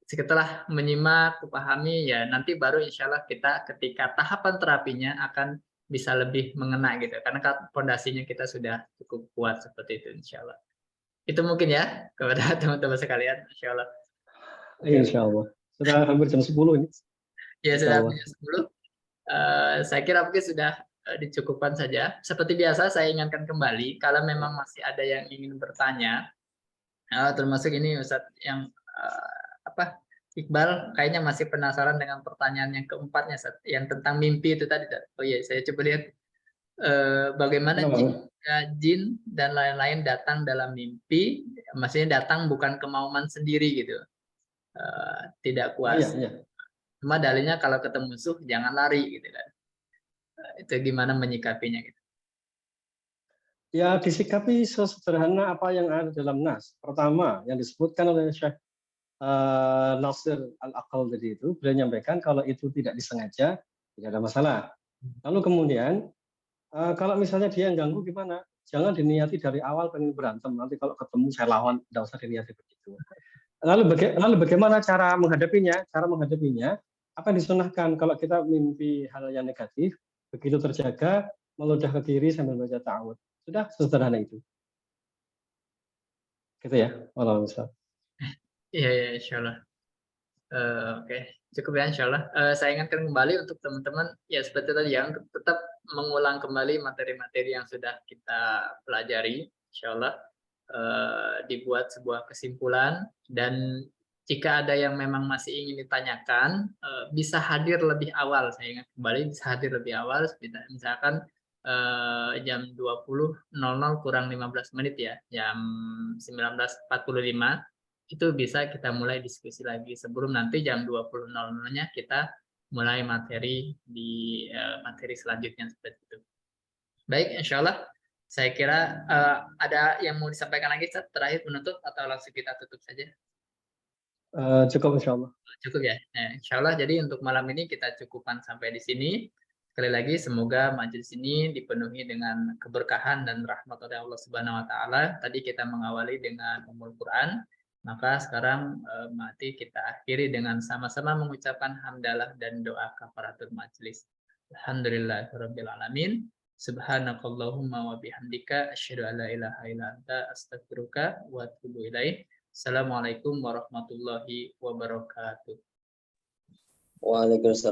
setelah menyimak, memahami, ya nanti baru insya Allah kita ketika tahapan terapinya akan bisa lebih mengena gitu. Karena fondasinya kita sudah cukup kuat seperti itu insya Allah. Itu mungkin ya kepada teman-teman sekalian insya Allah. Insya Allah. Sudah hampir jam 10 ini. Ya sudah hampir jam 10. Saya kira mungkin sudah dicukupkan saja. Seperti biasa saya ingatkan kembali, kalau memang masih ada yang ingin bertanya, termasuk ini Ustadz yang Iqbal kayaknya masih penasaran dengan pertanyaan yang keempatnya, yang tentang mimpi itu tadi. Oh iya, saya coba lihat bagaimana jika jin dan lain-lain datang dalam mimpi, maksudnya datang bukan kemauan sendiri gitu, tidak kuasa. Cuma dalilnya kalau ketemu musuh jangan lari gitu kan. Itu gimana menyikapinya gitu? Ya disikapi sesederhana apa yang ada dalam nas. Pertama yang disebutkan oleh Syekh Nasir Al-Aqal tadi itu, beliau menyampaikan kalau itu tidak disengaja tidak ada masalah. Lalu kemudian kalau misalnya dia yang ganggu gimana? Jangan diniati dari awal pengen berantem, nanti kalau ketemu saya lawan, tidak usah diniati begitu. Lalu bagaimana cara menghadapinya? Cara menghadapinya apa yang disunahkan kalau kita mimpi hal yang negatif, begitu terjaga meludah ke kiri sambil baca ta'awud. Sudah sesederhana itu. Gitu ya. Allah Ustaz. Iya, insya Allah. Oke, cukup ya insya Allah. Saya ingatkan kembali untuk teman-teman, ya seperti tadi ya, untuk tetap mengulang kembali materi-materi yang sudah kita pelajari, insya Allah. Dibuat sebuah kesimpulan, dan jika ada yang memang masih ingin ditanyakan, bisa hadir lebih awal. Saya ingat kembali, bisa hadir lebih awal, misalkan jam 20.00 kurang 15 menit ya, jam 19.45 itu bisa kita mulai diskusi lagi sebelum nanti jam 20.00-nya kita mulai materi di materi selanjutnya seperti itu. Baik, insya Allah saya kira ada yang mau disampaikan lagi terakhir menutup atau langsung kita tutup saja? Cukup insya Allah. Cukup ya. Nah, insya Allah jadi untuk malam ini kita cukupkan sampai di sini. Sekali lagi semoga majelis ini dipenuhi dengan keberkahan dan rahmat dari Allah Subhanahu wa taala. Tadi kita mengawali dengan Ummul Quran, maka sekarang mari kita akhiri dengan sama-sama mengucapkan hamdalah dan doa kafaratul majelis. Alhamdulillahirabbil alamin. Subhanakallahumma wa bihamdika asyhadu an la ilaha illa anta astaghfiruka wa atubu ilaik. Assalamualaikum warahmatullahi wabarakatuh. Waalaikumsalam.